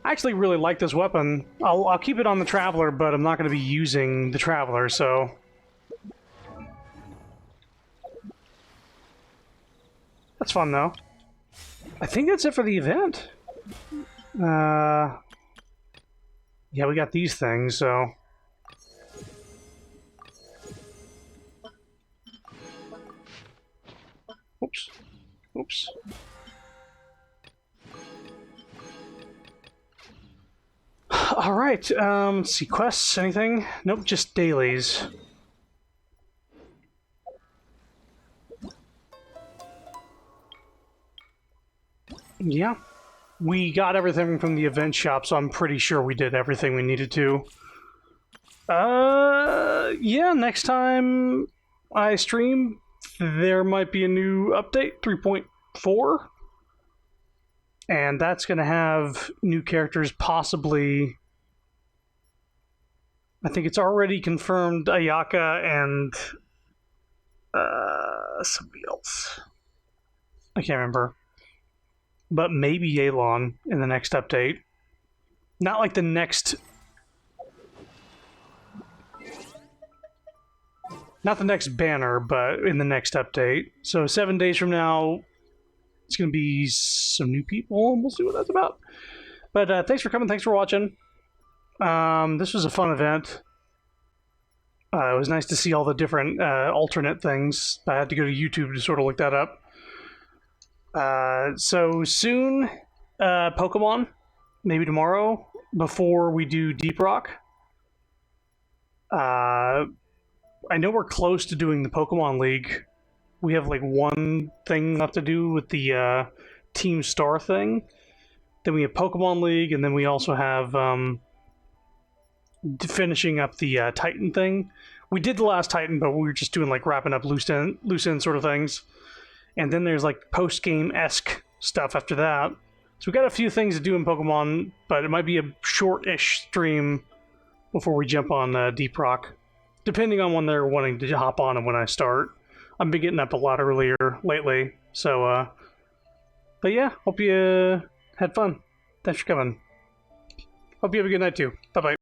Speaker 1: I actually really like this weapon. I'll keep it on the Traveler, but I'm not going to be using the Traveler, so... That's fun, though. I think that's it for the event. Yeah, we got these things, so... Oops. Oops. Alright, let's see, quests, anything? Nope, just dailies. Yeah. We got everything from the event shop, so I'm pretty sure we did everything we needed to. Yeah, next time I stream, there might be a new update, 3.4. And that's going to have new characters, possibly... I think it's already confirmed Ayaka and... somebody else. I can't remember. But maybe Yelan in the next update. Not like the next... Not the next banner, but in the next update. So 7 days from now, it's going to be some new people, and we'll see what that's about. But thanks for coming, thanks for watching. This was a fun event. It was nice to see all the different alternate things. I had to go to YouTube to sort of look that up. So soon, Pokemon, maybe tomorrow, before we do Deep Rock. I know we're close to doing the Pokemon League. We have like one thing left to do with the Team Star thing. Then we have Pokemon League, and then we also have finishing up the Titan thing. We did the last Titan, but we were just doing like wrapping up loose end sort of things. And then there's like post-game-esque stuff after that. So we got a few things to do in Pokemon, but it might be a short-ish stream before we jump on Deep Rock. Depending on when they're wanting to hop on and when I start. I've been getting up a lot earlier lately, so, but yeah, hope you had fun. Thanks for coming. Hope you have a good night, too. Bye-bye.